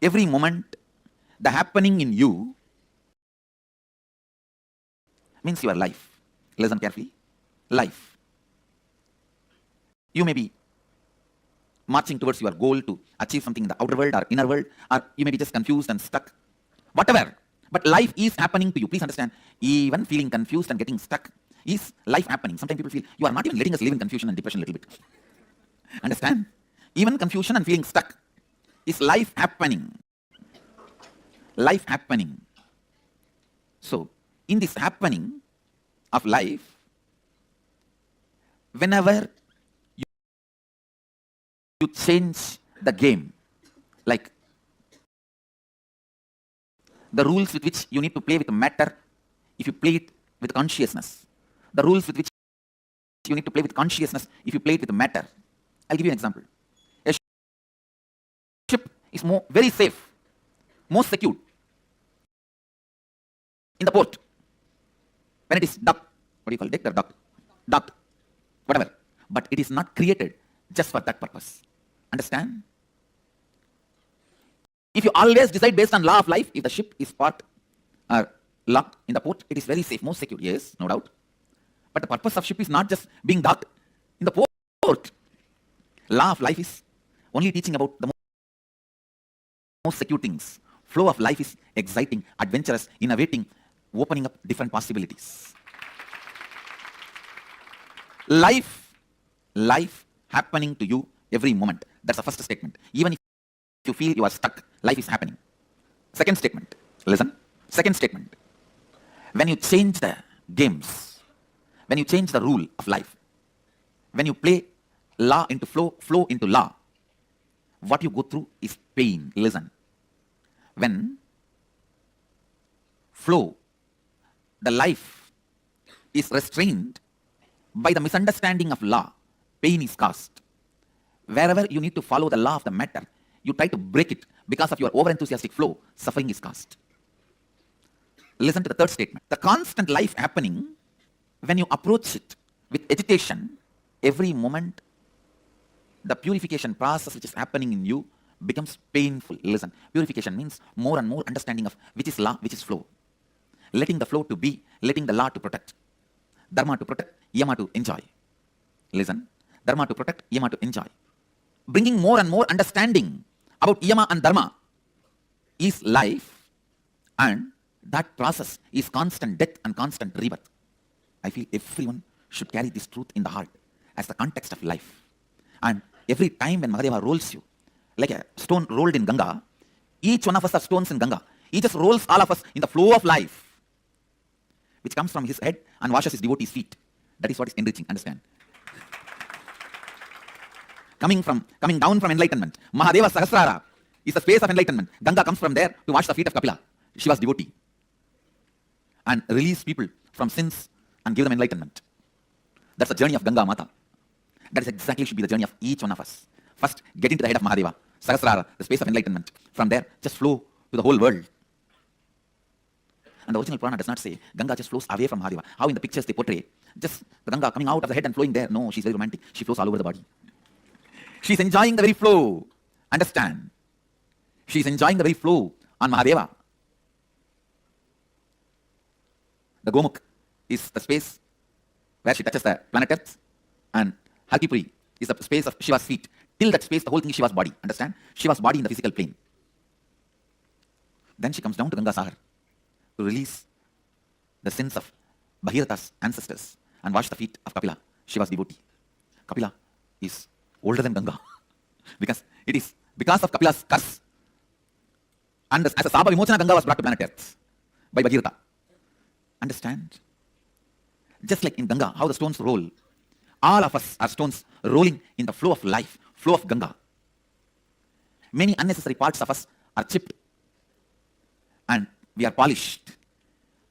every moment, the happening in you means your life. Listen carefully. Life. You may be marching towards your goal to achieve something in the outer world or inner world, or you may be just confused and stuck. Whatever. But life is happening to you. Please understand, even feeling confused and getting stuck is life happening. Sometimes people feel, you are not even letting us live in confusion and depression a little bit. Understand? Even confusion and feeling stuck is life happening. Life happening. So, in this happening of life, whenever you change the game, like the rules with which you need to play with matter, if you play it with consciousness, the rules with which you need to play with consciousness, if you play it with matter. I'll give you an example. A ship is very safe, most secure in the port when it is docked. What do you call it? Docked, whatever. But it is not created just for that purpose. Understand? If you always decide based on law of life, if the ship is parked or locked in the port, it is very safe, most secure. Yes, no doubt. But the purpose of ship is not just being docked in the port. Law of life is only teaching about the most secure things. Flow of life is exciting, adventurous, innovating, opening up different possibilities. Life happening to you every moment. That's the first statement. Even if you feel you are stuck, life is happening. Second statement. Listen. Second statement. When you change the games, when you change the rule of life, when you play law into flow into law, what you go through is pain. Listen. When flow, the life is restrained by the misunderstanding of law, pain is caused. Wherever you need to follow the law of the matter, you try to break it because of your over-enthusiastic flow, suffering is caused. Listen to the third statement. The constant life happening, when you approach it with agitation, every moment, the purification process which is happening in you becomes painful. Listen, purification means more and more understanding of which is law, which is flow. Letting the flow to be, letting the law to protect. Dharma to protect, yama to enjoy. Listen, dharma to protect, yama to enjoy. Bringing more and more understanding about yama and dharma is life, and that process is constant death and constant rebirth. I feel everyone should carry this truth in the heart as the context of life. And every time when Mahadeva rolls you, like a stone rolled in Ganga, each one of us are stones in Ganga. He just rolls all of us in the flow of life, which comes from his head and washes his devotees' feet. That is what is enriching, understand? Coming down from enlightenment, Mahadeva Sahasrara is the space of enlightenment. Ganga comes from there to wash the feet of Kapila, Shiva's devotee, and release people from sins and give them enlightenment. That's the journey of Ganga Mata. That is exactly should be the journey of each one of us. First, get into the head of Mahadeva, Sahasrara, the space of enlightenment. From there, just flow to the whole world. And the original Purana does not say Ganga just flows away from Mahadeva. How in the pictures they portray, just the Ganga coming out of the head and flowing there. No, she's very romantic. She flows all over the body. She's enjoying the very flow. Understand? She's enjoying the very flow on Mahadeva. The Gomukh is the space where she touches the planet Earth, and Halkipuri is the space of Shiva's feet. Till that space, the whole thing is Shiva's body. Understand? Shiva's body in the physical plane. Then she comes down to Ganga Sahar to release the sins of Bhagirath's ancestors and wash the feet of Kapila, Shiva's devotee. Kapila is older than Ganga because it is because of Kapila's curse. And as a Saba Vimochana, Ganga was brought to planet Earth by Bhagiratha. Understand? Just like in Ganga, how the stones roll. All of us are stones rolling in the flow of life, flow of Ganga. Many unnecessary parts of us are chipped and we are polished.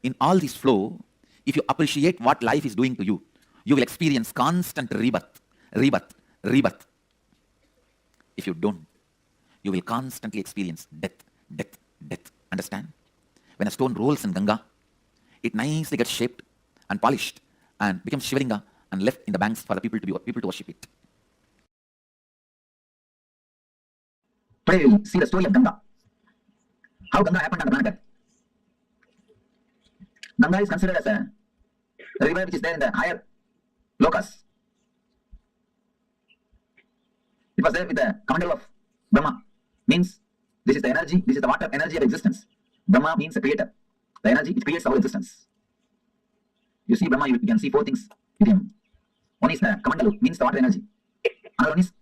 In all this flow, if you appreciate what life is doing to you, you will experience constant rebirth, rebirth, rebirth. If you don't, you will constantly experience death, death, death. Understand? When a stone rolls in Ganga, it nicely gets shaped and polished and becomes Shivalinga and left in the banks for the people to worship it. Today we see the story of Ganga. How Ganga happened on the planet Earth? Ganga is considered as a river which is there in the higher lokas. It was there with the commandery of Brahma. Means this is the energy, this is the water energy of existence. Brahma means a creator. The energy which creates our existence. You see Brahma, you can see four things with him. One is the Kamandalu, means the water energy. Another one is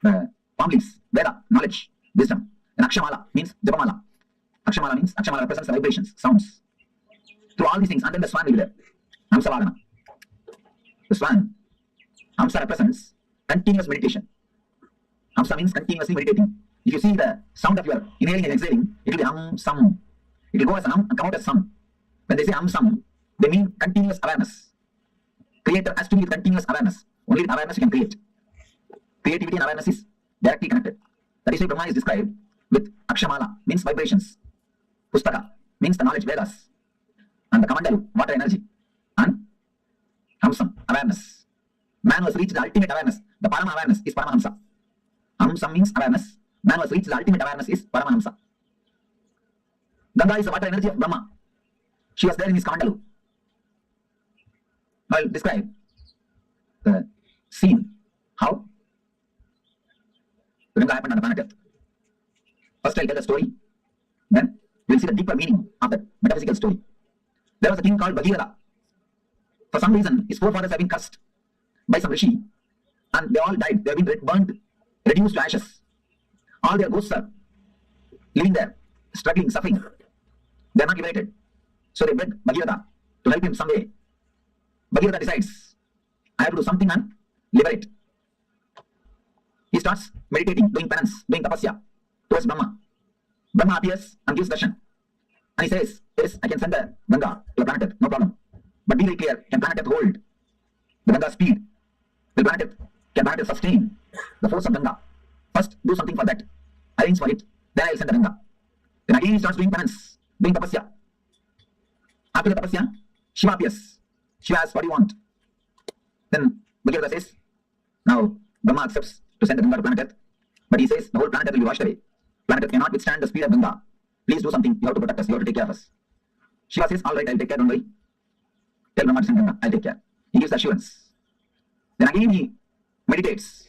the palm leaves, Veda, knowledge, wisdom. And Akshamala means Japamala. Akshamala means Akshamala represents the vibrations, sounds. Through all these things, and then the swan will be there. Hamsa Vagana. The swan, Hamsa represents continuous meditation. Hamsa means continuously meditating. If you see the sound of your inhaling and exhaling, it will be hum, sum. It will go as hum and come out as sum. When they say hum, sum, they mean continuous awareness. Creator has to be with continuous awareness. Only with awareness you can create. Creativity and awareness is directly connected. That is why Brahma is described with Akshamala, means vibrations. Pustaka means the knowledge, Vedas. And the Kamandalu, water energy. And Hamsam, awareness. Man was reached the ultimate awareness. The Parama awareness is Paramahamsa. Hamsam means awareness. Man was reached the ultimate awareness is Paramahamsa. Ganga is the water energy of Brahma. She was there in his Kamandalu. I will describe the scene, how Ganga happened on the planet Earth. First I'll tell the story, then we'll see the deeper meaning of that metaphysical story. There was a king called Bhagirath. For some reason, his forefathers have been cursed by some rishi, and they all died. They have been burnt, reduced to ashes. All their ghosts are living there, struggling, suffering. They are not liberated. So they beg Bhagirath to help him some way. Bhagirath decides, I have to do something and liberate. He starts meditating, doing penance, doing tapasya towards Brahma. Brahma appears and gives darshan. And he says, yes, I can send the Ganga to the planet Earth, no problem. But be very clear, can planet Earth hold the Ganga's speed? Can planet Earth sustain the force of Ganga? First, do something for that. Arrange for it. Then I will send the Ganga. Then again he starts doing penance, doing tapasya. After the tapasya, Shiva appears. Shiva asks, what do you want? Then Bhagirath says, now Brahma accepts to send the Ganga to planet Earth. But he says, the whole planet Earth will be washed away. Planet Earth cannot withstand the speed of Ganga. Please do something. You have to protect us. You have to take care of us. Shiva says, all right, I'll take care. Don't worry. Tell Brahma to send Ganga. I'll take care. He gives assurance. Then again he meditates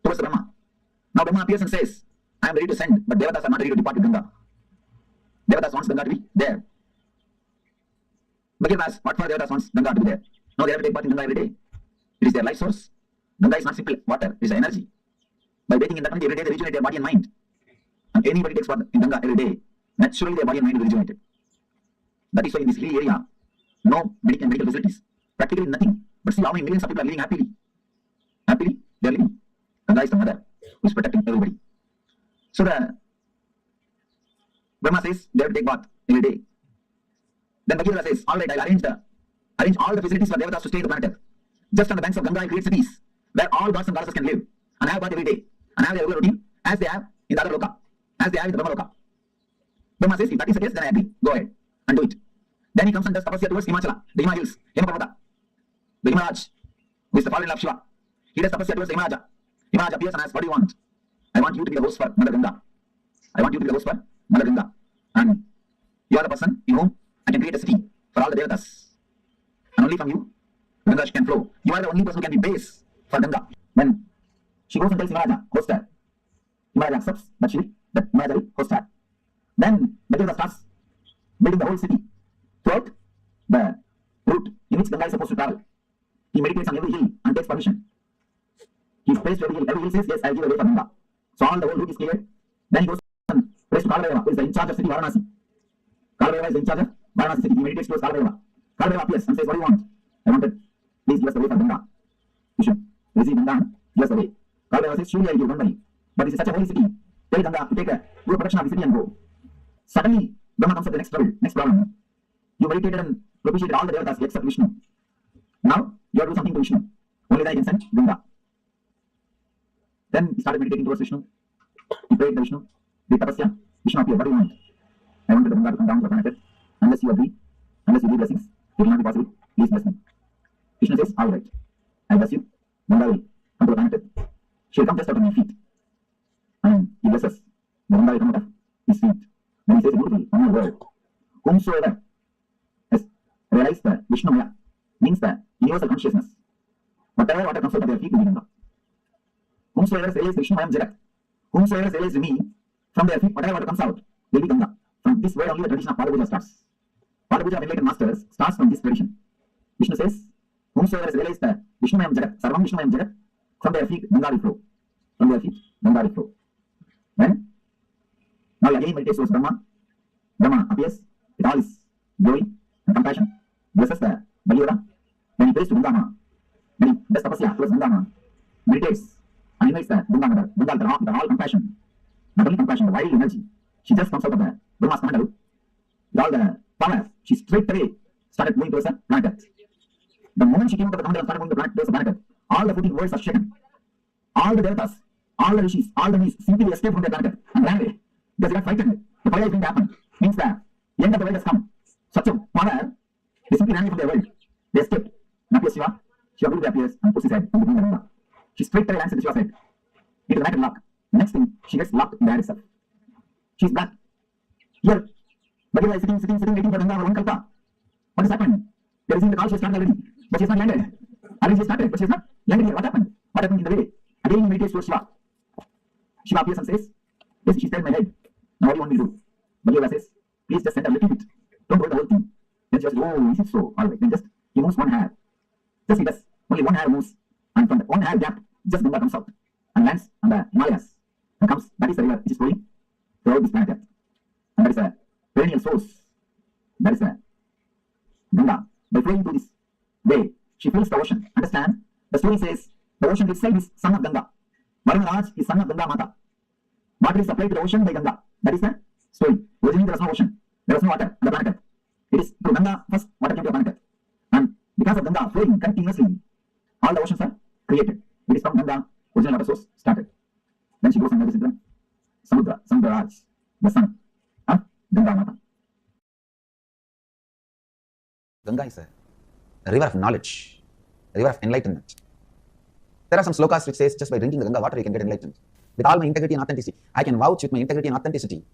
towards Brahma. Now Brahma appears and says, I am ready to send, but Devatas are not ready to depart with Ganga. Devatas wants Ganga to be there. Bhagirath asks, what for Devatas wants Ganga to be there? No, they have to take part in Ganga every day. It is their life source. Ganga is not simple water, it is energy. By bathing in that every day, they rejuvenate their body and mind. And anybody takes part in Ganga every day, naturally their body and mind will rejuvenate. That is why in this hilly area, no medical facilities, practically nothing. But see how many millions of people are living happily. Happily, they are living. Ganga is the mother who is protecting everybody. So the Brahma says they have to take bath every day. Then Bhagirath says, all right, I'll arrange all the facilities for Devatas to stay in the planet Earth. Just on the banks of Ganga, I'll create cities where all gods and goddesses can live and have bath every day and have their regular routine as they have in the other loka, as they have in the Brahma loka. Brahma says, if that is the case, then I agree. Go ahead and do it. Then he comes and does tapasya towards Himachala, the Hima hills, Hemaparvata. The Himaraj, who is the father-in-law of Shiva. He does tapasya towards the Himaraja. Himaraja appears and asks, what do you want? I want you to be the host for Mother Ganga. I want you to be the host for Mother Ganga. And you are the person in whom I can create a city for all the Devatas. And only from you, Ganga can flow. You are the only person who can be base for Ganga. When she goes and tells Himaraja, host her. Himaraja accepts that Himaraja will host her. Then Bhagirath starts building the whole city throughout the route in which Ganga is supposed to travel. He meditates on every hill and takes permission. He prays to every hill. Every hill says, yes, I will give a way for Ganga. So all the whole route is cleared. Then he goes and prays to Kailasa, who is in charge of city Varanasi. Kailasa is in charge of Varanasi city. He meditates towards Kailasa. Kailasa appears and says, what do you want? I wanted, please give us the way for Ganga. You should receive Ganga and give us the way. Kailasa says, surely I will give, don't worry. But this is such a holy city. Tell Ganga to take a good protection of the city and go. Suddenly, Brahma comes up with the next problem. You meditated and propitiated all the Devatas except Vishnu. Now, you have to do something to Vishnu. Only then I can send Ganga. Then he started meditating towards Vishnu. He prayed to Vishnu. Did tapasya. Vishnu appeared. What do you want? I want the Ganga to come down to the planet. Unless you agree, unless you give blessings, it will not be possible. Please bless me. Vishnu says, all right. I bless you. Ganga will come to the planet. She will come just out of my feet. And he blesses. The Ganga will come out of his feet. Then he says beautifully, one more word. Whomsoever has realized the Vishnumaya means the universal consciousness. Whatever water comes out of their feet will be Ganga. Whomsoever has realized Vishnu, I am Jagat. Whomsoever has realized me, from their feet, whatever water comes out will be Ganga. From this word only the tradition of Padapuja starts. Padapuja of enlightened masters starts from this tradition. Vishnu says, whomsoever has realized the Vishnu, I am Jagat, Sarvam Vishnu, I am Jagat, from their feet, Ganga will flow. From their feet, Ganga will flow. Then, now he again meditates towards Brahma. Brahma appears with all his glory and compassion, blesses the Baliyura. Then he prays to Ganga. Then he does tapasya towards Ganga, meditates and invites the Ganga Mother with all compassion. Not only compassion, the wild energy. She just comes out of the Brahma's commandal. With all the power, she straight away started moving towards the planet Earth. The moment she came out of the commandal and started moving towards the planet Earth, all the 14 worlds are shaken. All the devatas, all the rishis, all the bees simply escaped from their planet Earth and ran away. Because they got frightened. The fire is going to happen. Means the end of the world has come. Such a power, they simply ran away from their world. They escaped. And appears Shiva. Shiva Guru appears and puts his head in between the Ganga. She straight away lands into Shiva's head. It is a matter lock. The next thing, she gets locked in the air itself. She is back. Here, Bhagavad is sitting, waiting for Ganga for one kalpa. What has happened? They received the call, she has started already. But she has not landed. Already she has started, but she has not landed here. What happened? What happened in the way? Again he meditates towards Shiva. Shiva appears and says, yes, she's there in my head. Now what do you want me to do? Bhagavad says, please just send a little bit. Don't hold the whole thing. Then she says, oh, is it so? Alright, then just, he moves one hair. Just he does. Only one hair moves. And from the one hair gap, just Ganga comes out and lands on the Himalayas. And comes, that is the river which is flowing throughout this planet Earth. And that is a perennial source. That is a Ganga. By flowing through this way, she fills the ocean. Understand? The story says the ocean itself is son of Ganga. Varuna Raj is son of Ganga Mata. Water is supplied to the ocean by Ganga. That is the story. Originally there was no ocean. There was no water on the planet Earth. It is through Ganga first water came to the planet Earth. And because of Ganga flowing continuously, all the oceans are created. It is from Ganga, original water source started. Then she goes and marries into Samudra, Raj, the son of Ganga Mata. Ganga is a river of knowledge, a river of enlightenment. There are some slokas which says just by drinking the Ganga water you can get enlightened. With all my integrity and authenticity, I can vouch with my integrity and authenticity.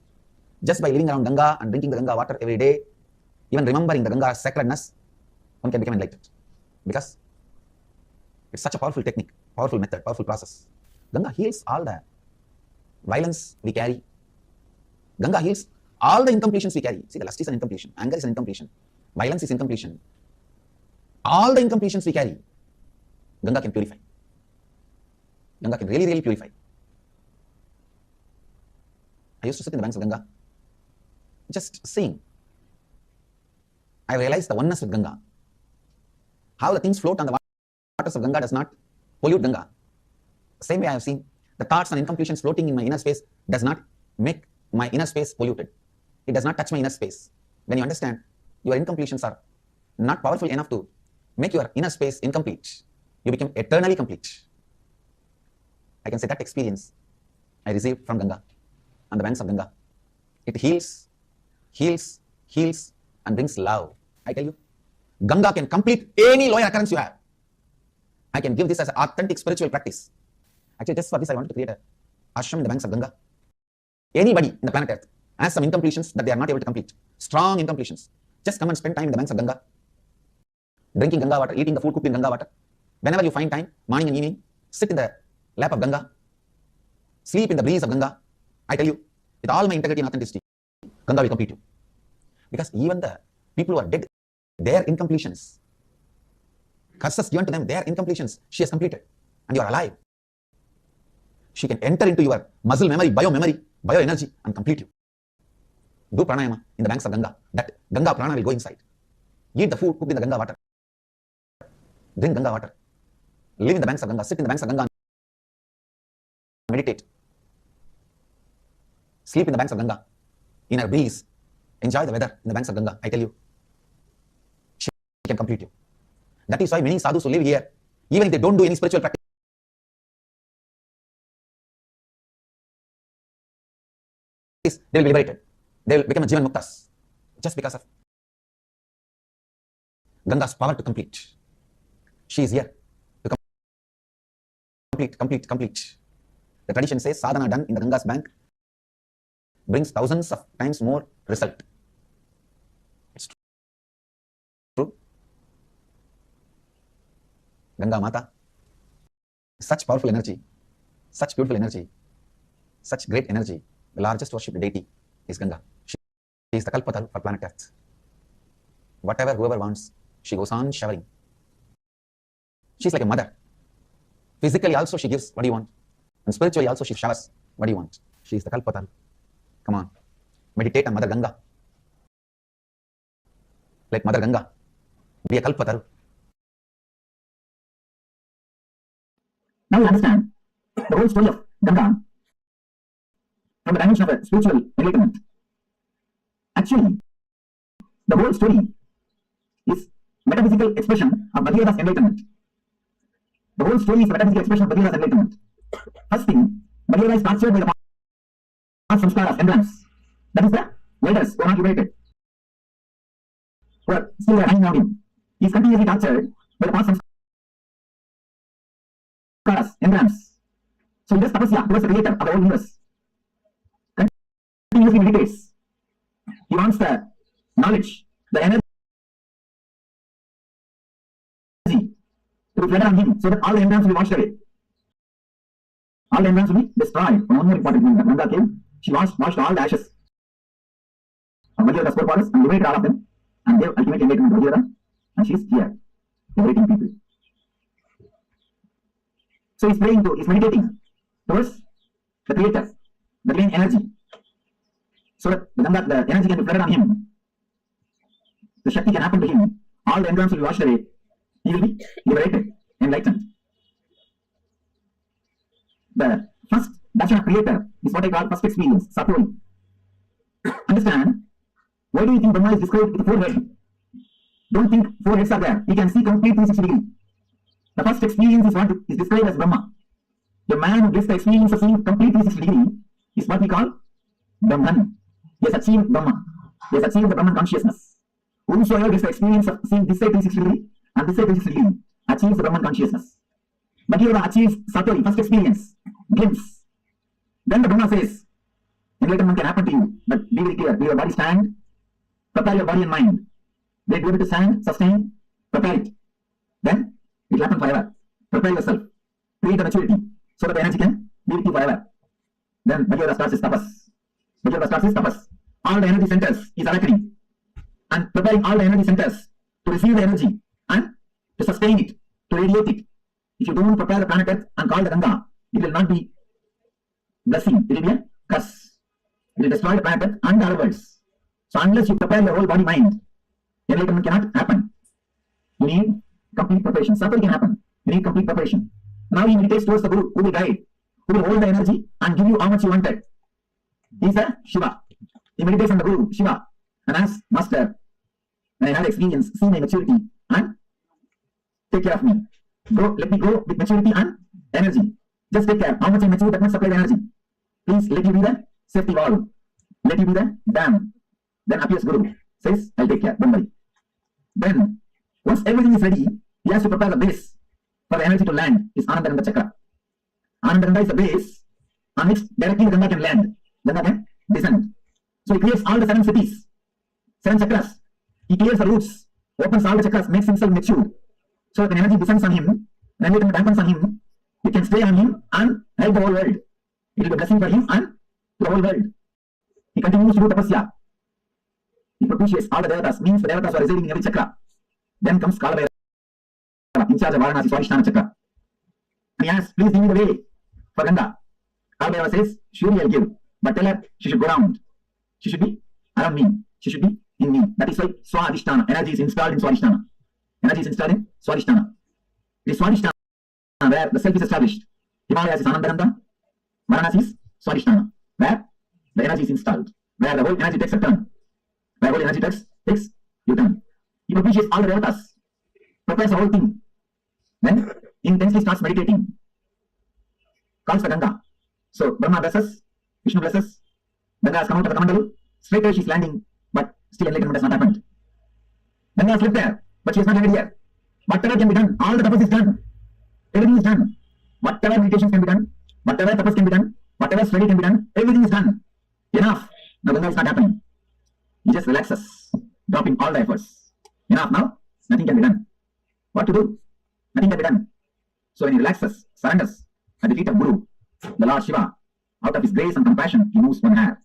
Just by living around Ganga and drinking the Ganga water every day, even remembering the Ganga's sacredness, one can become enlightened. Because it's such a powerful technique, powerful method, powerful process. Ganga heals all the violence we carry. Ganga heals all the incompletions we carry. See, the lust is an incompletion, anger is an incompletion, violence is incompletion. All the incompletions we carry, Ganga can purify. Ganga can really, really purify. I used to sit in the banks of Ganga, just seeing. I realized the oneness with Ganga. How the things float on the waters of Ganga does not pollute Ganga. Same way I have seen the thoughts and incompletions floating in my inner space does not make my inner space polluted. It does not touch my inner space. When you understand your incompletions are not powerful enough to make your inner space incomplete, you become eternally complete. I can say that experience I received from Ganga on the banks of Ganga. It heals, and brings love. I tell you, Ganga can complete any lower occurrence you have. I can give this as an authentic spiritual practice. Actually, just for this, I wanted to create an ashram in the banks of Ganga. Anybody in the planet Earth has some incompletions that they are not able to complete. Strong incompletions. Just come and spend time in the banks of Ganga. Drinking Ganga water, eating the food cooked in Ganga water. Whenever you find time, morning and evening, sit in the lap of Ganga. Sleep in the breeze of Ganga. I tell you, with all my integrity and authenticity, Ganga will complete you. Because even the people who are dead, their incompletions, curses given to them, their incompletions, she has completed. And you are alive. She can enter into your muscle memory, bio energy, and complete you. Do pranayama in the banks of Ganga. That Ganga prana will go inside. Eat the food cooked in the Ganga water. Drink Ganga water. Live in the banks of Ganga. Sit in the banks of Ganga. Meditate. Sleep in the banks of Ganga. In a breeze. Enjoy the weather in the banks of Ganga. I tell you, she can complete you. That is why many sadhus who live here, even if they don't do any spiritual practice, they will be liberated. They will become a Jivan Muktas. Just because of Ganga's power to complete. She is here to complete. The tradition says sadhana done in the Ganga's bank brings thousands of times more result. It's true. Ganga Mata, such powerful energy, such beautiful energy, such great energy. The largest worshipped deity is Ganga. She is the Kalpataru for planet Earth. Whatever whoever wants, she goes on showering. She's like a mother. Physically also she gives what you want. And spiritually also she showers what you want. She is the Kalpataru. Come on. Meditate on Mother Ganga. Let Mother Ganga be a Kalpataru. Now you understand the whole story of Ganga from the dimension of a spiritual enlightenment. Actually, the whole story is metaphysical expression of Bhagavata's enlightenment. The whole story is a metaphysical expression of Bhagavata's enlightenment. First thing, Bhagavata is tortured by the past samskaras, emblems. That is the leaders who are not liberated, who are still hanging around him. He is continuously tortured by the past samskaras, emblems. So he does tapasya towards the creator of the whole universe. Continuously meditates. He wants the knowledge, the energy to be flooded on him so that all the emblems will be washed away. All the emblems will be destroyed. One more important thing, Ganga came, she washed all the ashes of Bhagavata's four powers and liberated all of them, and gave ultimate enlightenment to Bhagavata, and she is here, liberating people. So he's praying he's meditating towards the creator, the divine energy, so that the energy can be flooded on him, the Shakti can happen to him, all the emblems will be washed away, he will be liberated, enlightened. The first darshan of creator is what I call first experience, Satori. Understand, why do you think Brahma is described with 4 heads? Don't think 4 heads are there. He can see complete 360 degree. The first experience is what is described as Brahma. The man who gets the experience of seeing complete 360 degree is what we call Brahman. He has achieved Brahma. He has achieved the Brahman consciousness. Whosoever gets the experience of seeing this side 360 degree and this side 360 degree achieves the Brahman consciousness. Bhagavata achieves Satori, first experience, glimpse. Then the Brahma says, enlightenment can happen to you, but be very clear, will your body stand? Prepare your body and mind. They be able to stand, sustain, prepare it. Then it will happen forever. Prepare yourself, create a maturity, so that the energy can be with you forever. Then Bhagavata starts his tapas. Bhagavata starts his tapas. All the energy centers is awakening and preparing all the energy centers to receive the energy and to sustain it, to radiate it. If you don't prepare the planet Earth and call the Ganga, it will not be blessing, it will be a curse. It will destroy the planet Earth and the other worlds. So unless you prepare your whole body mind, enlightenment cannot happen. You need complete preparation. Satori can happen. You need complete preparation. Now he meditates towards the Guru, who will guide, who will hold the energy and give you how much you wanted. He is a Shiva. He meditates on the Guru, Shiva, and asks, Master, when I have experience, see my maturity and take care of me. Let me grow with maturity and energy. Just take care. How much I mature, that much supply the energy. Please let you be the safety valve. Let you be the dam. Then appears Guru. Says, I'll take care. Don't worry. Then, once everything is ready, he has to prepare the base for the energy to land. Is Anandaganga Chakra. Anandaganga is the base on which directly the Ganga can land. Ganga can descend. So he creates all the 7 cities, 7 chakras. He clears the roots, opens all the chakras, makes himself mature. So that when energy descends on him, when enlightenment happens on him, it can stay on him and help the whole world. It will be a blessing for him and the whole world. He continues to do tapasya. He propitiates all the devatas, means the devatas are residing in every chakra. Then comes Kalabhairava, in charge of Varanasi Swadhisthana chakra. And he asks, please give me the way for Ganga. Kalabhairava says, surely I'll give, but tell her she should go round. She should be around me. She should be in me. That is why Swadhisthana, energy is installed in Swadhisthana. Energy is installed in Swadhisthana. It is Swadhisthana where the self is established. Himalayas is Anandaganga, Varanasi is Swadhisthana, where the energy is installed, where the whole energy takes a turn. Where whole energy takes U-turn. He propitiates all the devatas, prepares the whole thing. Then intensely starts meditating. Calls the Ganga. So Brahma blesses, Vishnu blesses, Ganga has come out of the Kamandalu, straight away she is landing, but still enlightenment has not happened. Ganga has lived there, but she has not landed here. Whatever can be done, all the tapas is done. Everything is done. Whatever meditations can be done, whatever tapas can be done, whatever study can be done, everything is done. Enough. Now Ganga is not happening. He just relaxes, dropping all the efforts. Enough now, nothing can be done. What to do? Nothing can be done. So when he relaxes, surrenders at the feet of Guru, the Lord Shiva, out of his grace and compassion, he moves one hair.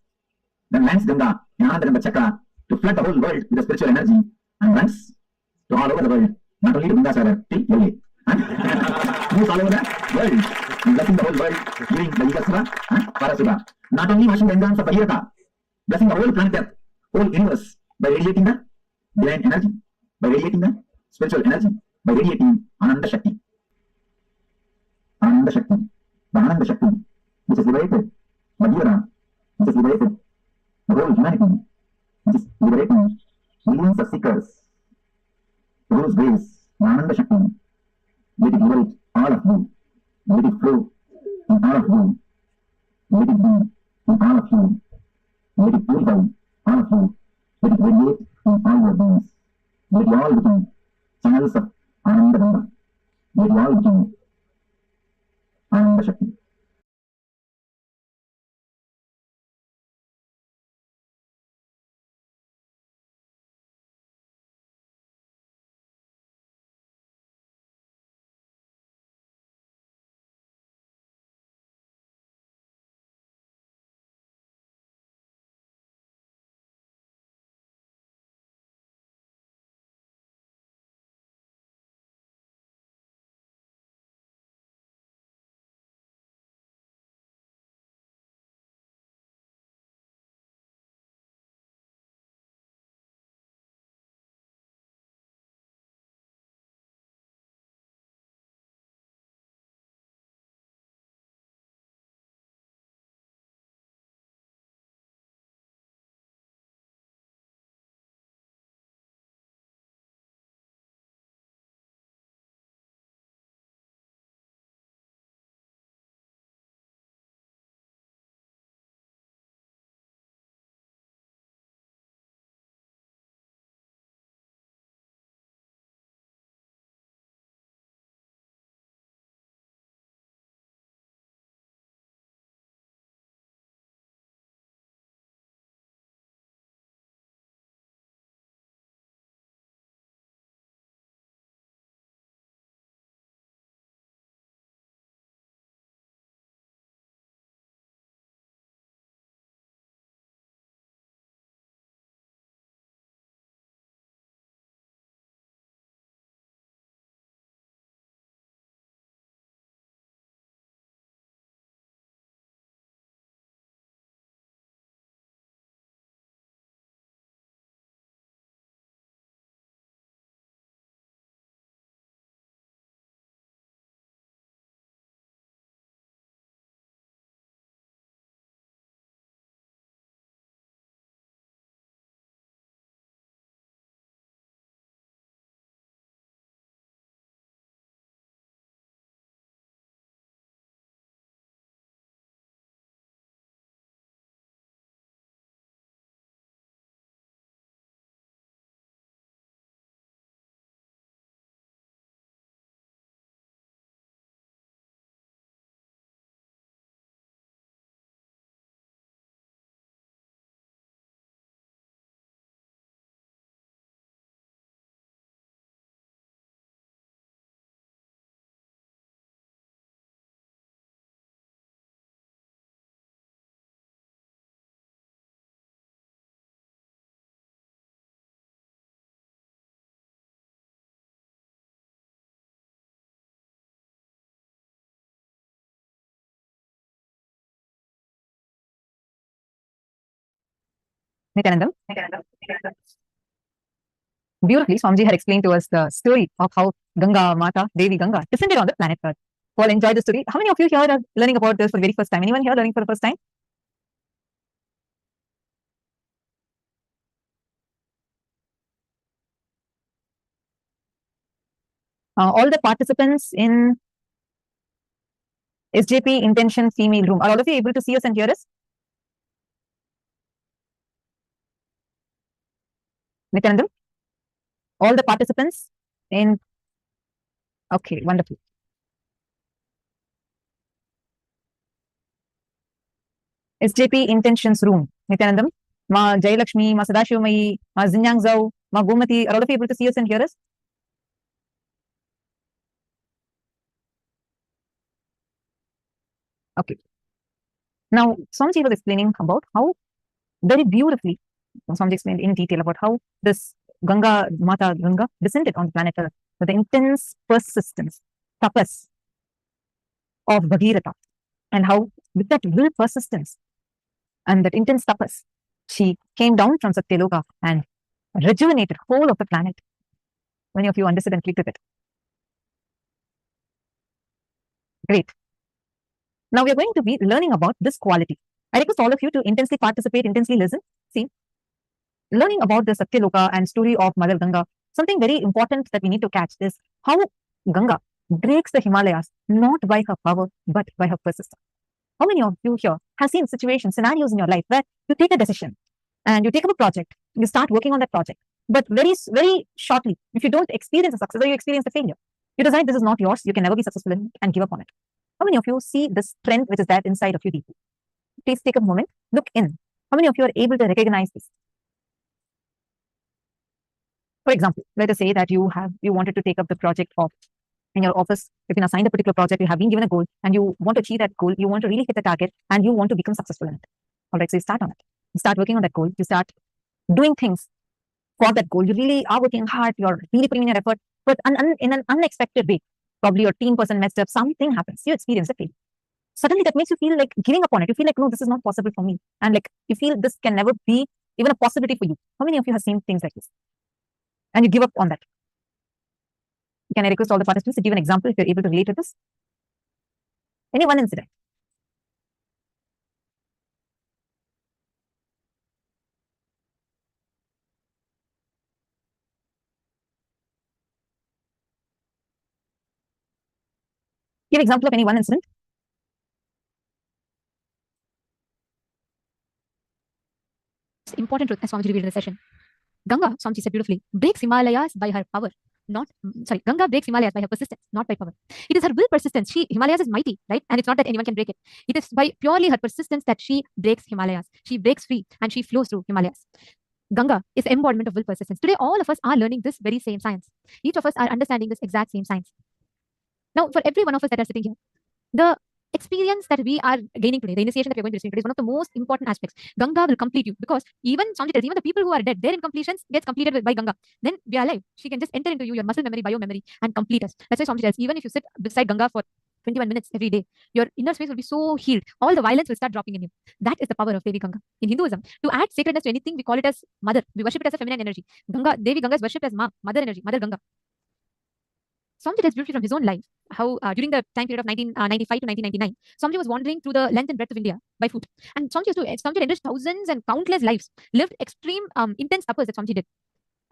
Then lands Ganga in Ananda Ganga Chakra to flood the whole world with the spiritual energy and runs to all over the world, not only to Gangachara, till LA. And moves all over the world, and blessing the whole world, giving the Yugasura and Parasura. Not only washing the engines of Bhagirata, blessing the whole planet Earth, whole universe, by radiating the divine energy, by radiating the spiritual energy, by radiating Ananda Shakti. Ananda Shakti, the Ananda Shakti, which is liberated Bhagirata, which is liberated the whole humanity, which is liberating millions of seekers. The Guru's grace, the Ananda Shakti, let it liberate all of you, let it flow in all of you, let it be in all of you, let it purify all of you, let it radiate in all your beings, let you all become channels of Ananda Ganga, let you all become Ananda Shakti. Nithyanandam. Beautifully, Swamiji had explained to us the story of how Ganga Mata, Devi Ganga, descended on the planet Earth. All enjoyed the story. How many of you here are learning about this for the very first time? Anyone here learning for the first time? All the participants in SJP Intention Female Room, are all of you able to see us and hear us? Nithyanandam? All the participants in... Okay, wonderful. SJP Intentions Room, Nithyanandam? Ma Jayalakshmi, Ma Sadashivamai, Ma Zinjang Zhao, Ma Gomati, are all of you able to see us and hear us? Okay. Now, Swamiji was explaining about how very beautifully, Swamiji explained in detail about how this Ganga, Mata Ganga, descended on the planet Earth with the intense persistence, tapas of Bhagirath, and how with that will persistence and that intense tapas, she came down from Satyaloka and rejuvenated whole of the planet. Many of you understood and clicked with it. Great. Now we are going to be learning about this quality. I request all of you to intensely participate, intensely listen. See, learning about the Satyaloka and story of Mother Ganga, something very important that we need to catch is how Ganga breaks the Himalayas not by her power but by her persistence. How many of you here have seen situations, scenarios in your life where you take a decision and you take up a project, you start working on that project, but very shortly, if you don't experience a success or you experience a failure, you decide this is not yours, you can never be successful in it and give up on it. How many of you see this trend which is there inside of you deeply? Please take a moment, look in. How many of you are able to recognize this? For example, let us say that you wanted to take up the project of in your office, you've been assigned a particular project, you have been given a goal, and you want to achieve that goal, you want to really hit the target, and you want to become successful in it. All right, so you start on it. You start working on that goal. You start doing things for that goal. You really are working hard. You're really putting in your effort, but in an unexpected way. Probably your team person messed up. Something happens. You experience a failure. Suddenly, that makes you feel like giving up on it. You feel like, no, this is not possible for me, and like you feel this can never be even a possibility for you. How many of you have seen things like this? And you give up on that. Can I request all the participants to give an example if you're able to relate to this? Any one incident. Give example of any one incident. Important truth as Swamiji revealed in the session. Ganga, Swamiji said beautifully, breaks Himalayas by her power. Ganga breaks Himalayas by her persistence, not by power. It is her will persistence. Himalayas is mighty, right? And it's not that anyone can break it. It is by purely her persistence that she breaks Himalayas. She breaks free and she flows through Himalayas. Ganga is the embodiment of will persistence. Today, all of us are learning this very same science. Each of us are understanding this exact same science. Now, for every one of us that are sitting here, the experience that we are gaining today, the initiation that we're going to receive today is one of the most important aspects. Ganga will complete you because even Swamiji tells, even the people who are dead, their incompletions gets completed by Ganga. Then we are alive. She can just enter into you, your muscle memory, bio memory, and complete us. That's why Swamiji tells, even if you sit beside Ganga for 21 minutes every day, your inner space will be so healed. All the violence will start dropping in you. That is the power of Devi Ganga. In Hinduism, to add sacredness to anything, we call it as mother. We worship it as a feminine energy. Devi Ganga is worshipped as mother energy, Mother Ganga. Swamiji tells beautifully from his own life how during the time period of 1995 to 1999, Swamiji was wandering through the length and breadth of India by foot. And Swamiji enriched thousands and countless lives, lived extreme, intense tapas that Swamiji did.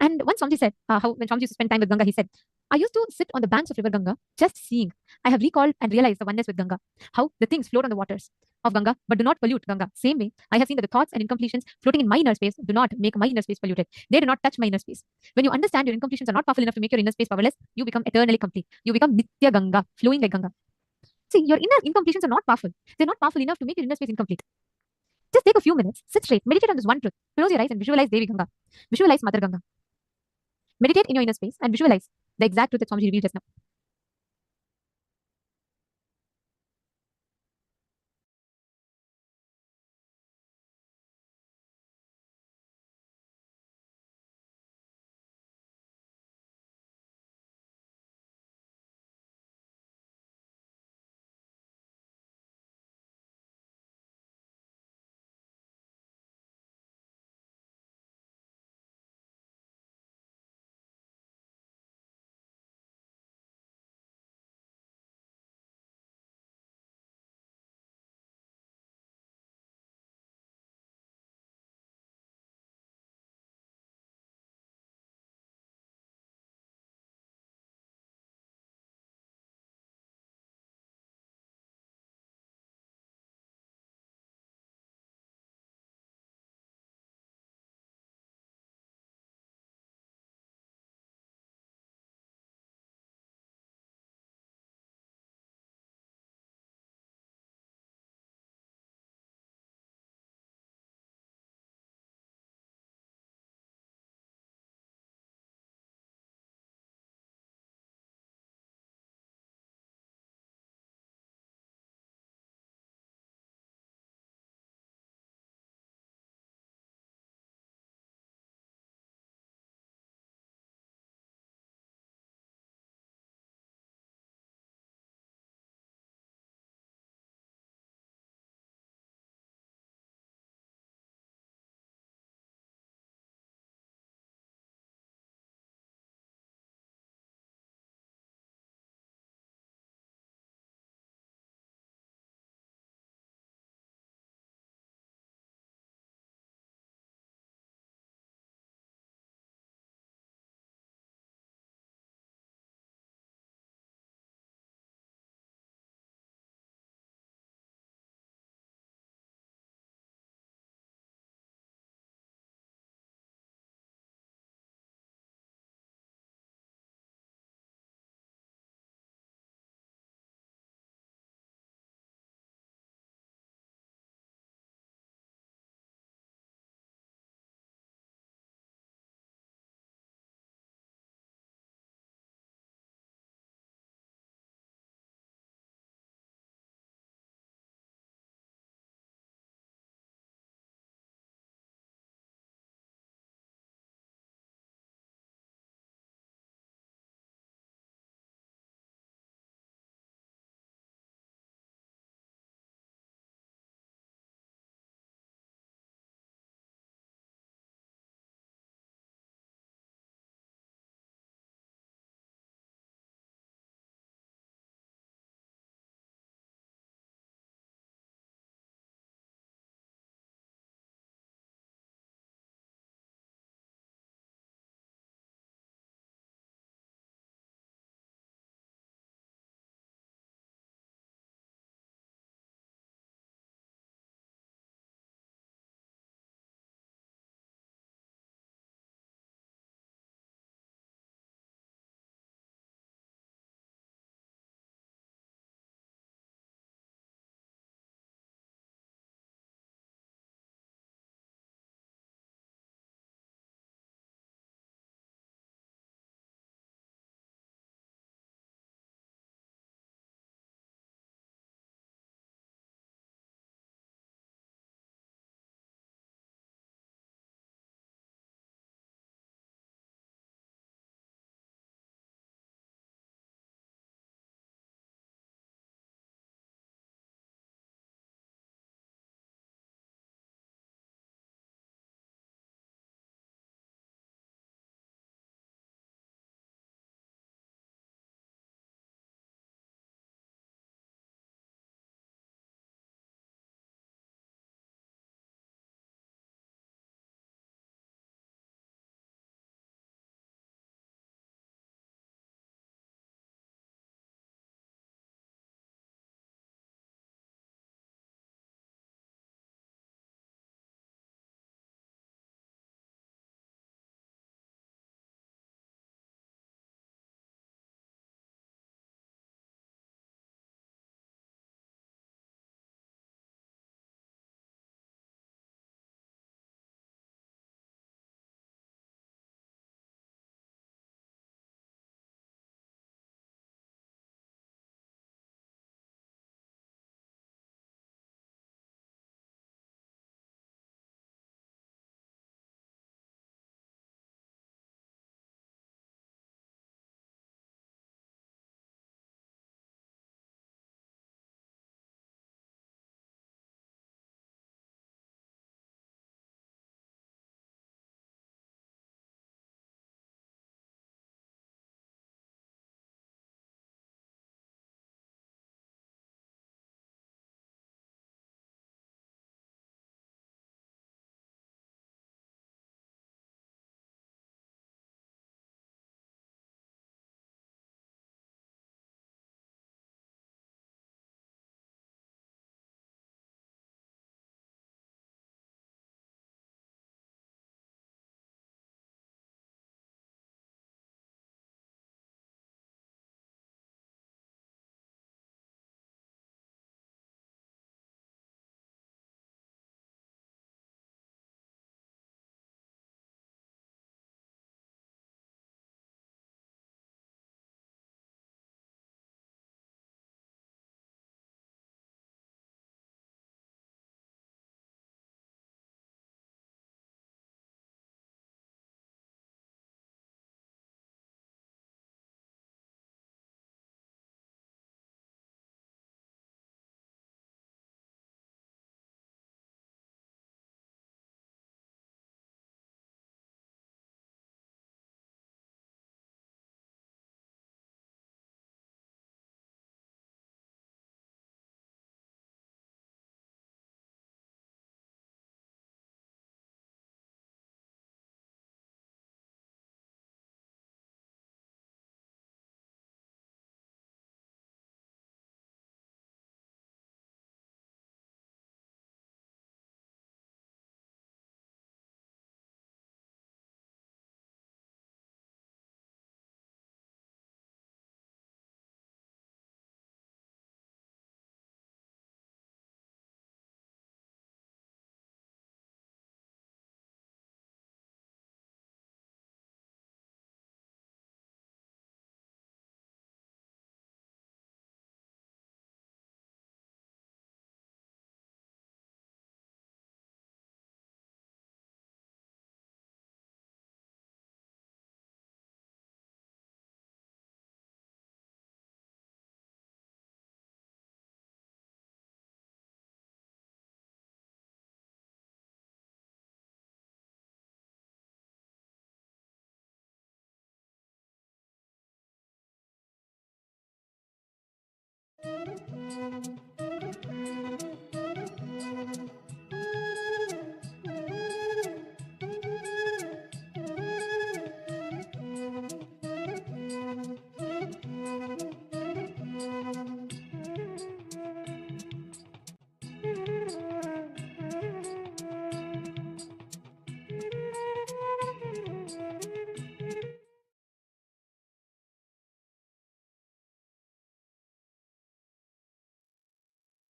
And once Swamiji said, when Swamiji used to spend time with Ganga, he said, I used to sit on the banks of river Ganga, just seeing. I have recalled and realized the oneness with Ganga, how the things float on the waters of Ganga, but do not pollute Ganga. Same way, I have seen that the thoughts and incompletions floating in my inner space do not make my inner space polluted. They do not touch my inner space. When you understand your incompletions are not powerful enough to make your inner space powerless, you become eternally complete. You become Nitya Ganga, flowing like Ganga. See, your inner incompletions are not powerful. They're not powerful enough to make your inner space incomplete. Just take a few minutes, sit straight, meditate on this one truth. Close your eyes and visualize Devi Ganga. Visualize Mother Ganga. Meditate in your inner space and visualize the exact truth that Swamiji revealed just now.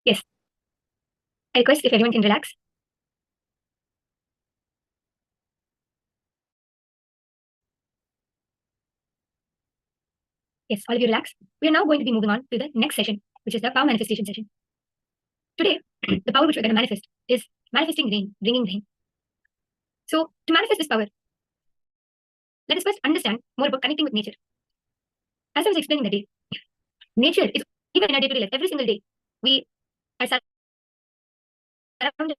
Yes. I request if everyone can relax. Yes, all of you relax. We are now going to be moving on to the next session, which is the power manifestation session. Today, the power which we're going to manifest is manifesting rain, bringing rain. So, to manifest this power, let us first understand more about connecting with nature. As I was explaining the day, nature is, even in our day-to-day life, every single day, we are surrounded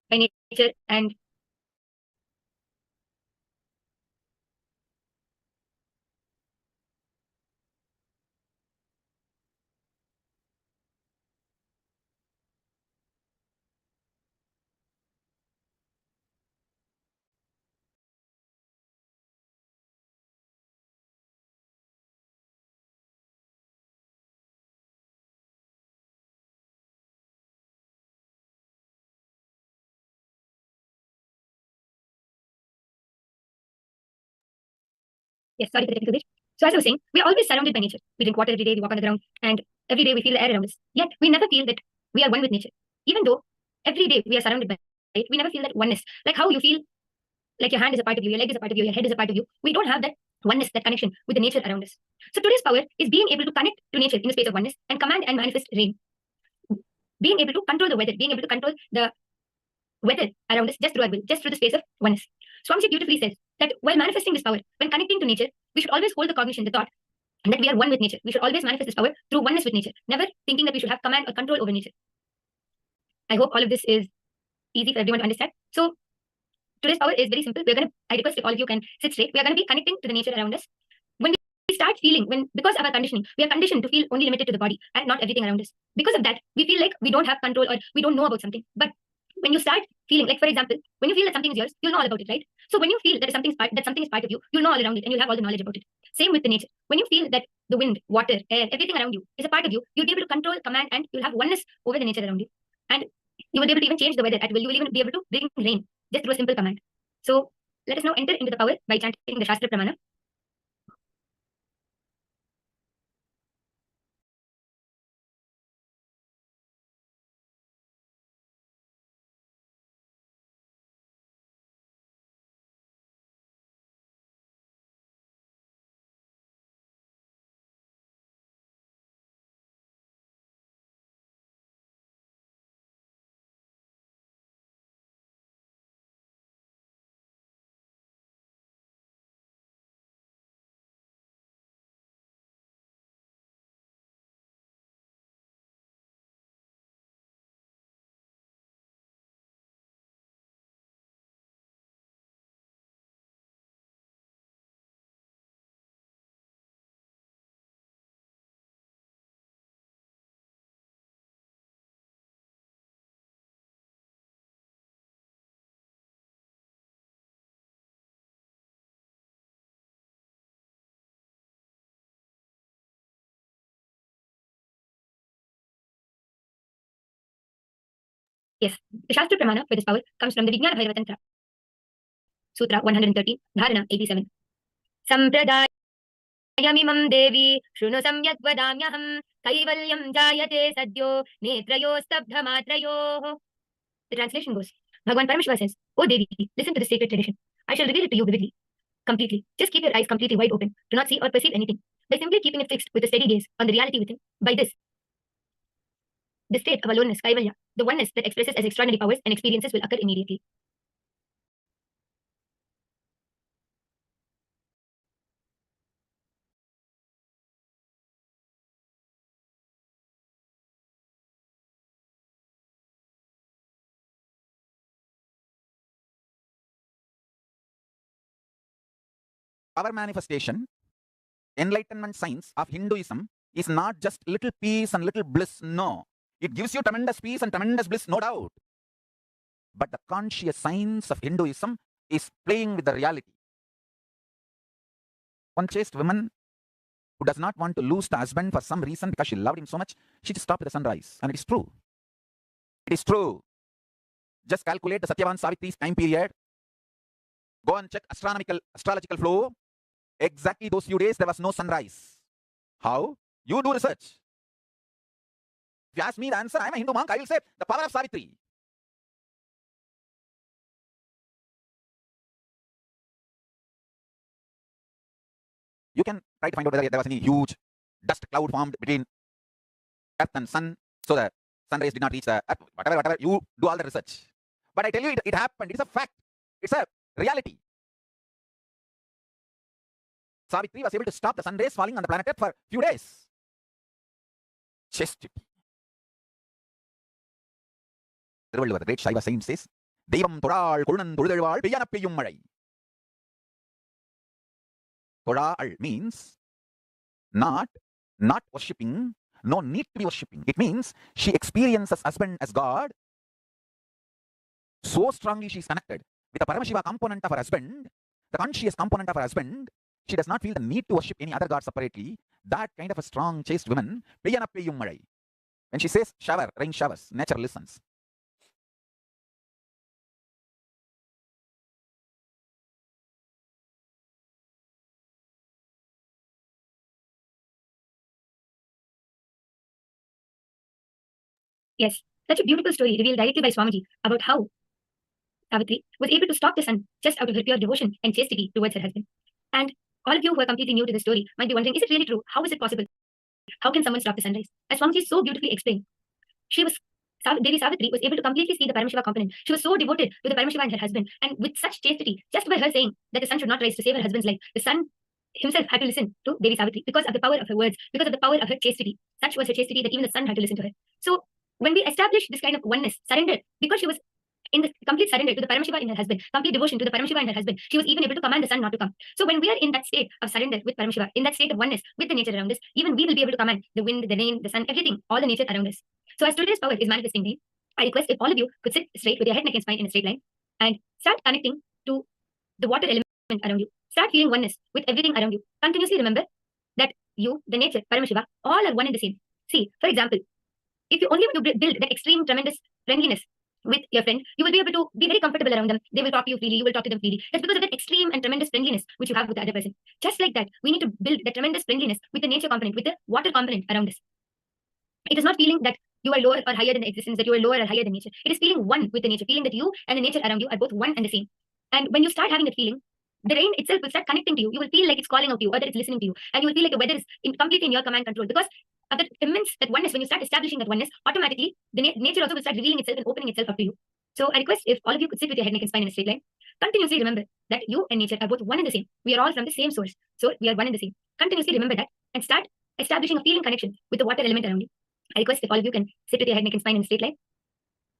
by nature, and yes, sorry for the technical glitch. So, as I was saying, we are always surrounded by nature. We drink water every day, we walk on the ground, and every day we feel the air around us. Yet, we never feel that we are one with nature. Even though every day we are surrounded by it, we never feel that oneness. Like how you feel like your hand is a part of you, your leg is a part of you, your head is a part of you. We don't have that oneness, that connection with the nature around us. So today's power is being able to connect to nature in the space of oneness and command and manifest rain. Being able to control the weather, being able to control the weather around us just through our will, just through the space of oneness. Swamiji beautifully says that while manifesting this power, when connecting to nature, we should always hold the cognition, the thought, that we are one with nature. We should always manifest this power through oneness with nature, never thinking that we should have command or control over nature. I hope all of this is easy for everyone to understand. So today's power is very simple. I request if all of you can sit straight. We are going to be connecting to the nature around us. When we start feeling, because of our conditioning, we are conditioned to feel only limited to the body and not everything around us. Because of that, we feel like we don't have control or we don't know about something. But when you start feeling, like for example, when you feel that something is yours, you'll know all about it, right? So when you feel that something is part of you, you'll know all around it and you'll have all the knowledge about it. Same with the nature. When you feel that the wind, water, air, everything around you is a part of you, you'll be able to control, command, and you'll have oneness over the nature around you. And you will be able to even change the weather at will. You will even be able to bring rain just through a simple command. So let us now enter into the power by chanting the Shastra Pramana. Yes, the Shastra Pramana for this power comes from the Vijnana Bhairava Tantra, Sutra 113, Dharana 87. Sampradayamimam Devi Shruno Samyak Vadamyaham Kaivalyam Jayate Sadyo Netrayostabdhamatrayo. The translation goes, Bhagavan Paramashiva says, "O Devi, listen to the sacred tradition. I shall reveal it to you vividly, completely. Just keep your eyes completely wide open. Do not see or perceive anything. By simply keeping it fixed with a steady gaze on the reality within, by this, the state of aloneness, Kaivalya, the oneness that expresses as extraordinary powers and experiences will occur immediately." Power manifestation, enlightenment science of Hinduism is not just little peace and little bliss. No. It gives you tremendous peace and tremendous bliss, no doubt. But the conscious science of Hinduism is playing with the reality. One chaste woman who does not want to lose the husband for some reason because she loved him so much, she just stopped at the sunrise. And it is true. It is true. Just calculate the Satyavan Savitri's time period. Go and check astrological flow. Exactly those few days, there was no sunrise. How? You do research. If you ask me the answer, I'm a Hindu monk, I will say the power of Savitri. You can try to find out whether there was any huge dust cloud formed between Earth and Sun, so the sun rays did not reach the Earth. Whatever, you do all the research. But I tell you, it happened. It's a fact. It's a reality. Savitri was able to stop the sun rays falling on the planet Earth for a few days. Chastity. Thiruvalluvar, the great Shaiva saint, says, தெய்வம் தொழாள் கொழுநன் தொழுதெழுவாள் பெய்யன பெய்யும் மழை. Toral means not worshipping, no need to be worshipping. It means she experiences husband as God. So strongly she is connected with the Paramashiva component of her husband, the conscious component of her husband. She does not feel the need to worship any other god separately. That kind of a strong, chaste woman, பெய்யன பெய்யும் மழை. When she says shower, rain showers, nature listens. Yes, such a beautiful story revealed directly by Swamiji about how Savitri was able to stop the sun just out of her pure devotion and chastity towards her husband. And all of you who are completely new to this story might be wondering, is it really true? How is it possible? How can someone stop the sunrise? As Swamiji so beautifully explained, Devi Savitri was able to completely see the Paramashiva component. She was so devoted to the Paramashiva and her husband, and with such chastity, just by her saying that the sun should not rise to save her husband's life, the sun himself had to listen to Devi Savitri because of the power of her words, because of the power of her chastity. Such was her chastity that even the sun had to listen to her. So when we establish this kind of oneness, surrender, because she was in the complete surrender to the Paramashiva in her husband, complete devotion to the Paramashiva in her husband, she was even able to command the sun not to come. So when we are in that state of surrender with Paramashiva, in that state of oneness with the nature around us, even we will be able to command the wind, the rain, the sun, everything, all the nature around us. So as today's power is manifesting me, I request if all of you could sit straight with your head, neck, and spine in a straight line and start connecting to the water element around you. Start feeling oneness with everything around you. Continuously remember that you, the nature, Paramashiva, all are one and the same. See, for example, if you only want to build that extreme, tremendous friendliness with your friend, you will be able to be very comfortable around them. They will talk to you freely. You will talk to them freely. That's because of that extreme and tremendous friendliness which you have with the other person. Just like that, we need to build that tremendous friendliness with the nature component, with the water component around us. It is not feeling that you are lower or higher than existence, that you are lower or higher than nature. It is feeling one with the nature, feeling that you and the nature around you are both one and the same. And when you start having that feeling, the rain itself will start connecting to you. You will feel like it's calling out to you, or that it's listening to you. And you will feel like the weather is completely in your command control. Because of that immense, that oneness, when you start establishing that oneness, automatically, the nature also will start revealing itself and opening itself up to you. So I request if all of you could sit with your head, neck, and spine in a straight line. Continuously remember that you and nature are both one and the same. We are all from the same source. So we are one and the same. Continuously remember that and start establishing a feeling connection with the water element around you. I request if all of you can sit with your head, neck, and spine in a straight line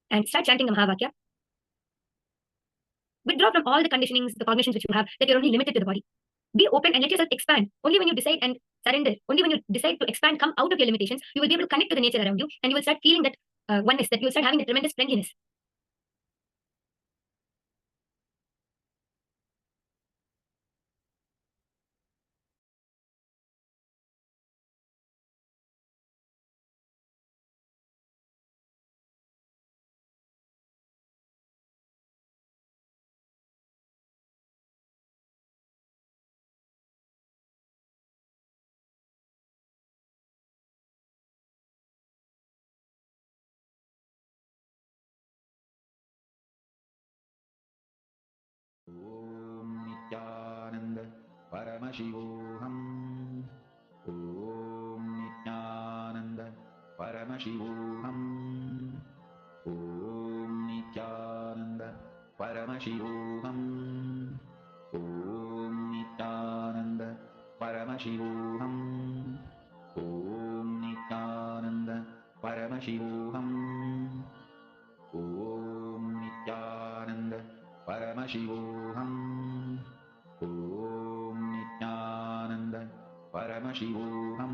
and start chanting the Mahavakya. Withdraw from all the conditionings, the cognitions which you have, that you're only limited to the body. Be open and let yourself expand. Only when you decide and surrender, only when you decide to expand, come out of your limitations, you will be able to connect to the nature around you, and you will start feeling that oneness, that you will start having a tremendous friendliness. Om Nithyananda Paramashivoham. Om Nithyananda Paramashivoham. Om Nithyananda Paramashivoham. Om Nithyananda Paramashivoham. Om Nithyananda Paramashivoham. Om Nithyananda Paramashivoham. Om Nithyananda Paramashivoham.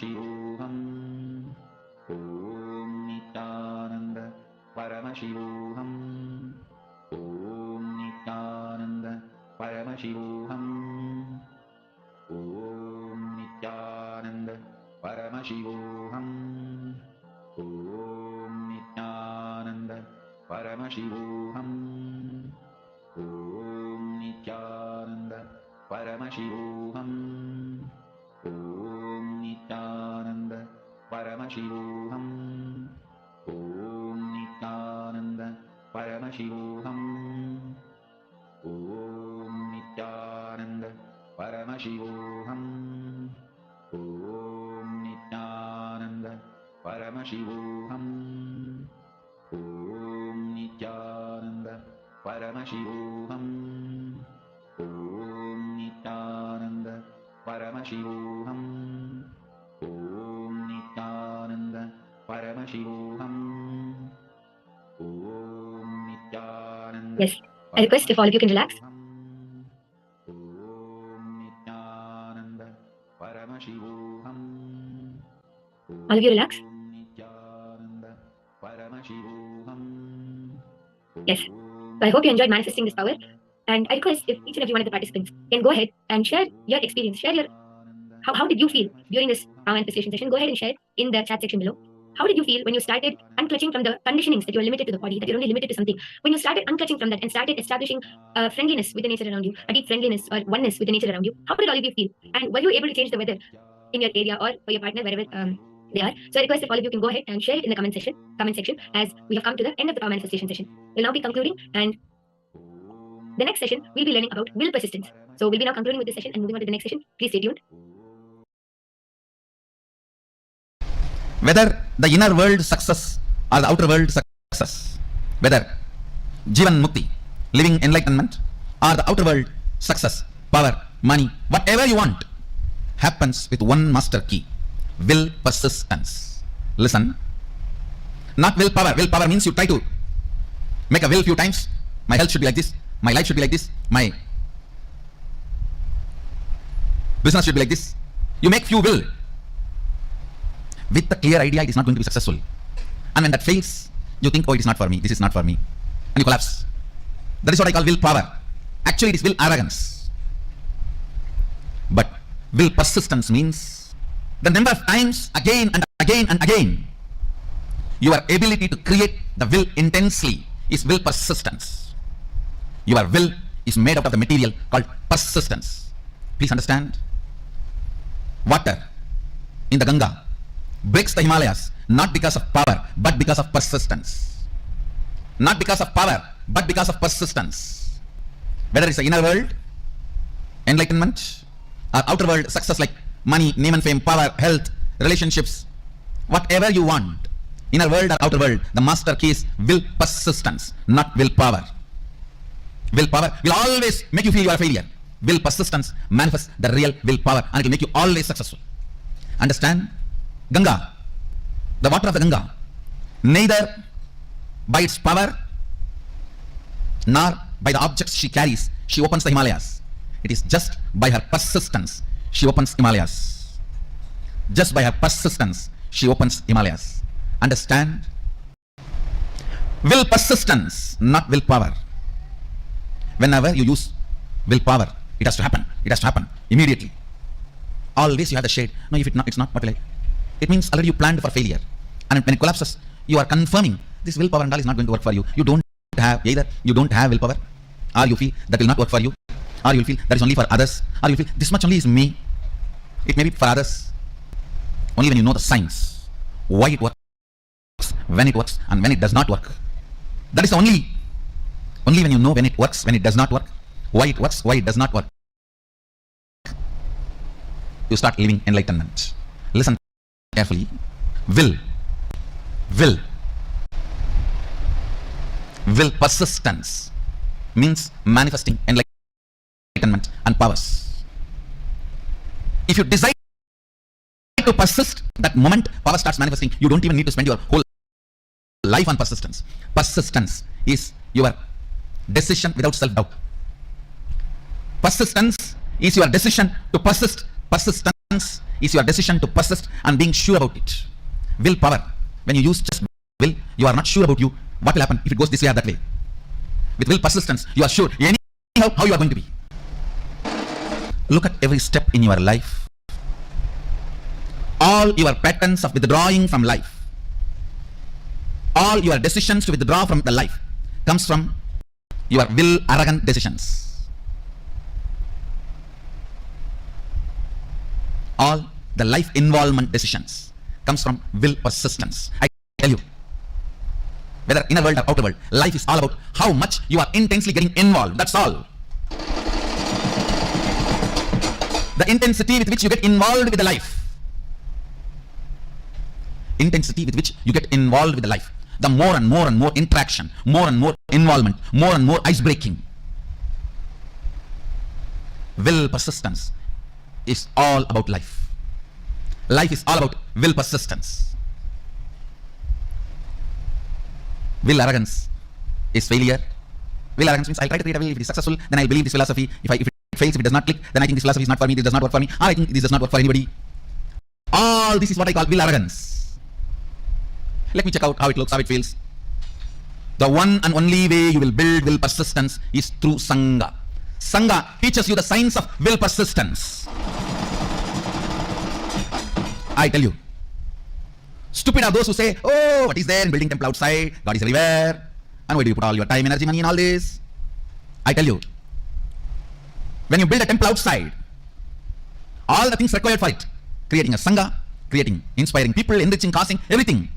Paramashivoham. Om Nithyananda Paramashivoham. Om Nithyananda Paramashivoham. Om Nithyananda Paramashivoham. Om Nithyananda Paramashivoham. Om Nithyananda Paramashivoham. Om Nithyananda Paramashivoham. Om Nithyananda Paramashivoham. Om Nithyananda Paramashivoham. Om Nithyananda Paramashivoham. Om Nithyananda Paramashivoham. Om Nithyananda Paramashivoham. Om Nithyananda Paramashivoham. Om Nithyananda. Yes. I request if all of you can relax. All of you relax. Yes. So I hope you enjoyed manifesting this power. And I request if each and every one of the participants can go ahead and share your experience, share your how did you feel during this power manifestation session? Go ahead and share in the chat section below. How did you feel when you started unclutching from the conditionings that you're limited to the body, that you're only limited to something? When you started unclutching from that and started establishing friendliness with the nature around you, a deep friendliness or oneness with the nature around you, how did all of you feel? And were you able to change the weather in your area or for your partner, wherever they are? So I request if all of you can go ahead and share it in the comment section, as we have come to the end of the power manifestation session. We'll now be concluding, and the next session we'll be learning about will persistence. So we'll be now concluding with this session and moving on to the next session. Please stay tuned. Whether the inner world success or the outer world success, whether Jivan Mukti, living enlightenment, or the outer world success, power, money, whatever you want, happens with one master key: will persistence. Listen, not willpower. Willpower means you try to make a will few times. My health should be like this, my life should be like this, my business should be like this. You make few will with the clear idea it is not going to be successful. And when that fails, you think, oh, it is not for me, this is not for me, and you collapse. That is what I call willpower. Actually, it is will arrogance. But will persistence means the number of times again and again and again your ability to create the will intensely is will persistence. Your will is made out of the material called persistence. Please understand. Water in the Ganga breaks the Himalayas not because of power but because of persistence. Not because of power but because of persistence. Whether it's the inner world, enlightenment, or outer world success like money, name and fame, power, health, relationships, whatever you want, inner world or outer world, the master key is will persistence, not willpower. Willpower will always make you feel you are a failure. Will persistence manifests the real willpower and it will make you always successful. Understand? Ganga, the water of the Ganga, neither by its power nor by the objects she carries, she opens the Himalayas. It is just by her persistence she opens Himalayas. Just by her persistence she opens Himalayas. Understand? Will persistence, not willpower. Whenever you use willpower, it has to happen. It has to happen immediately. Always you have the shade. No, if it's not, what will I? It means already you planned for failure. And when it collapses, you are confirming this willpower and all is not going to work for you. You don't have, either you don't have willpower, or you feel that will not work for you, or you feel that is only for others, or you feel this much only is me. It may be for others. Only when you know the science, why it works, when it works, and when it does not work. That is only when you know when it works, when it does not work, why it works, why it does not work, you start living enlightenment. Listen carefully. Will persistence means manifesting enlightenment and powers. If you decide to persist, that moment power starts manifesting. You don't even need to spend your whole life on persistence. Persistence is your decision without self-doubt. Persistence is your decision to persist. Persistence is your decision to persist and being sure about it. Willpower, when you use just will, you are not sure about you, what will happen if it goes this way or that way. With will persistence, you are sure anyhow how you are going to be. Look at every step in your life. All your patterns of withdrawing from life, all your decisions to withdraw from the life comes from your will arrogant decisions. All the life involvement decisions comes from will persistence. I tell you, whether inner world or outer world, life is all about how much you are intensely getting involved. That's all. The intensity with which you get involved with the life. Intensity with which you get involved with the life. The more and more and more interaction, more and more involvement, more and more ice breaking. Will persistence is all about life. Life is all about will persistence. Will arrogance is failure. Will arrogance means I'll try to create a will. If it is successful, then I'll believe this philosophy. If it fails, if it does not click, then I think this philosophy is not for me, this does not work for me, or I think this does not work for anybody. All this is what I call will arrogance. Let me check out how it looks, how it feels. The one and only way you will build will persistence is through Sangha. Sangha teaches you the science of will persistence. I tell you, stupid are those who say, oh, what is there in building temple outside? God is everywhere. And why do you put all your time, energy, money in all this? I tell you, when you build a temple outside, all the things required for it, creating a Sangha, creating, inspiring people, enriching, causing, everything,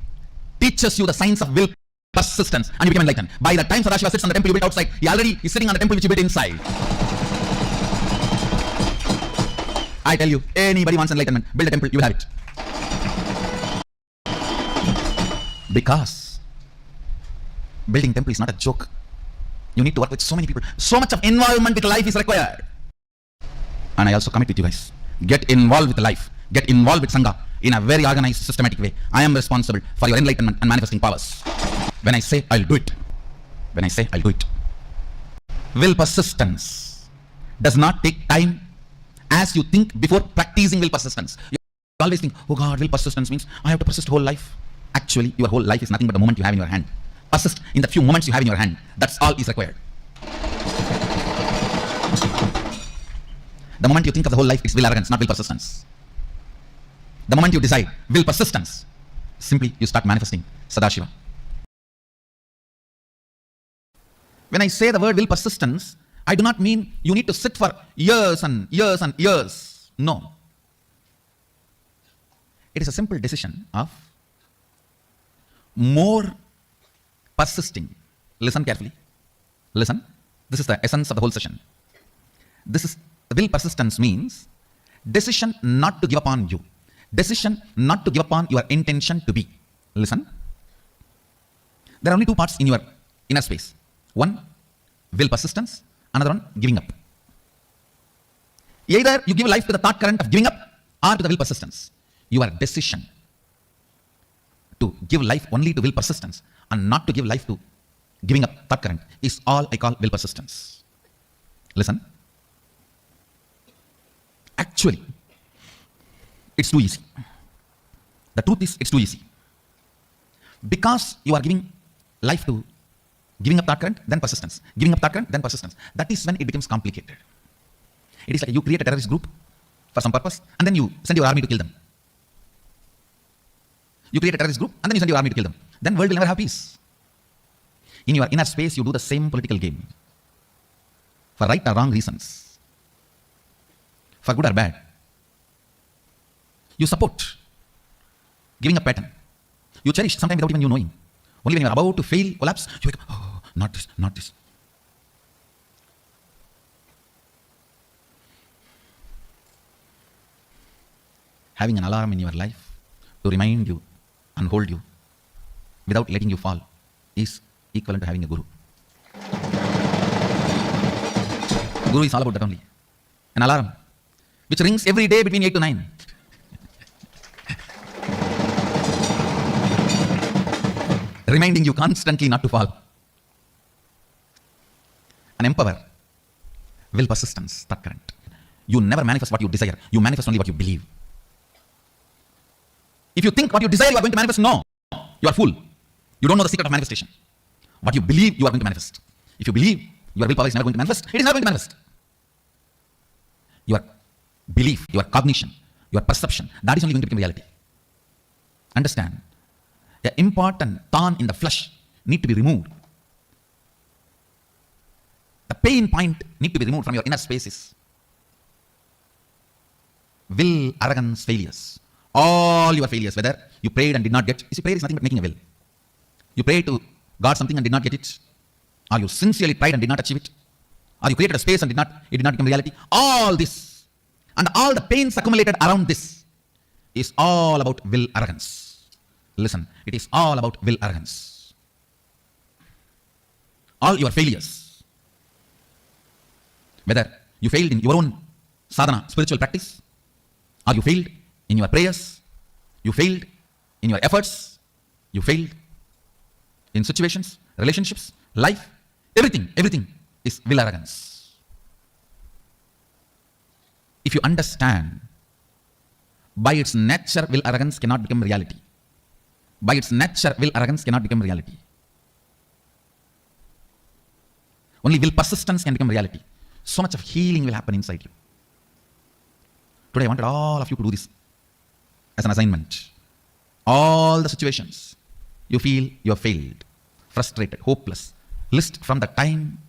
teaches you the science of will persistence, and you become enlightened. By the time Sadashiva sits on the temple you built outside, he already is sitting on the temple which you built inside. I tell you, anybody wants enlightenment, build a temple, you will have it. Because building temple is not a joke. You need to work with so many people. So much of involvement with life is required. And I also commit with you guys. Get involved with life. Get involved with Sangha in a very organized, systematic way. I am responsible for your enlightenment and manifesting powers. When I say, I'll do it. When I say, I'll do it. Will persistence does not take time as you think before practicing will persistence. You always think, oh God, will persistence means I have to persist whole life. Actually, your whole life is nothing but the moment you have in your hand. Persist in the few moments you have in your hand. That's all is required. The moment you think of the whole life, it's will arrogance, not will persistence. The moment you decide will persistence, simply you start manifesting Sadashiva. When I say the word will persistence, I do not mean you need to sit for years and years and years. No. It is a simple decision of more persisting. Listen carefully. Listen. This is the essence of the whole session. This is will persistence means decision not to give up on you. Decision not to give up on your intention to be. Listen. There are only two parts in your inner space. One, will persistence. Another one, giving up. Either you give life to the thought current of giving up or to the will persistence. Your decision to give life only to will persistence and not to give life to giving up thought current is all I call will persistence. Listen. Actually, it's too easy. The truth is, it's too easy. Because you are giving life to giving up thought current, then persistence. Giving up thought current, then persistence. That is when it becomes complicated. It is like you create a terrorist group for some purpose, and then you send your army to kill them. You create a terrorist group, and then you send your army to kill them. Then world will never have peace. In your inner space, you do the same political game. For right or wrong reasons. For good or bad. You support giving up pattern. You cherish sometimes without even you knowing. Only when you are about to fail, collapse, you wake up, oh, not this, not this. Having an alarm in your life to remind you and hold you without letting you fall is equivalent to having a guru. Guru is all about that only. An alarm which rings every day between 8 to 9. Reminding you constantly not to fall. An emperor will persistence, thought current. You never manifest what you desire. You manifest only what you believe. If you think what you desire you are going to manifest, no. You are fool. You don't know the secret of manifestation. What you believe you are going to manifest. If you believe your willpower is never going to manifest, it is never going to manifest. Your belief, your cognition, your perception, that is only going to become reality. Understand? The important thorn in the flesh need to be removed. The pain point need to be removed from your inner spaces. Will, arrogance, failures. All your failures, whether you prayed and did not get. You see, prayer is nothing but making a will. You prayed to God something and did not get it. Or you sincerely tried and did not achieve it. Or you created a space and it did not become reality. All this and all the pains accumulated around this is all about will arrogance. Listen, it is all about will arrogance. All your failures, whether you failed in your own sadhana, spiritual practice, or you failed in your prayers, you failed in your efforts, you failed in situations, relationships, life, everything is will arrogance. If you understand, by its nature, will arrogance cannot become reality. By its nature, will arrogance cannot become reality. Only will persistence can become reality. So much of healing will happen inside you. Today I wanted all of you to do this as an assignment. All the situations you feel you have failed, frustrated, hopeless, list from the time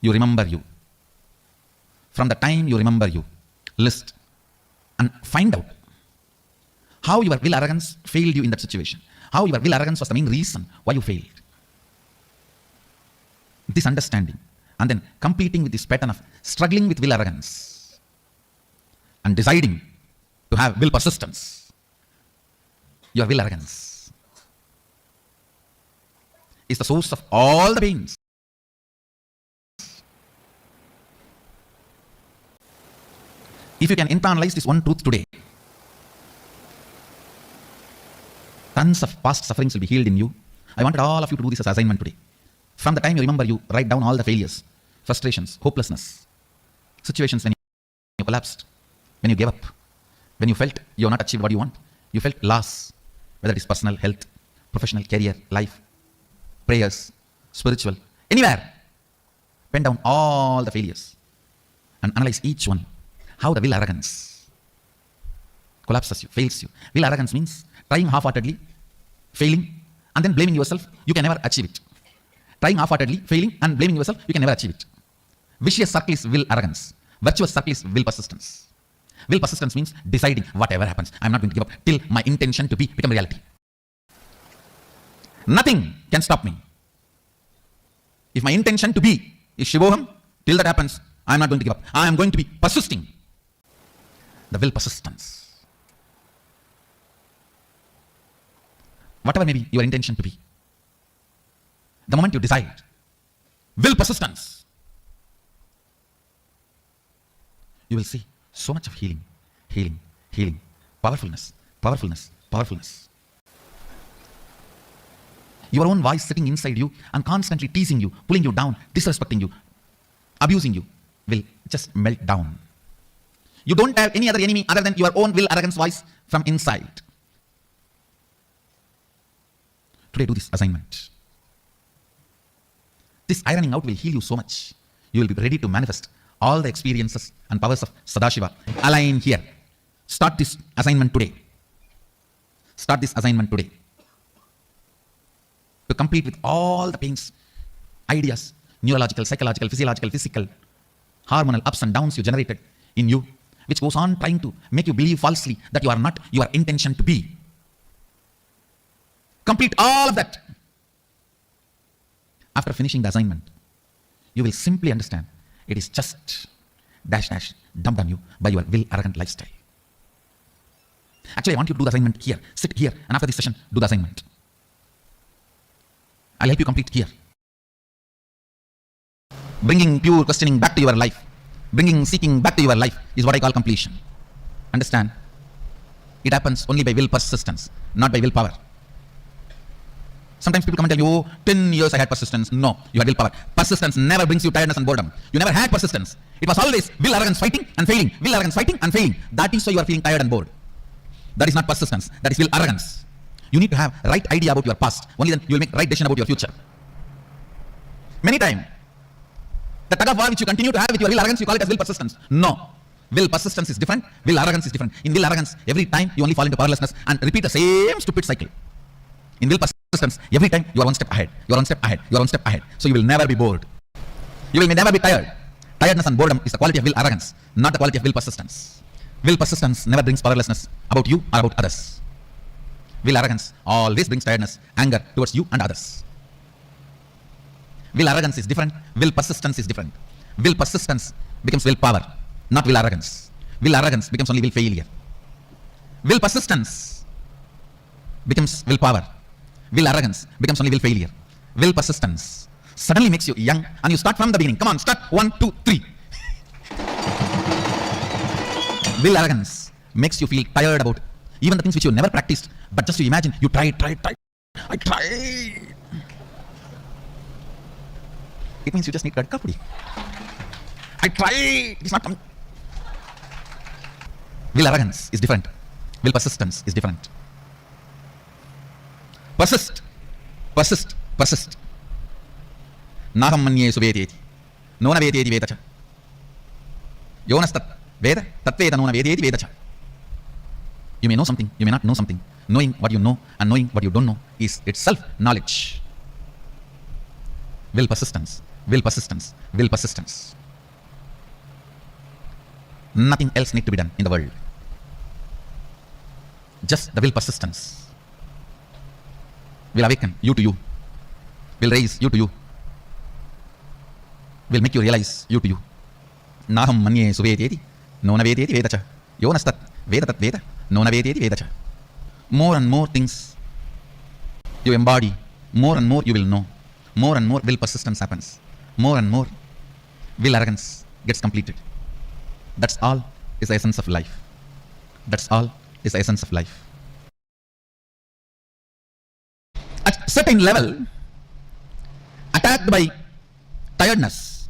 you remember you. From the time you remember you, list and find out how your will arrogance failed you in that situation. How your will arrogance was the main reason why you failed. This understanding and then completing with this pattern of struggling with will arrogance and deciding to have will persistence. Your will arrogance is the source of all the pains. If you can internalize this one truth today, tons of past sufferings will be healed in you. I wanted all of you to do this as an assignment today. From the time you remember, you write down all the failures, frustrations, hopelessness, situations when you collapsed, when you gave up, when you felt you have not achieved what you want, you felt loss, whether it is personal, health, professional, career, life, prayers, spiritual, anywhere. Pen down all the failures and analyze each one. How the will arrogance collapses you, fails you. Will arrogance means trying half-heartedly, failing, and then blaming yourself. You can never achieve it. Trying half-heartedly, failing, and blaming yourself. You can never achieve it. Vicious circle is will arrogance. Virtuous circle is will persistence. Will persistence means deciding whatever happens, I'm not going to give up till my intention to be become reality. Nothing can stop me. If my intention to be is Shivoham, till that happens, I'm not going to give up. I am going to be persisting. The will persistence. Whatever may be your intention to be, the moment you decide, will persistence, you will see so much of healing, powerfulness. Your own voice sitting inside you and constantly teasing you, pulling you down, disrespecting you, abusing you, will just melt down. You don't have any other enemy other than your own will arrogance voice from inside. Today do this assignment. This ironing out will heal you so much. You will be ready to manifest all the experiences and powers of Sadashiva. Align here. Start this assignment today. Start this assignment today. To complete with all the pains, ideas, neurological, psychological, physiological, physical, hormonal ups and downs you generated in you, which goes on trying to make you believe falsely that you are not your intention to be. Complete all of that. After finishing the assignment, you will simply understand it is just dumped on you by your will arrogant lifestyle. Actually, I want you to do the assignment here. Sit here, and after this session, do the assignment. I'll help you complete here. Bringing pure questioning back to your life, bringing seeking back to your life is what I call completion. Understand? It happens only by will persistence, not by willpower. Sometimes people come and tell you, oh, 10 years I had persistence. No, you had willpower. Persistence never brings you tiredness and boredom. You never had persistence. It was always will arrogance fighting and failing. Will arrogance fighting and failing. That is why you are feeling tired and bored. That is not persistence. That is will arrogance. You need to have right idea about your past. Only then you will make right decision about your future. Many times, the tug of war which you continue to have with your will arrogance, you call it as will persistence. No. Will persistence is different. Will arrogance is different. In will arrogance, every time you only fall into powerlessness and repeat the same stupid cycle. In will persistence, every time you are one step ahead. You are one step ahead. You are one step ahead. So you will never be bored. You will never be tired. Tiredness and boredom is the quality of will arrogance, not the quality of will persistence. Will persistence never brings powerlessness about you or about others. Will arrogance always brings tiredness, anger towards you and others. Will arrogance is different. Will persistence is different. Will persistence becomes will power, not will arrogance. Will arrogance becomes only will failure. Will persistence becomes will power. Will arrogance becomes only will failure. Will persistence suddenly makes you young and you start from the beginning. Come on, start 1, 2, 3. Will arrogance makes you feel tired about even the things which you never practiced, but just you imagine, you tried. I tried. It means you just need kadkapudi. I tried. It's not coming. Will arrogance is different. Will persistence is different. Persist. Naham manye suveteti. Nona veteti vetacha. Yonastat veda. Tatveda nona veteti vetacha. You may know something, you may not know something. Knowing what you know and knowing what you don't know is itself knowledge. Will persistence. Nothing else need to be done in the world. Just the will persistence will awaken you to you, will raise you to you, will make you realize you to you. Naham manye suveteti, nona veteti vedacha. Yonastat veda tat veda, nona veteti vedacha. More and more things you embody, more and more you will know. More and more will persistence happens. More and more will arrogance gets completed. That's all is the essence of life. That's all is the essence of life. At certain level, attacked by tiredness,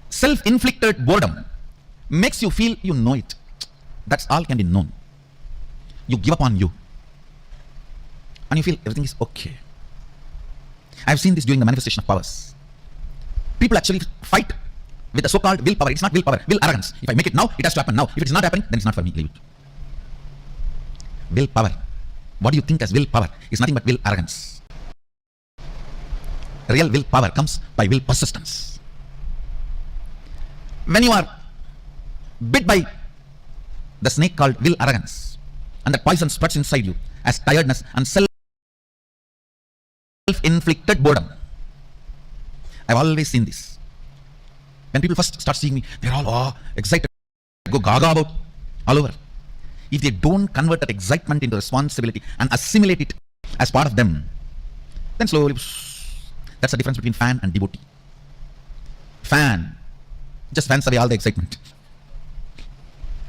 self-inflicted boredom makes you feel you know it. That's all can be known. You give up on you and you feel everything is okay. I've seen this during the manifestation of powers. People actually fight with the so-called willpower. It's not willpower, will arrogance. If I make it now, it has to happen now. If it's not happening, then it's not for me. Leave it. Willpower. What do you think as willpower is nothing but will arrogance. Real willpower comes by will persistence. When you are bit by the snake called will arrogance, and the poison spreads inside you as tiredness and self-inflicted boredom. I've always seen this. When people first start seeing me, they're all excited, go gaga about all over. If they don't convert that excitement into responsibility and assimilate it as part of them, then slowly, that's the difference between fan and devotee. Fan just fans away all the excitement.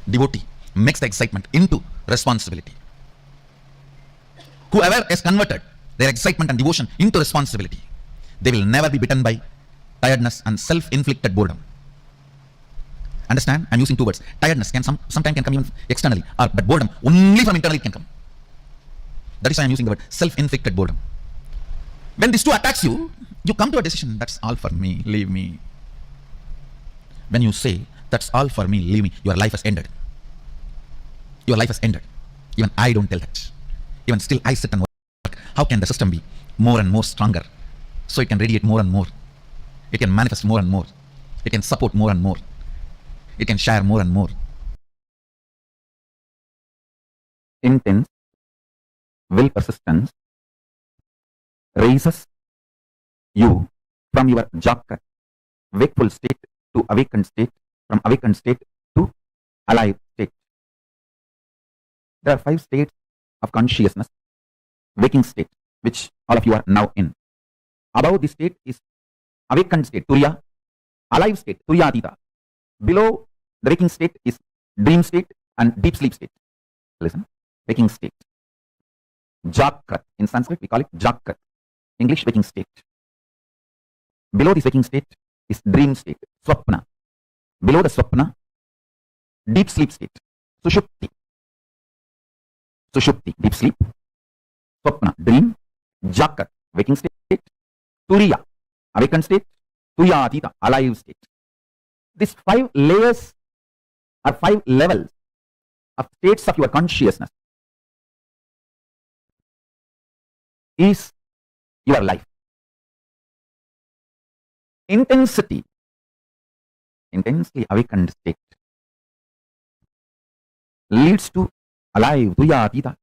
Devotee makes the excitement into responsibility. Whoever has converted their excitement and devotion into responsibility, they will never be bitten by tiredness and self-inflicted boredom. Understand? I'm using two words. Tiredness can sometimes can come even externally, but boredom only from internally can come. That is why I'm using the word self-inflicted boredom. When these two attacks you, you come to a decision, that's all for me, leave me. When you say, that's all for me, leave me, your life has ended. Your life has ended. Even I don't tell that. Even still I sit and work. How can the system be more and more stronger? So it can radiate more and more. It can manifest more and more. It can support more and more. It can share more and more. Intense will persistence raises you from your jagat, wakeful state to awakened state, from awakened state to alive state. There are 5 states of consciousness, waking state, which all of you are now in. Above this state is awakened state, Turiya, alive state, Turiyatita. Below the waking state is dream state and deep sleep state. Listen, waking state. Jagrat. In Sanskrit, we call it Jagrat. English, waking state. Below this waking state is dream state, Swapna. Below the Swapna, deep sleep state, Sushupti. Sushupti, deep sleep, Swapna, dream, Jagat, waking state, Turiya, awakened state, Tuyatita, alive state. These 5 layers or 5 levels of states of your consciousness is your life. Intensity, intensely awakened state leads to alive, Tuyatita,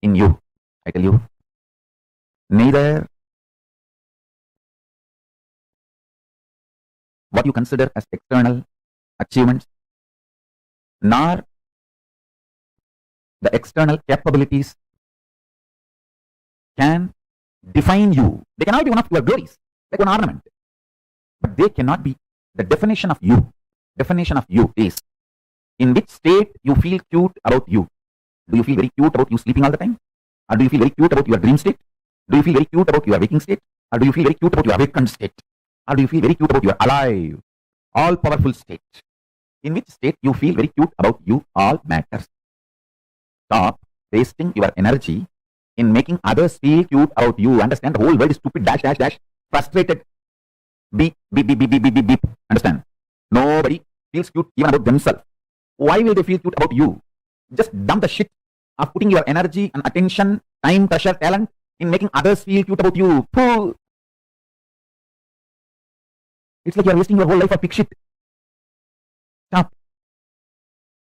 in you. I tell you, neither what you consider as external achievements nor the external capabilities can define you. They cannot be one of your glories, like one ornament, but they cannot be the definition of you. Definition of you is in which state you feel cute about you. Do you feel very cute about you sleeping all the time? Or do you feel very cute about your dream state? Do you feel very cute about your waking state? Or do you feel very cute about your awakened state? Or do you feel very cute about your alive, all-powerful state? In which state you feel very cute about you all matters. Stop wasting your energy in making others feel cute about you. Understand? The whole world is stupid, dash, dash, dash, frustrated. Beep, beep, beep, beep, beep, beep, beep, beep. Understand? Nobody feels cute even about themselves. Why will they feel cute about you? Just dump the shit of putting your energy and attention, time, pressure, talent in making others feel cute about you. Pooh. It's like you're wasting your whole life on pig shit. Stop.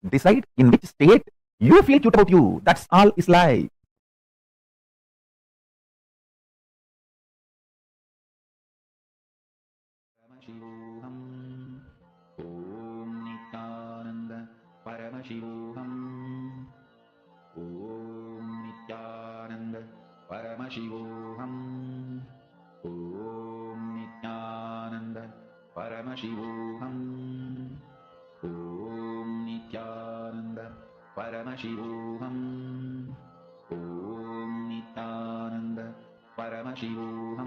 Decide in which state you feel cute about you. That's all is life. Paramashivoham. Om Nithyananda. Paramashivoham. Om Nithyananda. Paramashivoham. Om Nithyananda. Paramashivoham. Om Nithyananda. Paramashivoham.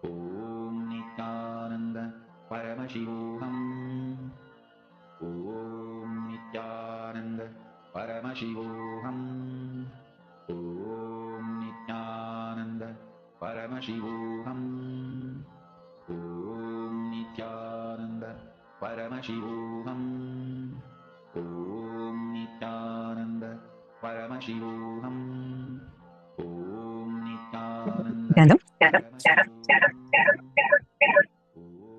Om Nithyananda. Paramashivoham. Om Nithyananda. Paramashivoham. Om Nithyananda. Paramashivoham. Om Nithyananda. Paramashivoham. Om Nithyananda. Paramashivoham. Om Nithyananda. Random.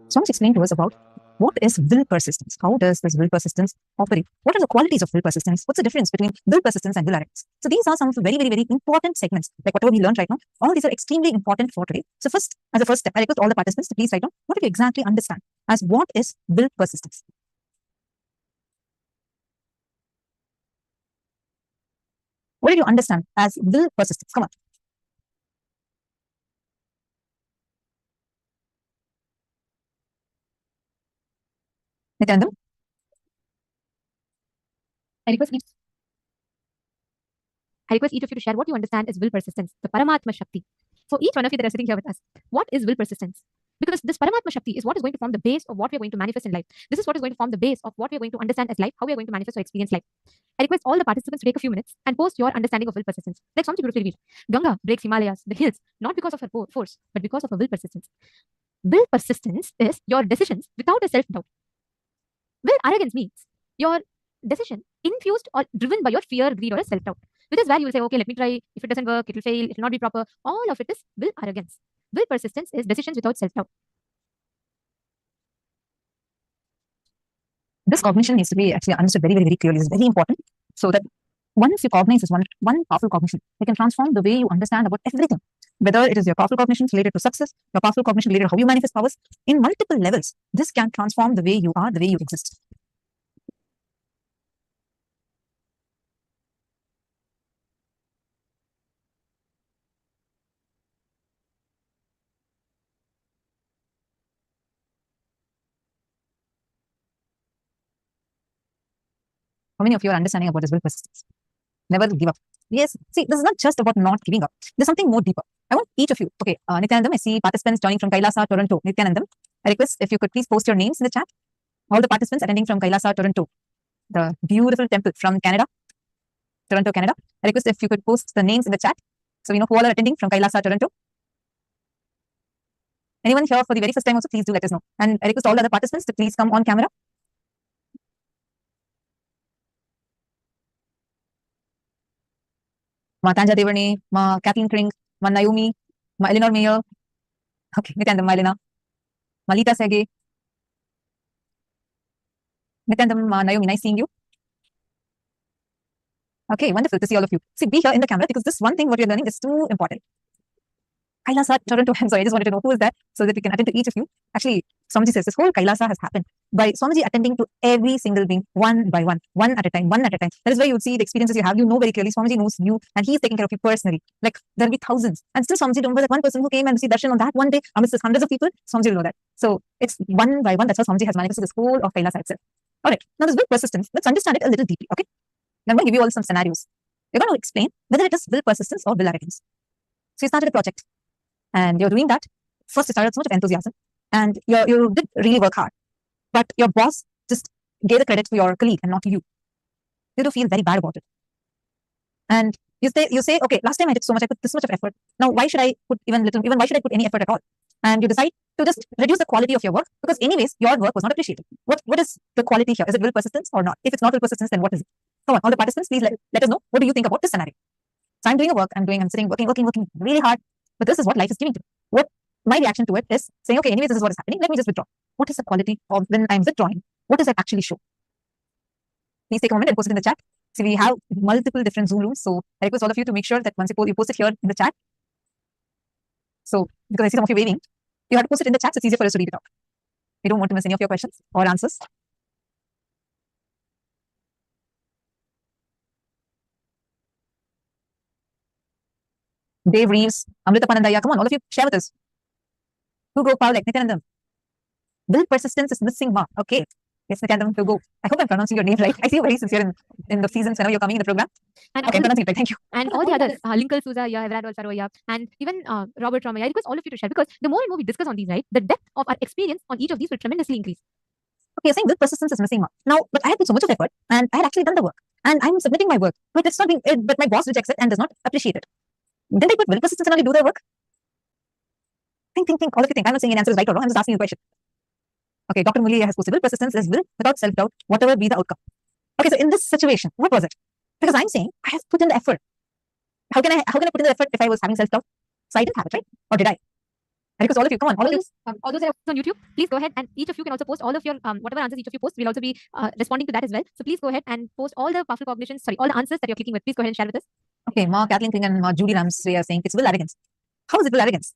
Swami explained to us about what is will persistence. How does this will persistence operate? What are the qualities of will persistence? What's the difference between will persistence and will arrogance? So these are some of the very, very, very important segments. Like whatever we learned right now, all these are extremely important for today. So first, as a first step, I request all the participants to please write down what do you exactly understand as what is will persistence. What did you understand as will persistence? Come on. Nithyananda? I request each of you to share what you understand is will persistence, the Paramatma Shakti. So each one of you that are sitting here with us, what is will persistence? Because this Paramatma Shakti is what is going to form the base of what we are going to manifest in life. This is what is going to form the base of what we are going to understand as life, how we are going to manifest or experience life. I request all the participants to take a few minutes and post your understanding of will persistence. Like Swami beautifully read, Ganga breaks Himalayas, the hills, not because of her force, but because of her will persistence. Will persistence is your decisions without a self-doubt. Will arrogance means your decision infused or driven by your fear, greed, or a self-doubt. Which is where you will say, okay, let me try. If it doesn't work, it will fail, it will not be proper. All of it is will arrogance. Will persistence is decisions without self-doubt. This cognition needs to be actually understood very, very, very clearly. It's very important. So that once you cognize this one powerful cognition, it can transform the way you understand about everything. Whether it is your powerful cognitions related to success, your powerful cognition related to how you manifest powers, in multiple levels, this can transform the way you are, the way you exist. How many of you are understanding about this will persistence? Never give up. Yes. See, this is not just about not giving up. There's something more deeper. I want each of you. Okay, Nithyanandam, I see participants joining from Kailasa, Toronto. Nithyanandam, I request if you could please post your names in the chat. All the participants attending from Kailasa, Toronto, the beautiful temple from Canada. Toronto, Canada. I request if you could post the names in the chat so we know who all are attending from Kailasa, Toronto. Anyone here for the very first time also, please do let us know. And I request all other participants to please come on camera. Ma Tanja Devarne, Ma Kathleen Kring, Ma Naomi, Ma Eleanor Mayer. Okay, Nithyananda, Ma Elena. Malita Sege. Nithyananda, Ma Naomi, nice seeing you. Okay, wonderful to see all of you. See, be here in the camera because this one thing what you're learning is too important. Kailasa, Toronto, I'm sorry, I just wanted to know who is that so that we can attend to each of you. Actually, Swamiji says this whole Kailasa has happened by Swamiji attending to every single being one by one at a time, one at a time. That is why you would see the experiences you have. You know very clearly Swamiji knows you and he's taking care of you personally. Like there'll be thousands. And still Swamiji remember that one person who came and received darshan on that one day amidst hundreds of people, Swamiji will know that. So it's one by one. That's how Swamiji has manifested this whole of Kailasa itself. All right. Now this will persistence. Let's understand it a little deeply. Okay. I'm going to give you all some scenarios. We're going to explain whether it is will persistence or will arrogance. So you started a project and you're doing that. First, you started with so much of enthusiasm and you did really work hard. But your boss just gave the credit to your colleague and not to you. You do feel very bad about it. And you say, okay, last time I did so much, I put this much of effort. Now, why should I put why should I put any effort at all? And you decide to just reduce the quality of your work because anyways, your work was not appreciated. What is the quality here? Is it will persistence or not? If it's not will persistence, then what is it? Come on, all the participants, please let us know. What do you think about this scenario? So I'm doing a work, I'm sitting, working really hard, but this is what life is giving to me. What my reaction to it is saying, okay, anyways, this is what is happening. Let me just withdraw. What is the quality of when I'm withdrawing? What does that actually show? Please take a moment and post it in the chat. See, we have multiple different Zoom rooms, so I request all of you to make sure that once you post it here in the chat. So, because I see some of you waving, you have to post it in the chat so it's easier for us to read it out. We don't want to miss any of your questions or answers. Dave Reeves, Amrita Panandaya, come on, all of you, share with us. Who go Paul, like Nithyananda. Will persistence is missing mark. Okay. Yes, Nithyananda, to go. I hope I'm pronouncing your name right. I see you're very sincere in the seasons whenever you're coming in the program. And okay, I'm pronouncing it right. Thank you. And all the others, Linkle Souza, yeah, Everard Alfaro, yeah, and even Robert Rama. I request all of you to share because the more and more we discuss on these, right, the depth of our experience on each of these will tremendously increase. Okay, you're saying will persistence is missing mark. Now, but I had put so much of effort and I had actually done the work and I'm submitting my work, but it's not being, but my boss rejects it and does not appreciate it. Then they put will persistence and only do their work. Think. All of you think. I'm not saying any answer is right or wrong. I'm just asking you a question. Okay, Dr. Mulia has posted will persistence is will without self-doubt, whatever be the outcome. Okay, so in this situation, what was it? Because I'm saying I have put in the effort. How can I put in the effort if I was having self-doubt? So I didn't have it, right? Or did I? Because all of you, come on, all those that are on YouTube, please go ahead and each of you can also post all of your whatever answers each of you post. We'll also be responding to that as well. So please go ahead and post all the powerful cognitions, all the answers that you're clicking with. Please go ahead and share with us. Okay, Ma Kathleen King and Ma Judy Ramsey are saying it's will arrogance. How is it will arrogance?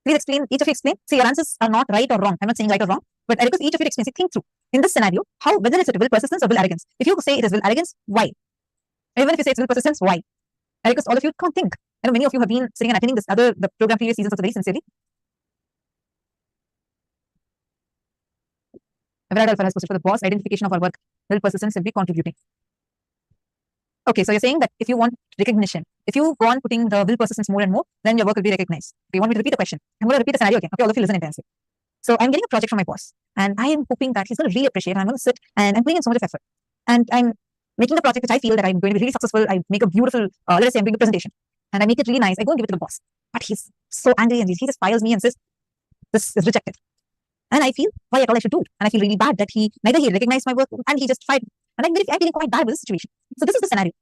Please explain, each of you explain. See, your answers are not right or wrong. I'm not saying right or wrong, but I request each of you to explain. See, think through. In this scenario, whether it's will persistence or will arrogance. If you say it is will arrogance, why? Even if you say it's will persistence, why? I request all of you can't think. I know many of you have been sitting and attending the program previous seasons also very sincerely. Everard Alfaro has posted for the boss identification of our work. Will persistence will be contributing. Okay, so you're saying that if you want recognition, if you go on putting the will persistence more and more, then your work will be recognized. If you want me to repeat the question, I'm going to repeat the scenario again. Okay, all of you listen intensely. So I'm getting a project from my boss, and I am hoping that he's going to really appreciate it. I'm going to sit and I'm putting in so much of effort, and I'm making the project which I feel that I'm going to be really successful. I make a beautiful, let us say I'm doing a presentation, and I make it really nice. I go and give it to the boss, but he's so angry and he just files me and says, "This is rejected." And I feel why at all I should do it, and I feel really bad that neither he recognized my work and he just fired me. And I'm feeling quite bad with this situation. So this is the scenario.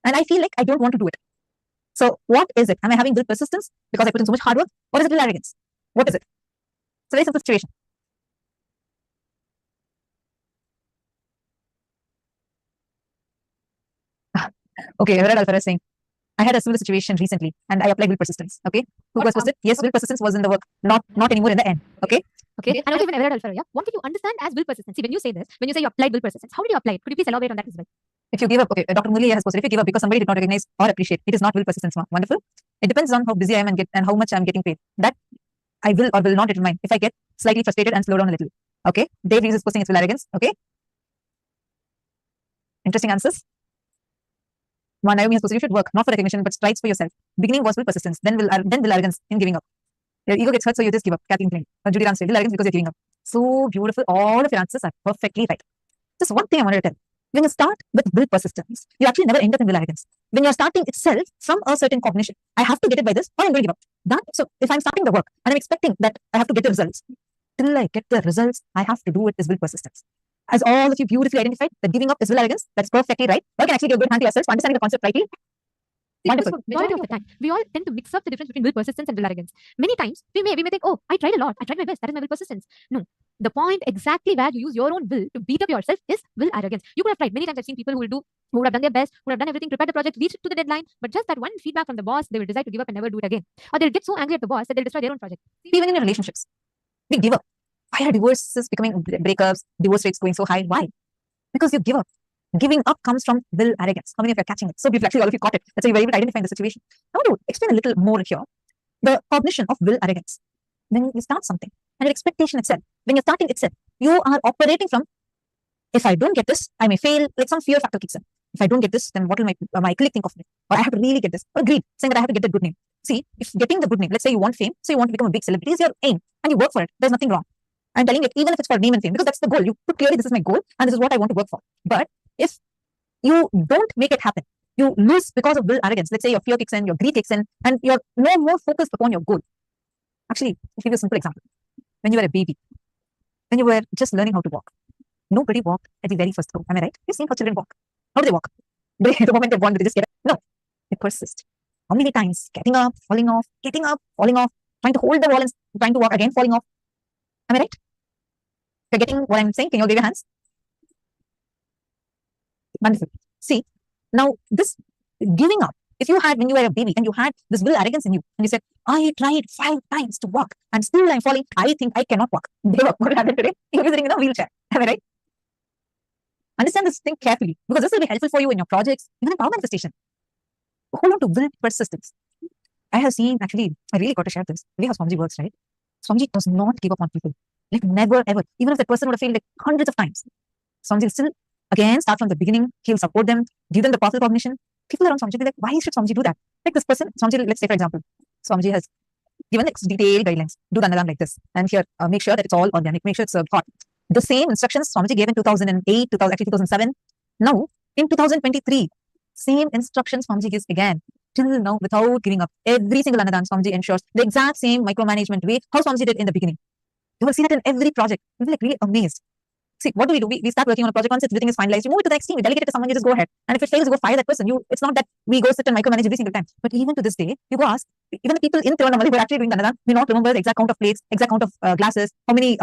And I feel like I don't want to do it. So what is it? Am I having will persistence because I put in so much hard work? Or is it will arrogance? What is it? It's a very simple situation. Okay, Everard Alfaro is saying, I had a similar situation recently and I applied will persistence. Okay. Who was posted? Yes, will persistence was in the work. Not anymore in the end. Okay. Okay. And also even Everard Alfaro, yeah. What did you understand as will persistence? See, when you say this, when you say you applied will persistence, how did you apply it? Could you please elaborate on that as well? If you give up, okay, Dr. Mulia has posted, if you give up because somebody did not recognize or appreciate, it is not will persistence. Wonderful. It depends on how busy I am and how much I'm getting paid. That I will or will not determine if I get slightly frustrated and slow down a little. Okay. Dave Reeves is posting it's will arrogance. Okay. Interesting answers. Naomi has posted, you should work not for recognition but strives for yourself. Beginning was will persistence, then will arrogance in giving up. Your ego gets hurt, so you just give up. Kathleen Klein. Judy Ramsey, will arrogance because you're giving up. So beautiful. All of your answers are perfectly right. Just one thing I wanted to tell. When you start with will persistence, you actually never end up in will arrogance. When you're starting itself from a certain cognition, I have to get it by this, or I'm going to give up. So if I'm starting the work and I'm expecting that I have to get the results, till I get the results, I have to do it is will persistence. As all of you beautifully identified, that giving up is will arrogance. That's perfectly right. You can actually give a good hand to yourself, understanding the concept rightly. Wonderful. Majority of the time, we all tend to mix up the difference between will persistence and will arrogance. Many times, we may think, oh, I tried a lot. I tried my best. That is my will persistence. No. The point exactly where you use your own will to beat up yourself is will arrogance. You could have tried. Many times I've seen people who would have done their best, who would have done everything, prepared the project, reached to the deadline, but just that one feedback from the boss, they will decide to give up and never do it again. Or they'll get so angry at the boss that they'll destroy their own project. Even in your relationships, we give up. Why are divorces becoming breakups, divorce rates going so high? Why? Because you give up. Giving up comes from will arrogance. How many of you are catching it? So beautiful. Actually, all of you caught it. That's why you were able to identify the situation. I want to explain a little more here. The cognition of will arrogance. When you start something and your expectation itself, when you're starting itself, you are operating from, if I don't get this, I may fail, like some fear factor kicks in. If I don't get this, then what will my colleague think of me? Or I have to really get this. Or greed, saying that I have to get the good name. See, if getting the good name, let's say you want fame, so you want to become a big celebrity, is your aim, and you work for it. There's nothing wrong. I'm telling you, even if it's for name and fame, because that's the goal. You put clearly, this is my goal, and this is what I want to work for. But if you don't make it happen, you lose because of will arrogance. Let's say your fear kicks in, your greed kicks in, and you're no more focused upon your goal. Actually, I'll give you a simple example. When you were a baby, when you were just learning how to walk, nobody walked at the very first go. Am I right? You've seen how children walk. How do they walk? The moment they're born, do they just get up? No, they persist. How many times? Getting up, falling off, getting up, falling off, trying to hold the wall and trying to walk again, falling off. Am I right? You're getting what I'm saying? Can you all give your hands? Wonderful. See, now this giving up, if you had when you were a baby and you had this will arrogance in you, and you said, I tried 5 times to walk and still I'm falling, I think I cannot walk. Give up. What will happen today? You'll be sitting in a wheelchair. Am I right? Understand this thing carefully, because this will be helpful for you in your projects, even in power manifestation. Hold on to will persistence. I have seen, actually, I really got to share this. The way how Swamiji works, right? Swamiji does not give up on people. Like never ever. Even if the person would have failed like hundreds of times, Swamiji will still again start from the beginning. He'll support them, give them the powerful cognition. People around Swamiji will be like, why should Swamiji do that? Like this person, Swamiji, let's say for example, Swamiji has given like detailed guidelines. Do the anadam like this. And here, make sure that it's all organic. Make sure it's hot. The same instructions Swamiji gave in 2008, 2007. Now, in 2023, same instructions Swamiji gives again. Till now, without giving up. Every single anadam Swamiji ensures the exact same micromanagement way how Swamiji did in the beginning. You will see that in every project. You'll be like really amazed. See, what do? We start working on a project. Once everything is finalized, you move it to the next team. You delegate it to someone, you just go ahead. And if it fails, you go fire that person. It's not that we go sit and micromanage every single time. But even to this day, you go ask, even the people in Tirunelveli who are actually doing the anadam may not remember the exact count of plates, exact count of glasses, how many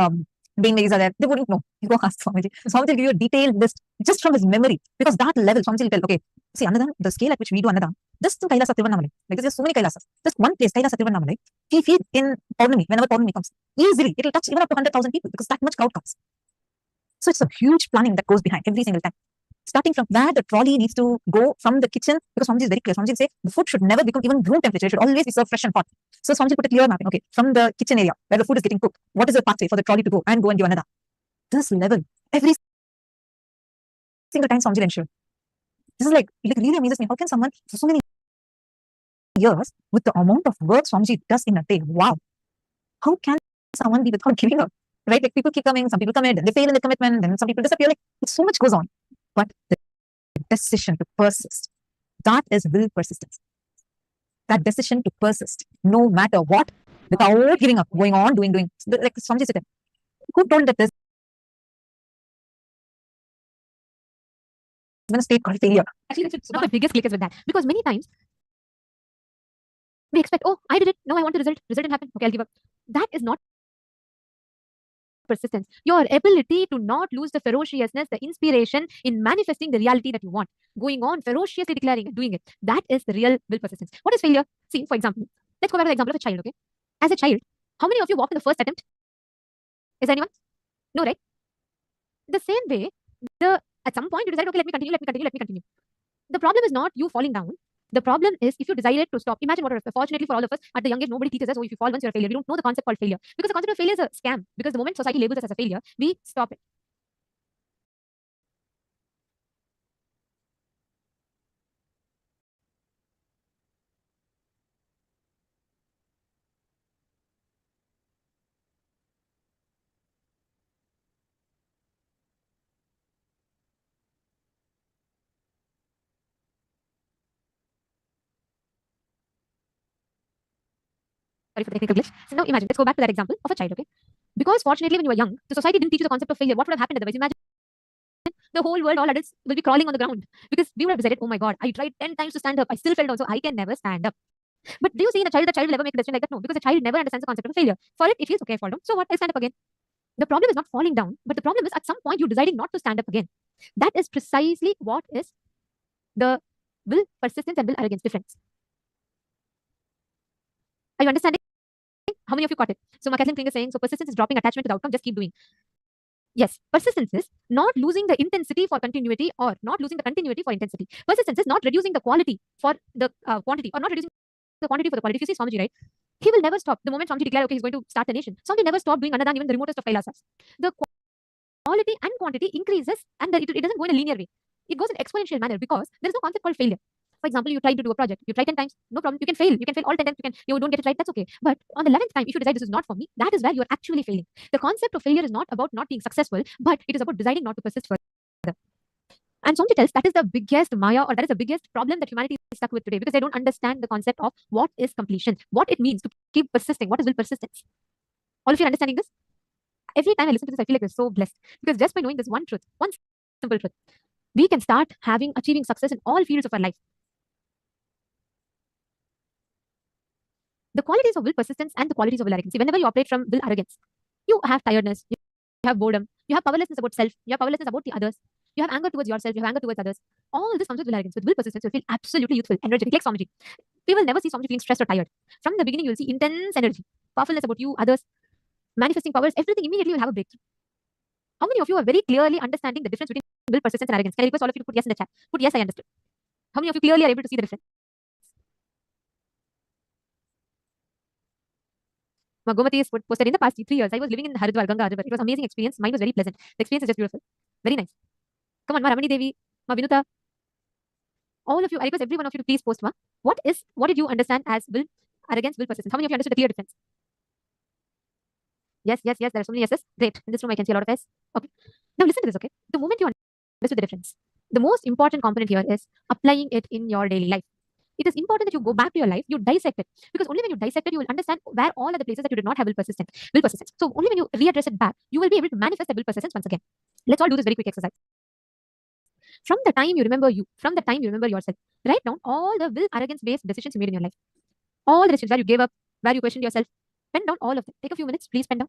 Bainways are there. They wouldn't know. You go ask Swamiji. Swamiji will give you a detailed list just from his memory. Because that level, Swamiji will tell, okay, see, anadam, the scale at which we do anadam, just in Kailasa Tirunelveli, because there's so many Kailasas, just one place, Kailasa Tirunelveli, he feeds in Purnami, whenever Purnami comes, easily, it will touch even up to 100,000 people because that much crowd comes. So it's a huge planning that goes behind every single time. Starting from where the trolley needs to go from the kitchen, because Swamiji is very clear. Swamiji will say the food should never become even room temperature. It should always be served fresh and hot. So Swamiji put a clear mapping. Okay, from the kitchen area where the food is getting cooked, what is the pathway for the trolley to go and give another? This level, every single time Swamiji will ensure. This is like really amazes me. How can someone for so many years with the amount of work Swamiji does in a day? Wow. How can someone be without giving up? Right? Like people keep coming, some people commit, then they fail in the commitment, then some people disappear. Like so much goes on. But the decision to persist, that is will persistence. That decision to persist, no matter what, without giving up, going on, doing. Like Swamiji said, who told that there's a state called failure? Actually, that's one of the biggest click is with that. Because many times we expect, oh, I did it. Now I want the result. Result didn't happen. Okay, I'll give up. That is not persistence. Your ability to not lose the ferociousness, the inspiration in manifesting the reality that you want. Going on, ferociously declaring and doing it. That is the real will persistence. What is failure? See, for example, let's go back to the example of a child, okay? As a child, how many of you walked in the first attempt? Is there anyone? No, right? The same way, at some point you decide, okay, let me continue. The problem is not you falling down. The problem is if you decided to stop. Imagine what, fortunately for all of us, at the young age, nobody teaches us, oh, if you fall once, you're a failure. We don't know the concept called failure. Because the concept of failure is a scam. Because the moment society labels us as a failure, we stop it. Sorry for the technical glitch. So now imagine, let's go back to that example of a child, okay? Because fortunately, when you were young, the society didn't teach you the concept of failure. What would have happened otherwise? Imagine the whole world, all adults will be crawling on the ground because we would have decided, oh my God, I tried 10 times to stand up. I still fell down, so I can never stand up. But do you see in the child will ever make a decision like that? No, because the child never understands the concept of failure. For it feels okay, I fall down. So what? I'll stand up again. The problem is not falling down, but the problem is at some point you deciding not to stand up again. That is precisely what is the will persistence and will arrogance difference. Are you understanding? How many of you caught it? So McCaslin King is saying, so persistence is dropping attachment to the outcome, just keep doing. Yes, persistence is not losing the intensity for continuity or not losing the continuity for intensity. Persistence is not reducing the quality for the quantity or not reducing the quantity for the quality. If you see Swamiji, right? He will never stop. The moment Swamiji declared, okay, he's going to start a nation, Swamiji never stopped doing Annadan, even the remotest of Kailasas. The quality and quantity increases and it doesn't go in a linear way. It goes in exponential manner because there is no concept called failure. For example, you try to do a project, you try 10 times, no problem, you can fail. You can fail all 10 times, you don't get it right, that's okay. But on the 11th time, if you decide this is not for me, that is where you're actually failing. The concept of failure is not about not being successful, but it is about deciding not to persist further. And Swamiji tells that is the biggest maya or that is the biggest problem that humanity is stuck with today because they don't understand the concept of what is completion, what it means to keep persisting, what is will persistence. All of you are understanding this? Every time I listen to this, I feel like we're so blessed because just by knowing this one truth, one simple truth, we can start achieving success in all fields of our life. The qualities of will persistence and the qualities of will arrogance. Whenever you operate from will arrogance, you have tiredness, you have boredom, you have powerlessness about self, you have powerlessness about the others, you have anger towards yourself, you have anger towards others. All this comes with will arrogance. With will persistence, you'll feel absolutely youthful, energetic, like Swamiji. We will never see Swamiji feeling stressed or tired. From the beginning, you'll see intense energy, powerfulness about you, others, manifesting powers, everything immediately you'll have a breakthrough. How many of you are very clearly understanding the difference between will persistence and arrogance? Can I request all of you to put yes in the chat? Put yes, I understood. How many of you clearly are able to see the difference? Magomati is posted in the past 3 years. I was living in Haridwar, Ganga River. It was an amazing experience. Mine was very pleasant. The experience is just beautiful. Very nice. Come on, Ma Ramani Devi, Ma Vinuta. All of you, I request every one of you to please post, Ma. What did you understand as will, arrogance, will persistence? How many of you understood the clear difference? Yes. There are so many yeses. Great. In this room, I can see a lot of yes. Okay. Now listen to this, okay? The moment you understood the difference, the most important component here is applying it in your daily life. It is important that you go back to your life, you dissect it. Because only when you dissect it, you will understand where all are the places that you did not have will persistence. So only when you readdress it back, you will be able to manifest that will persistence once again. Let's all do this very quick exercise. From the time you remember yourself, write down all the will arrogance-based decisions you made in your life. All the decisions where you gave up, where you questioned yourself. Pen down all of them. Take a few minutes, please pen down.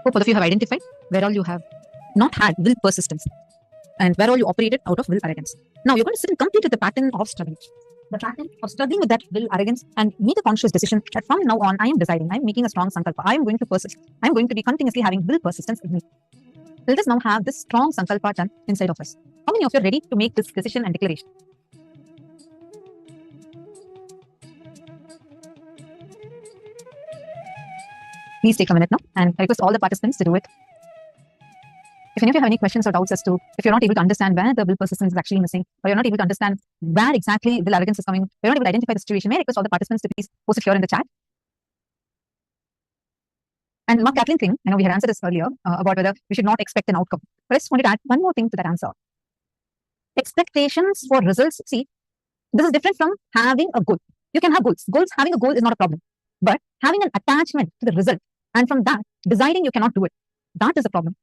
Hope all of you have identified where all you have not had will persistence and where all you operated out of will arrogance. Now you're going to sit and complete with the pattern of struggling. The pattern of struggling with that will arrogance and make a conscious decision that from now on I am deciding, I am making a strong sankalpa, I am going to persist. I am going to be continuously having will persistence in me. Let us now have this strong sankalpa done inside of us. How many of you are ready to make this decision and declaration? Please take a minute now and I request all the participants to do it. If any of you have any questions or doubts as to if you're not able to understand where the will persistence is actually missing, or you're not able to understand where exactly will arrogance is coming, you're not able to identify the situation, may I request all the participants to please post it here in the chat. And Mark Kathleen thing, I know we had answered this earlier about whether we should not expect an outcome. But I just wanted to add one more thing to that answer. Expectations for results. See, this is different from having a goal. You can have goals. Having a goal is not a problem. But having an attachment to the result and from that deciding you cannot do it, that is a problem.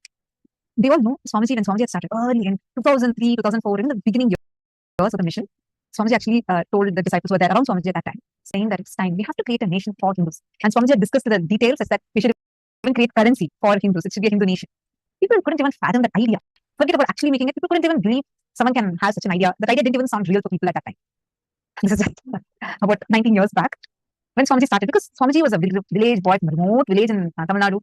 They all know Swamiji, when Swamiji had started early in 2003, 2004, in the beginning years of the mission, Swamiji actually told the disciples who were there around Swamiji at that time, saying that it's time, we have to create a nation for Hindus. And Swamiji had discussed the details as that we should even create currency for Hindus. It should be a Hindu nation. People couldn't even fathom that idea. Forget about actually making it. People couldn't even believe someone can have such an idea. That idea didn't even sound real for people at that time. This is about 19 years back when Swamiji started, because Swamiji was a village boy from a remote village in Tamil Nadu,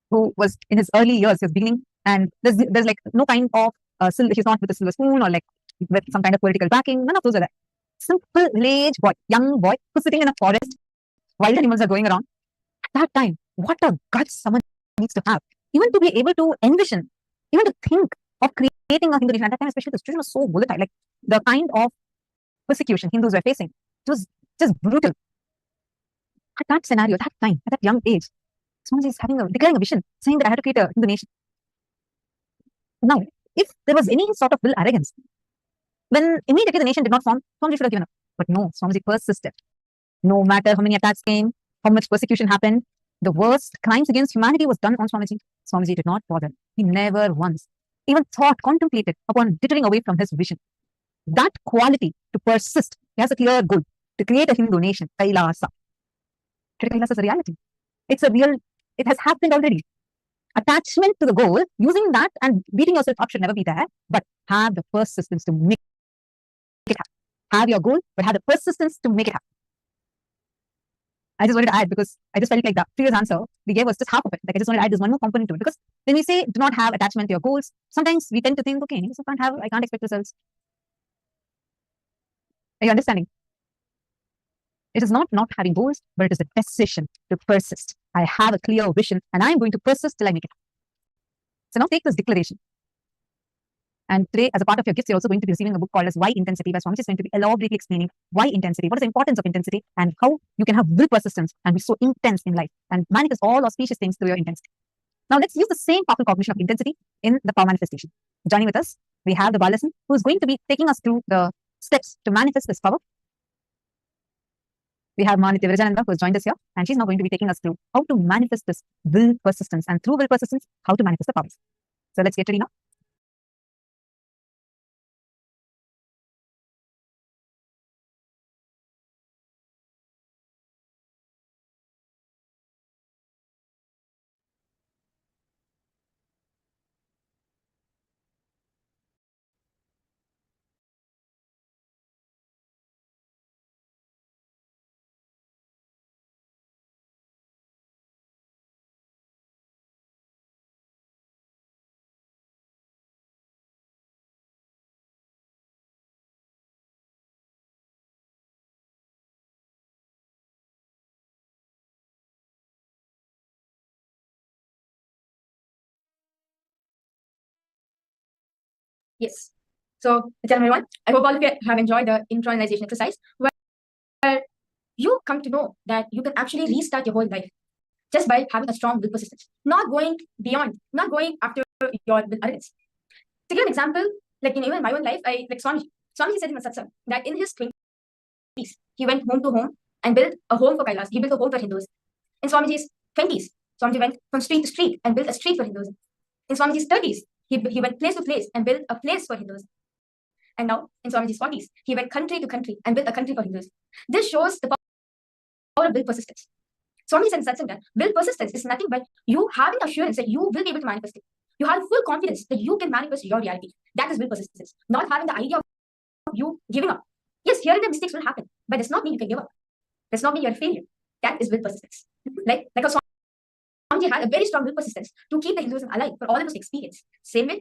who was in his early years, his beginning, and there's like no kind of he's not with a silver spoon or like with some kind of political backing. None of those are there. Simple village boy, young boy, who's sitting in a forest, wild animals are going around. At that time, what a guts someone needs to have, even to be able to envision, even to think of creating a Hindu nation. At that time, especially, the situation was so volatile. Like the kind of persecution Hindus were facing, it was just brutal. At that scenario, that time, at that young age, someone is declaring a vision, saying that I had to create a Hindu nation. Now, if there was any sort of will arrogance, when immediately the nation did not form, Swamiji should have given up. But no, Swamiji persisted. No matter how many attacks came, how much persecution happened, the worst crimes against humanity was done on Swamiji. Swamiji did not bother. He never once even contemplated upon dithering away from his vision. That quality to persist, he has a clear goal to create a Hindu nation, Kailasa. Kailasa is a reality. It's a real, it has happened already. Attachment to the goal, using that and beating yourself up should never be there, but have the persistence to make it happen. Have your goal, but have the persistence to make it happen. I just wanted to add, because I just felt like the previous answer we gave was just half of it. Like I just wanted to add this one more component to it, because when we say do not have attachment to your goals, sometimes we tend to think, okay, I can't expect results. Are you understanding? It is not having goals, but it is a decision to persist. I have a clear vision and I am going to persist till I make it. So now take this declaration. And today, as a part of your gifts, you're also going to be receiving a book called as Why Intensity, where Swamiji is going to be elaborately explaining why intensity, what is the importance of intensity, and how you can have will persistence and be so intense in life and manifest all auspicious things through your intensity. Now let's use the same powerful cognition of intensity in the power manifestation. Joining with us, we have the Balasan, who is going to be taking us through the steps to manifest this power. We have Nithyananda, who has joined us here, and she's now going to be taking us through how to manifest this will persistence, and through will persistence, how to manifest the powers. So let's get ready now. Yes. So, hello everyone. I hope all of you have enjoyed the internalization exercise, where you come to know that you can actually restart your whole life just by having a strong will persistence, not going beyond, not going after your will arrogance. To give an example, like in even my own life, I like Swamiji said in a satsang that in his 20s, he went home to home and built a home for Kailasa. He built a home for Hindus. In Swamiji's 20s, Swamiji went from street to street and built a street for Hindus. In Swamiji's 30s, he went place to place and built a place for Hindus. And now, in Swamiji's 40s, he went country to country and built a country for Hindus. This shows the power of will persistence. Swami said in satsang that will persistence is nothing but you having assurance that you will be able to manifest it. You have full confidence that you can manifest your reality. That is will persistence. Not having the idea of you giving up. Yes, here and there mistakes will happen, but does not mean you can give up. Does not mean you're a failure. That is will persistence. Like a Swamiji had a very strong will persistence to keep the Hinduism alive for all of us to experience. Same way,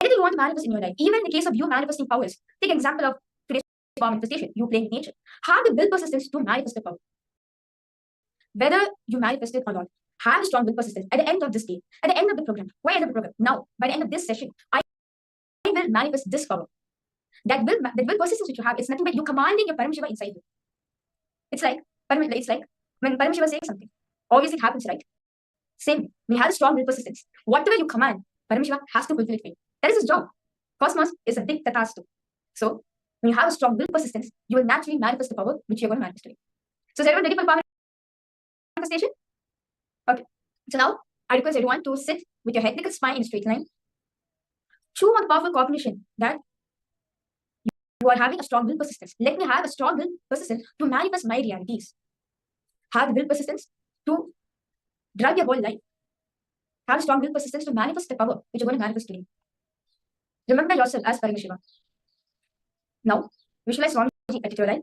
anything you want to manifest in your life, even in the case of you manifesting powers, take an example of today's power manifestation, you playing with nature. Have the will persistence to manifest the power. Whether you manifest it or not, have a strong will persistence at the end of this day, at the end of the program. Why end of the program? Now, by the end of this session, I will manifest this power. That will persistence which you have, it's nothing but you commanding your Paramashiva inside you. It's like when Paramashiva says something, obviously it happens, right? Same, we have a strong will persistence. Whatever you command, Paramashiva has to fulfill it for you. That is his job. Cosmos is a big tatastu. So, when you have a strong will persistence, you will naturally manifest the power which you're going to manifest today. So, is everyone ready for power manifestation? Okay. So now, I request everyone to sit with your head like a spine in a straight line. Chew on the powerful cognition that you are having a strong will persistence. Let me have a strong will persistence to manifest my realities. Have the will persistence to drive your whole life. Have a strong will persistence to manifest the power which you're going to manifest today. Remember yourself as Paramashiva. Now, visualize Swamiji at your right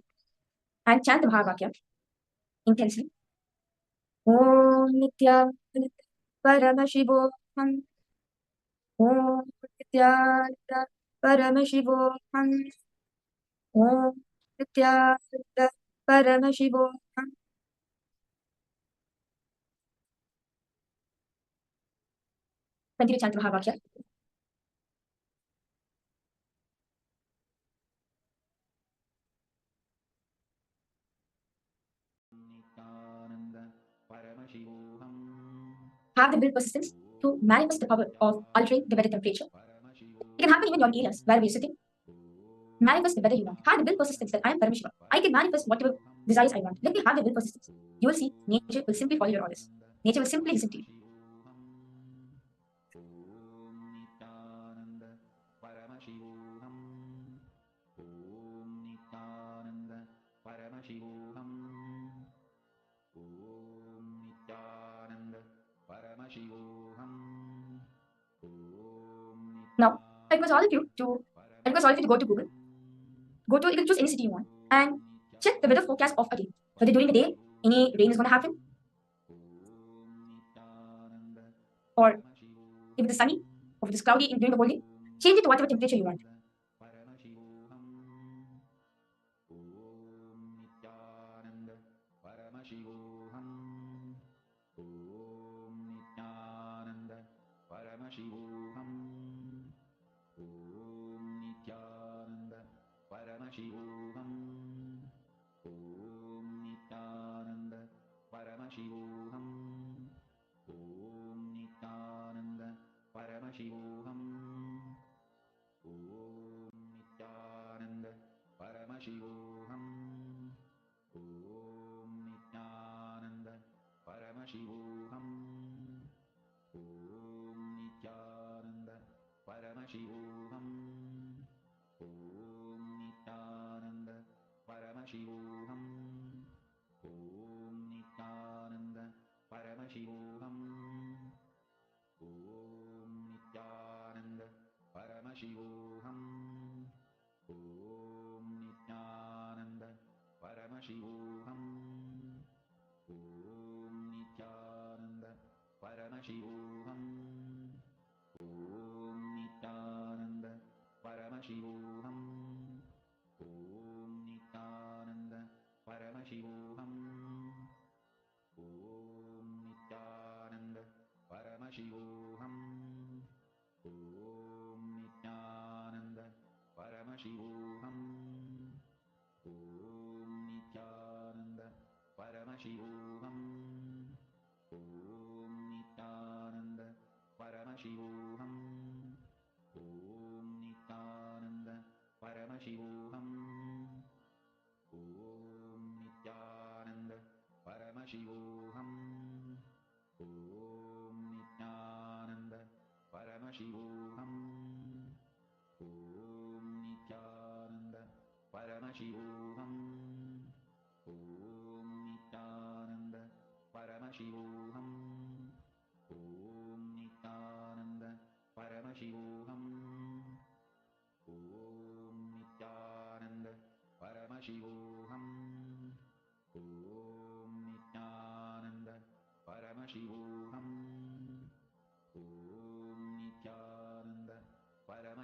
and chant the Mahavakya intensely. Om Nithyananda Paramashivoham. Om Nithyananda Paramashivoham. Om Nithyananda Paramashivoham. Continue to chant the Mahavakya. Have the will persistence to manifest the power of altering the weather temperature. It can happen even in your areas, wherever you're sitting. Manifest the weather you want. Have the will persistence that I am Paramashiva. I can manifest whatever desires I want. Let me have the will persistence. You will see nature will simply follow your orders. Nature will simply listen to you. Now, I request all of you to go to Google. You can choose any city you want and check the weather forecast of a day. Whether during the day any rain is going to happen, or if it is sunny, or if it is cloudy during the whole day, change it to whatever temperature you want.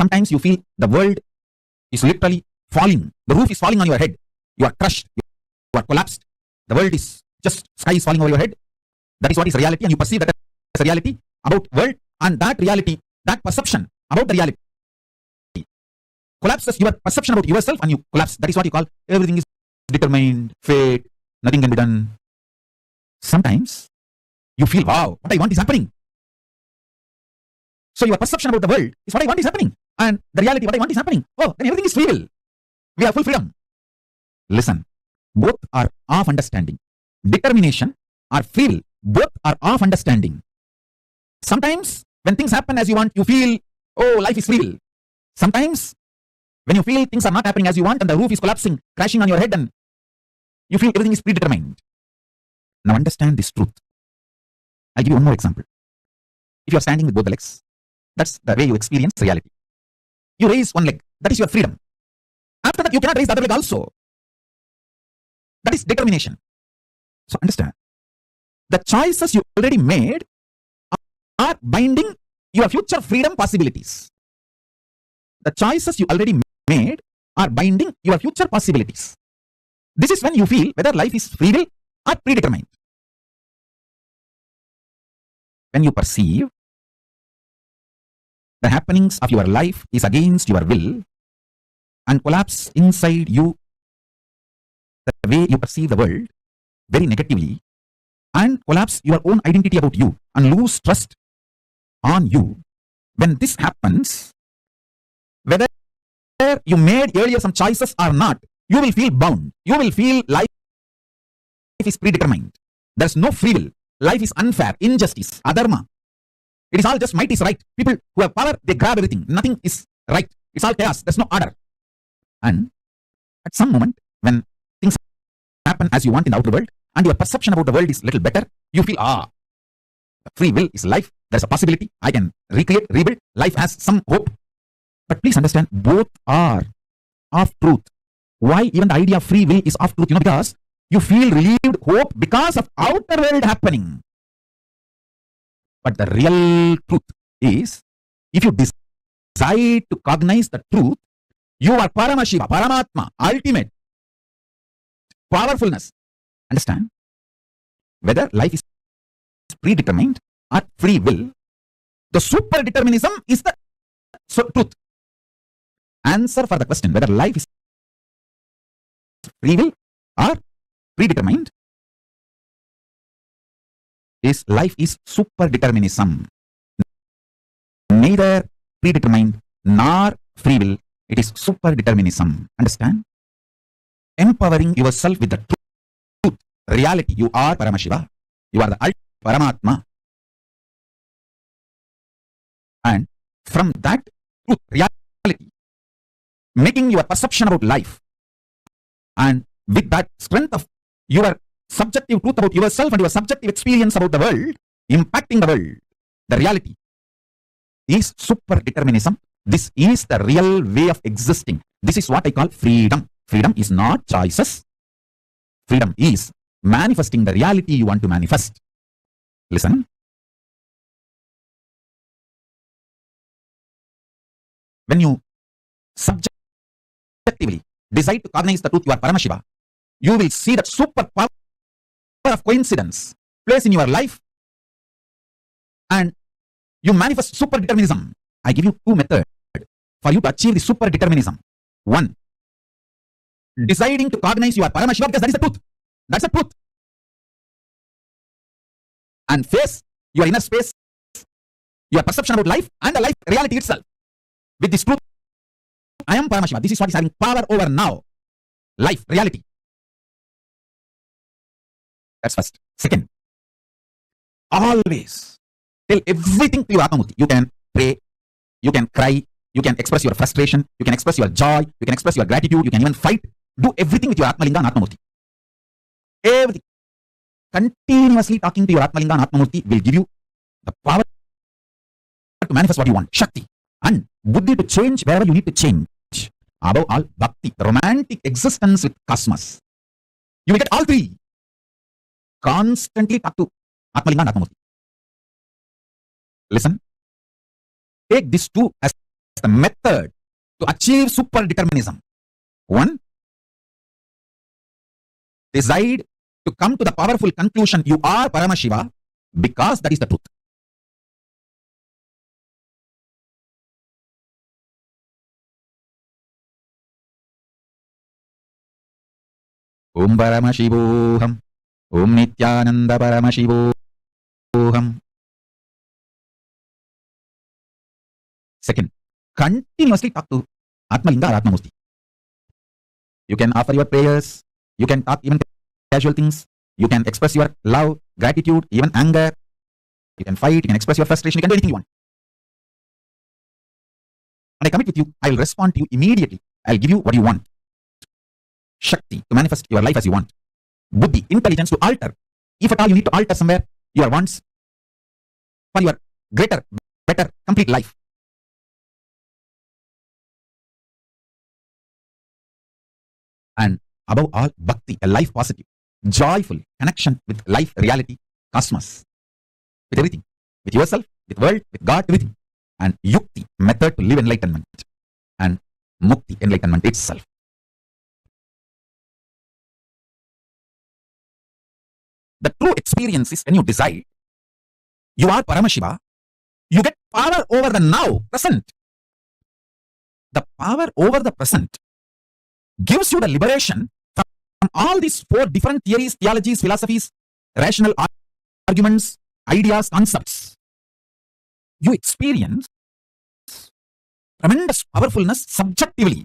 Sometimes you feel the world is literally falling. The roof is falling on your head. You are crushed. You are collapsed. The world is just, sky is falling over your head. That is what is reality, and you perceive that as reality about world, and that reality, that perception about the reality collapses your perception about yourself, and you collapse. That is what you call everything is determined, fate, nothing can be done. Sometimes you feel, wow, what I want is happening. So your perception about the world is what I want is happening, and the reality, what I want is happening. Oh, then everything is free will. We have full freedom. Listen, both are of understanding. Determination or free will, both are of understanding. Sometimes when things happen as you want, you feel, oh, life is free will. Sometimes when you feel things are not happening as you want and the roof is collapsing, crashing on your head, and you feel everything is predetermined. Now understand this truth. I'll give you one more example. If you are standing with both the legs, that's the way you experience reality. You raise one leg, that is your freedom. After that, you cannot raise the other leg also. That is determination. So understand, the choices you already made are binding your future freedom possibilities. The choices you already made are binding your future possibilities. This is when you feel whether life is free will or predetermined. When you perceive the happenings of your life is against your will and collapse inside you the way you perceive the world very negatively, and collapse your own identity about you and lose trust on you, when this happens, whether you made earlier some choices or not, you will feel bound. You will feel life is predetermined. There's no free will. Life is unfair, injustice, adharma. It is all just might is right. People who have power, they grab everything. Nothing is right. It's all chaos. There's no order. And at some moment, when things happen as you want in the outer world, and your perception about the world is a little better, you feel, free will is life. There's a possibility. I can recreate, rebuild. Life has some hope. But please understand, both are of truth. Why even the idea of free will is of truth? Because you feel relieved hope because of outer world happening. But the real truth is, if you decide to cognize the truth, you are Paramashiva, Paramatma, ultimate powerfulness. Understand? Whether life is predetermined or free will, the super determinism is the truth. Answer for the question whether life is free will or predetermined is life is super determinism. Neither predetermined nor free will, it is super determinism. Understand? Empowering yourself with the truth, reality. You are Paramashiva. You are the ultimate Paramatma. And from that truth, reality, making your perception about life, and with that strength of your subjective truth about yourself and your subjective experience about the world, impacting the world, the reality is super determinism. This is the real way of existing. This is what I call freedom. Freedom is not choices. Freedom is manifesting the reality you want to manifest. Listen. When you subjectively decide to cognize the truth, you are Paramashiva, you will see that super power of coincidence plays in your life, and you manifest super determinism. I give you two methods for you to achieve the super determinism. One, deciding to cognize you are Paramashiva, because that is the truth. That's the truth. And face your inner space, your perception about life and the life reality itself. With this truth, I am Paramashiva. This is what is having power over now. Life, reality. That's first. Second, always tell everything to your Atmamurti. You can pray, you can cry, you can express your frustration, you can express your joy, you can express your gratitude, you can even fight. Do everything with your Atmalinga and Atmamurti. Everything. Continuously talking to your Atmalinga and Atmamurti will give you the power to manifest what you want. Shakti. And Buddhi to change wherever you need to change. Above all, Bhakti, the romantic existence with cosmos. You will get all three. Constantly talk to Atmalinga and Atmamurti. Listen. Take these two as the method to achieve super determinism. One, decide to come to the powerful conclusion you are Paramashiva because that is the truth. Om Paramashivoham. Om Nithyananda Paramashivoham. Second, continuously talk to Atmalinga or Atmamurti. You can offer your prayers, you can talk even casual things, you can express your love, gratitude, even anger, you can fight, you can express your frustration, you can do anything you want. And I commit with you, I will respond to you immediately. I will give you what you want. Shakti, to manifest your life as you want. Buddhi, intelligence, to alter. If at all you need to alter somewhere your wants for your greater, better, complete life. And above all, bhakti, a life positive, joyful connection with life, reality, cosmos, with everything, with yourself, with world, with God, everything. And yukti, method to live enlightenment. And mukti, enlightenment itself. The true experience is when you decide you are Paramashiva, you get power over the now, present. The power over the present gives you the liberation from all these four different theories, theologies, philosophies, rational arguments, ideas, concepts. You experience tremendous powerfulness subjectively.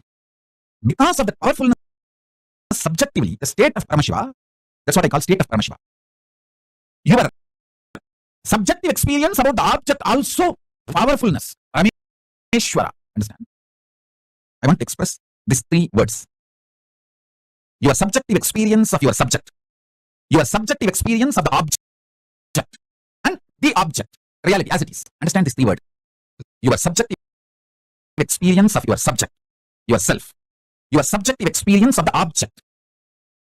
Because of the powerfulness subjectively, the state of Paramashiva, that's what I call state of Paramashiva. Your subjective experience about the object also powerfulness. Parameshwara. Understand? I want to express these three words. Your subjective experience of your subject. Your subjective experience of the object. And the object. Reality as it is. Understand these three words. Your subjective experience of your subject. Yourself. Your subjective experience of the object.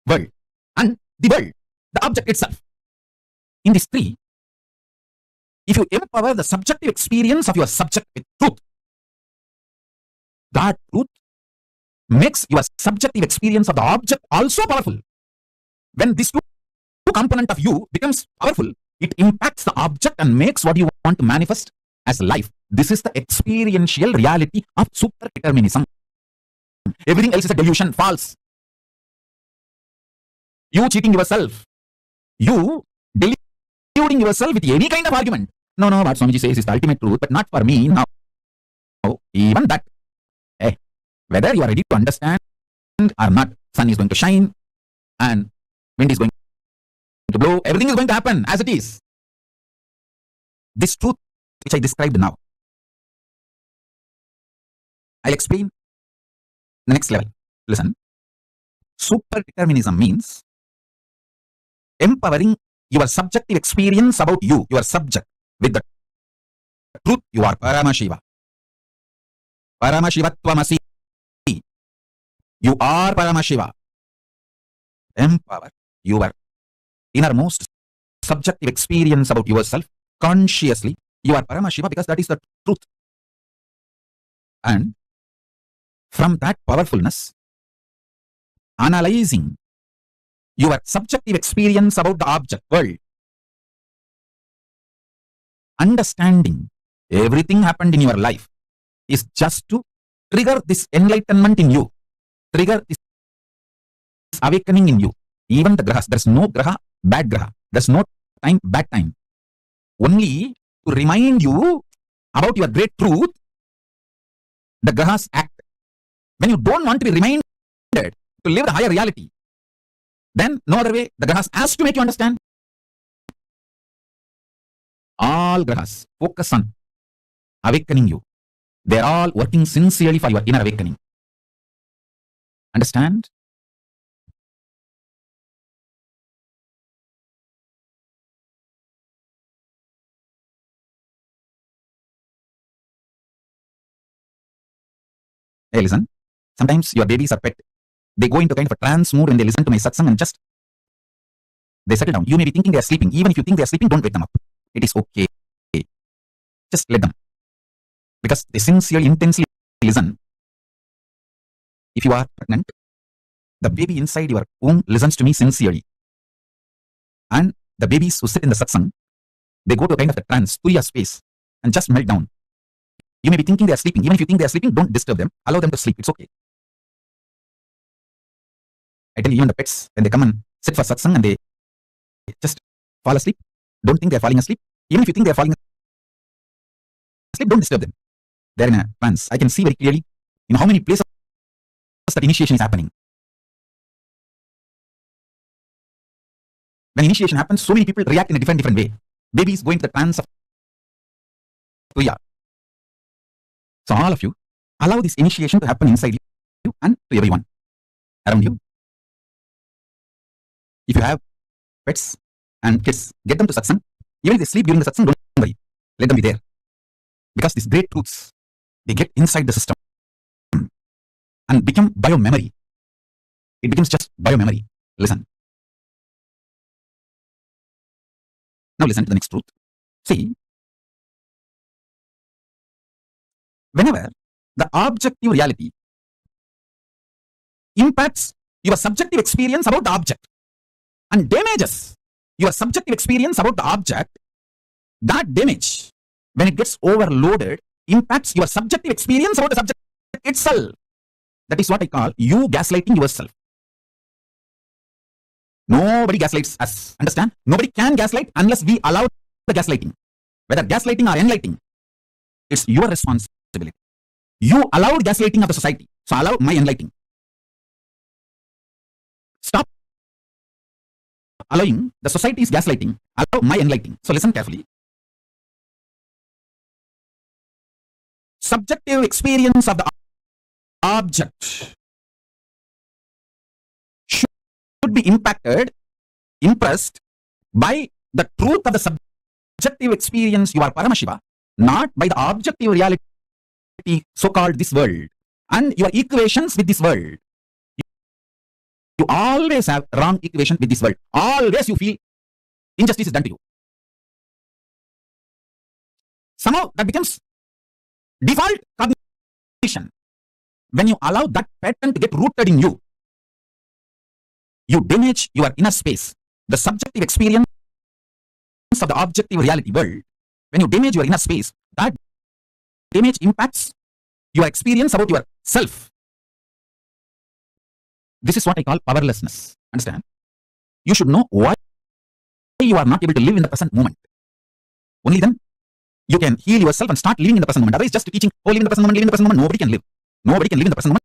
World. And the world. The object itself. In these three, if you empower the subjective experience of your subject with truth, that truth makes your subjective experience of the object also powerful. When this two component of you becomes powerful, it impacts the object and makes what you want to manifest as life. This is the experiential reality of super determinism. Everything else is a delusion, false. You cheating yourself. You deluding yourself with any kind of argument. No, what Swamiji says is the ultimate truth, but not for me now. Even that. Whether you are ready to understand or not, sun is going to shine and wind is going to blow. Everything is going to happen as it is. This truth which I described now, I'll explain the next level. Listen. Super determinism means empowering your subjective experience about you, your subject, with the truth you are Paramashiva. Paramashivatvamasi. You are Paramashiva. Empower your innermost subjective experience about yourself consciously. You are Paramashiva because that is the truth. And from that powerfulness, analyzing your subjective experience about the object world, understanding everything happened in your life is just to trigger this enlightenment in you, trigger this awakening in you. Even the grahas, there's no graha, bad graha. There's no time, bad time. Only to remind you about your great truth, the grahas act. When you don't want to be reminded to live the higher reality, then no other way, the grahas has to make you understand. All grahas focus on awakening you. They're all working sincerely for your inner awakening. Understand? Hey, listen. Sometimes your babies are pet. They go into kind of a trance mood when they listen to my satsang and just they settle down. You may be thinking they are sleeping. Even if you think they are sleeping, don't wake them up. It is okay. Just let them. Because they sincerely, intensely listen. If you are pregnant, the baby inside your womb listens to me sincerely. And the babies who sit in the satsang, they go to a kind of a trance, Turiya space, and just melt down. You may be thinking they are sleeping. Even if you think they are sleeping, don't disturb them. Allow them to sleep. It's okay. I tell you, even the pets, when they come and sit for satsang and they just fall asleep, don't think they are falling asleep. Even if you think they are falling asleep, don't disturb them. They're in a trance. I can see very clearly in how many places that initiation is happening. When initiation happens, so many people react in a different way. Babies go into the trance of Turiya. So all of you, allow this initiation to happen inside you and to everyone around you. If you have pets and kids, get them to satsang. Even if they sleep during the satsang, don't worry. Let them be there. Because these great truths, they get inside the system and become bio-memory. It becomes just bio-memory. Listen. Now listen to the next truth. See, whenever the objective reality impacts your subjective experience about the object and damages your subjective experience about the object, that damage, when it gets overloaded, impacts your subjective experience about the subject itself. That is what I call you gaslighting yourself. Nobody gaslights us. Understand? Nobody can gaslight unless we allow the gaslighting. Whether gaslighting or enlightening, it's your responsibility. You allowed gaslighting of the society, so allow my enlightening. Stop allowing the society's gaslighting, allow my enlightening. So listen carefully. Subjective experience of the object should be impacted, impressed by the truth of the subjective experience you are Paramashiva, not by the objective reality, so-called this world, and your equations with this world. You always have wrong equation with this world. Always you feel injustice is done to you. Somehow that becomes default cognition. When you allow that pattern to get rooted in you, you damage your inner space, the subjective experience of the objective reality world. When you damage your inner space, that damage impacts your experience about yourself. This is what I call powerlessness. Understand? You should know why you are not able to live in the present moment. Only then you can heal yourself and start living in the present moment. Otherwise, just teaching, oh, live in the present moment, live in the present moment, nobody can live. Nobody can live in the present moment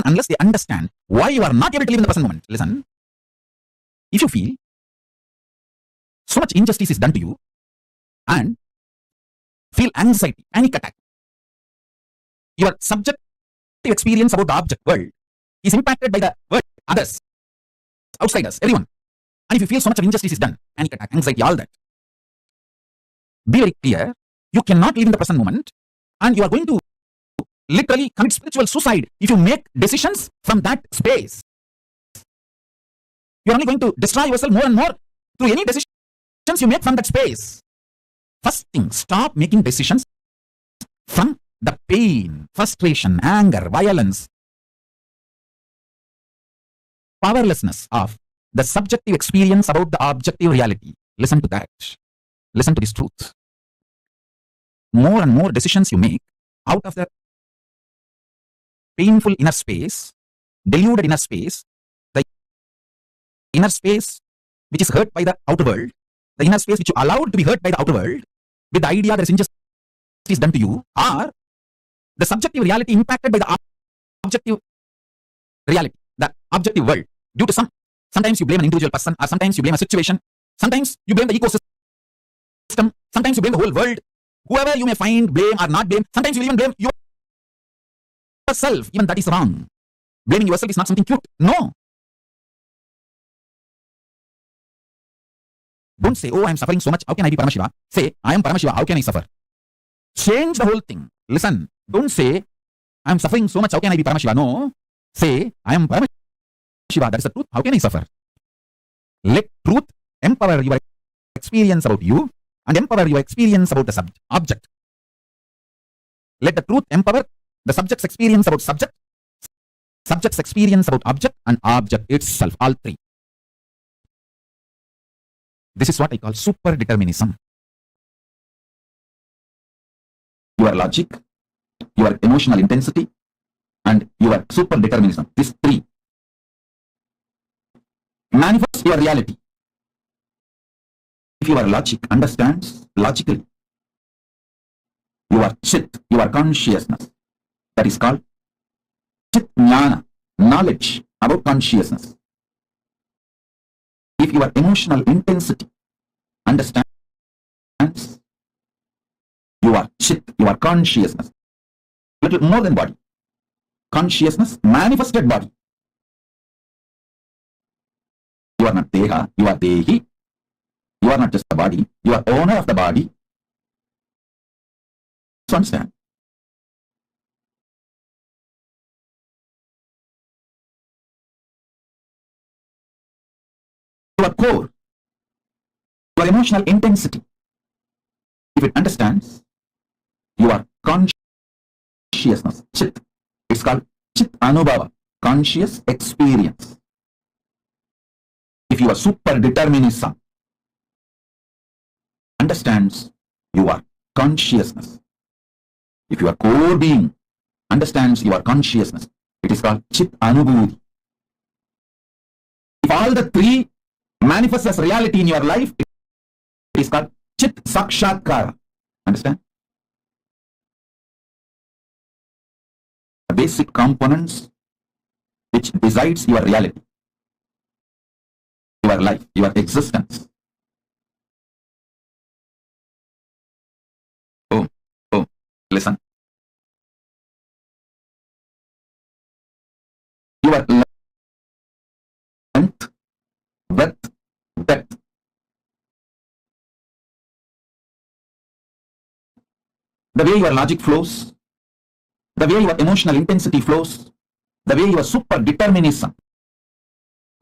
unless they understand why you are not able to live in the present moment. Listen, if you feel so much injustice is done to you and feel anxiety, panic attack, your subjective experience about the object world is impacted by the world, others, outsiders, everyone. And if you feel so much of injustice is done, panic attack, anxiety, all that, be very clear, you cannot live in the present moment and you are going to literally commit spiritual suicide if you make decisions from that space. You are only going to destroy yourself more and more through any decisions you make from that space. First thing, stop making decisions from the pain, frustration, anger, violence, powerlessness of the subjective experience about the objective reality. Listen to that. Listen to this truth. More and more decisions you make out of the painful inner space, deluded inner space, the inner space which is hurt by the outer world, the inner space which you allowed to be hurt by the outer world, with the idea there is injustice done to you, or the subjective reality impacted by the objective reality, the objective world, due to sometimes you blame an individual person, or sometimes you blame a situation, sometimes you blame the ecosystem, sometimes you blame the whole world, whoever you may find, blame or not blame, sometimes you even blame yourself. Even that is wrong. Blaming yourself is not something cute. No. Don't say, oh, I am suffering so much, how can I be Paramashiva? Say, I am Paramashiva, how can I suffer? Change the whole thing. Listen, don't say, I am suffering so much, how can I be Paramashiva? No. Say, I am Paramashiva, that is the truth, how can I suffer? Let truth empower your experience about you and empower your experience about the object. Let the truth empower The subject's experience about subject, subject's experience about object, and object itself, all three. This is what I call super determinism. Your logic, your emotional intensity, and your super determinism. These three manifest your reality. If your logic understands logically, your chit, your consciousness, that is called chit jnana, knowledge about consciousness. If your emotional intensity understands your chit, your consciousness, little more than body, consciousness, manifested body. You are not deha, you are dehi. You are not just the body, you are owner of the body. So understand. Your core, your emotional intensity, if it understands your consciousness, chit, it's called chit anubhava, conscious experience. If your super determinism understands your consciousness, if your core being understands your consciousness, it is called chit anubhuti. If all the three manifest as reality in your life, it is called chit sakshatkara. Understand? The basic components which decides your reality, your life, your existence. Oh, listen. Your length, breadth, depth. The way your logic flows, the way your emotional intensity flows, the way your super determinism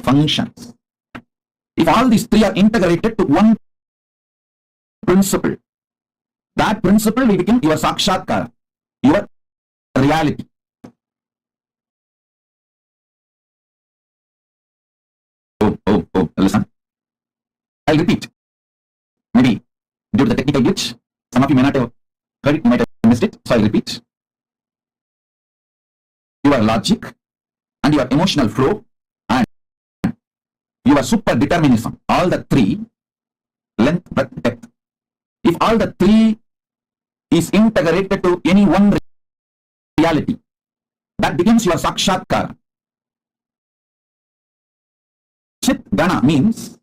functions. If all these three are integrated to one principle, that principle will become your sakshatkara, your reality. Oh, listen. I'll repeat. Maybe due to the technical glitch, some of you may not have heard it, you might have missed it, so I'll repeat. Your logic and your emotional flow and your super determinism, all the three, length, breadth, depth. If all the three is integrated to any one reality, that becomes your sakshatkara. Chit gana means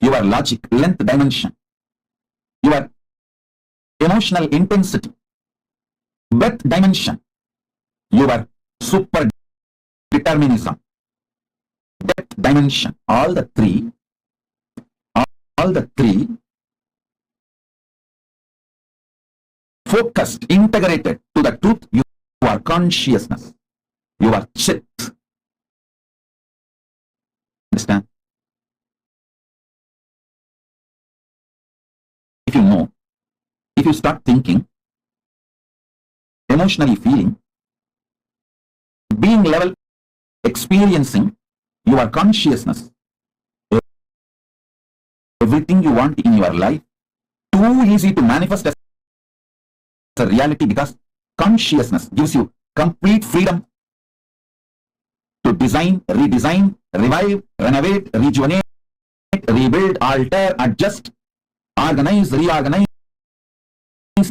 your logic, length, dimension, your emotional intensity, breadth, dimension, your super determinism, depth, dimension, all the three focused, integrated to the truth, your consciousness, your chit. Understand? If you know, if you start thinking, emotionally feeling, being level, experiencing your consciousness, everything you want in your life, too easy to manifest as a reality, because consciousness gives you complete freedom to design, redesign, revive, renovate, rejuvenate, rebuild, alter, adjust, organize, reorganize,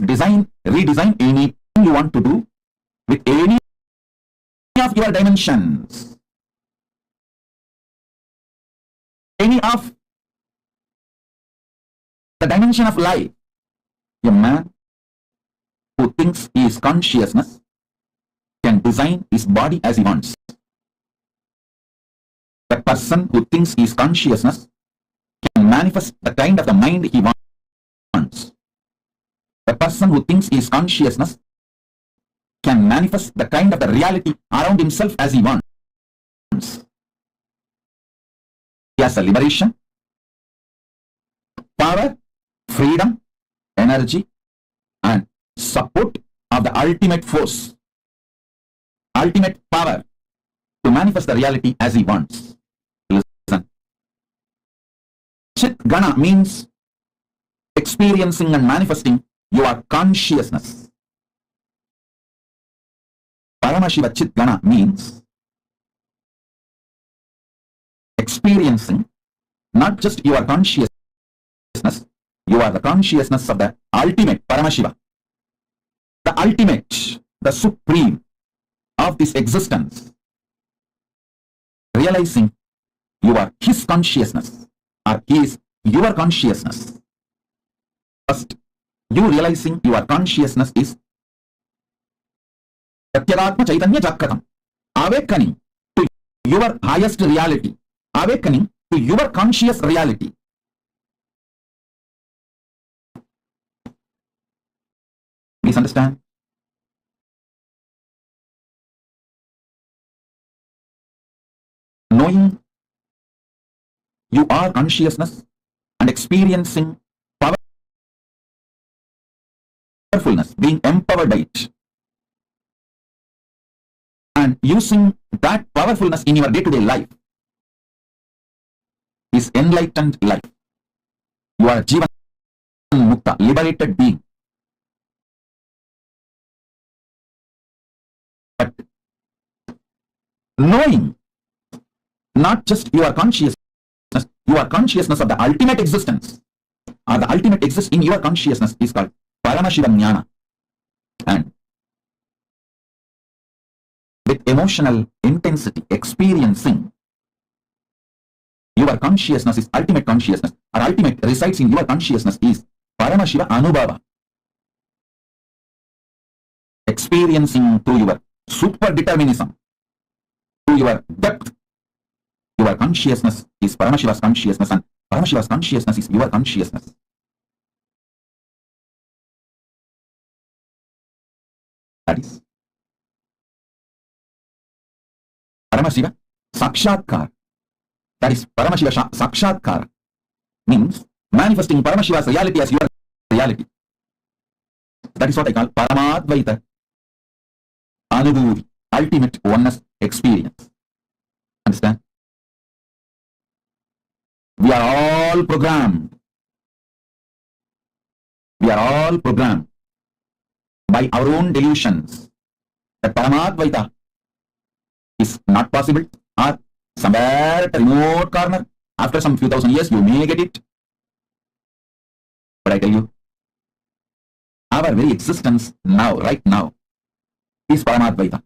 design, redesign, anything you want to do with any of your dimensions, any of the dimension of life. A man who thinks he is consciousness can design his body as he wants. The person who thinks he is consciousness can manifest the kind of the mind he wants. The person who thinks he is consciousness can manifest the kind of the reality around himself as he wants. He has a liberation, power, freedom, energy, support of the ultimate force, ultimate power to manifest the reality as he wants. Listen. Chit Gana means experiencing and manifesting your consciousness. Paramashiva Chit Gana means experiencing not just your consciousness, you are the consciousness of the ultimate Paramashiva, the ultimate, the supreme of this existence. Realizing you are his consciousness or he is your consciousness. First, you realizing your consciousness is Satyadatma Chaitanya Jakratam, awakening to your highest reality, awakening to your conscious reality. Please understand. Knowing you are consciousness and experiencing powerfulness, being empowered by it, and using that powerfulness in your day-to-day life is enlightened life. You are Jivan Mukta, liberated being. But knowing not just your consciousness of the ultimate existence, or the ultimate exists in your consciousness, is called Paramashiva Jnana. And with emotional intensity, experiencing your consciousness is ultimate consciousness, or ultimate resides in your consciousness is Paramashiva Anubhava. Experiencing through your super determinism, through your depth, your consciousness is Paramashiva's consciousness, and Paramashiva's consciousness is your consciousness. That is Paramashiva Sakshatkar. That is Paramashiva Sakshatkar means manifesting Paramashiva's reality as your reality. That is what I call Paramadvaita Anubhuti, ultimate oneness experience. Understand? We are all programmed. We are all programmed by our own delusions that Paramadvaita is not possible, or somewhere at a remote corner, after some few thousand years, you may get it. But I tell you, our very existence now, right now, is Paramadvaita.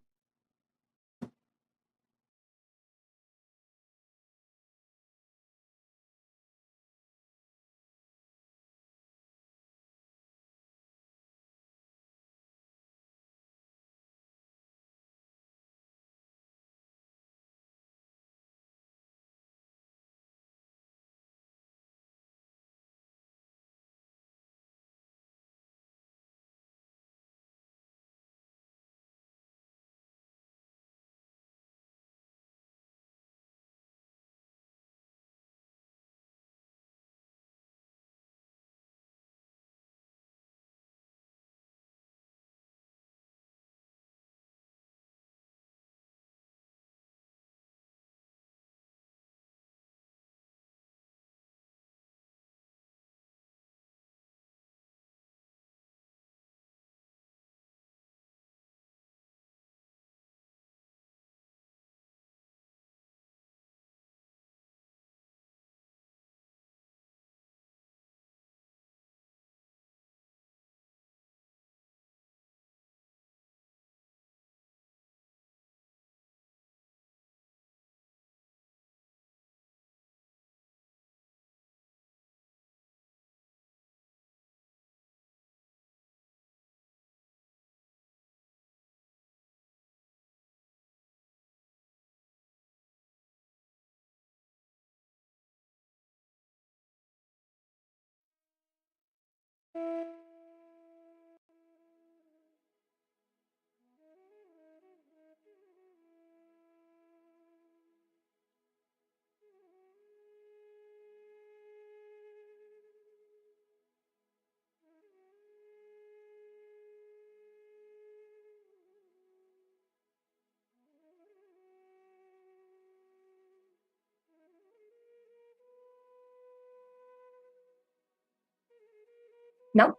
Now,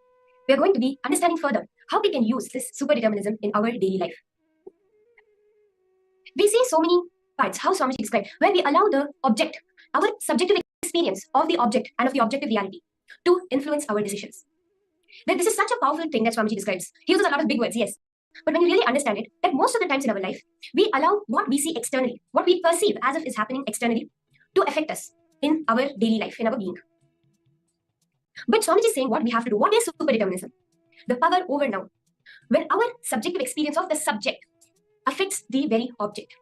we are going to be understanding further how we can use this superdeterminism in our daily life. We see so many parts, how Swamiji described, where we allow the object, our subjective experience of the object and of the objective reality to influence our decisions. That this is such a powerful thing that Swamiji describes. He uses a lot of big words, yes. But when you really understand it, that most of the times in our life, we allow what we see externally, what we perceive as if is happening externally, to affect us in our daily life, in our being. But Swamiji is saying what we have to do. What is superdeterminism? The power over now. When our subjective experience of the subject affects the very object.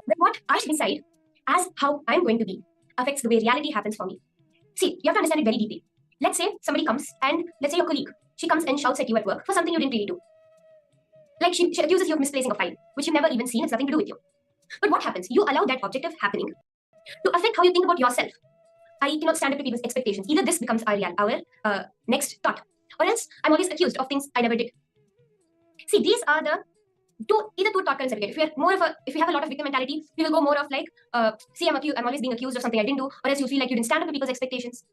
Then what I decide as how I'm going to be affects the way reality happens for me. See, you have to understand it very deeply. Let's say somebody comes and let's say your colleague, she comes and shouts at you at work for something you didn't really do. Like she accuses you of misplacing a file, which you've never even seen, it's nothing to do with you. But what happens? You allow that objective happening to affect how you think about yourself. I cannot stand up to people's expectations. Either this becomes our next thought, or else I'm always accused of things I never did. See, these are the two thought currents that we get. If we have a lot of victim mentality, we will go more of like, see, I'm always being accused of something I didn't do, or else you feel like you didn't stand up to people's expectations.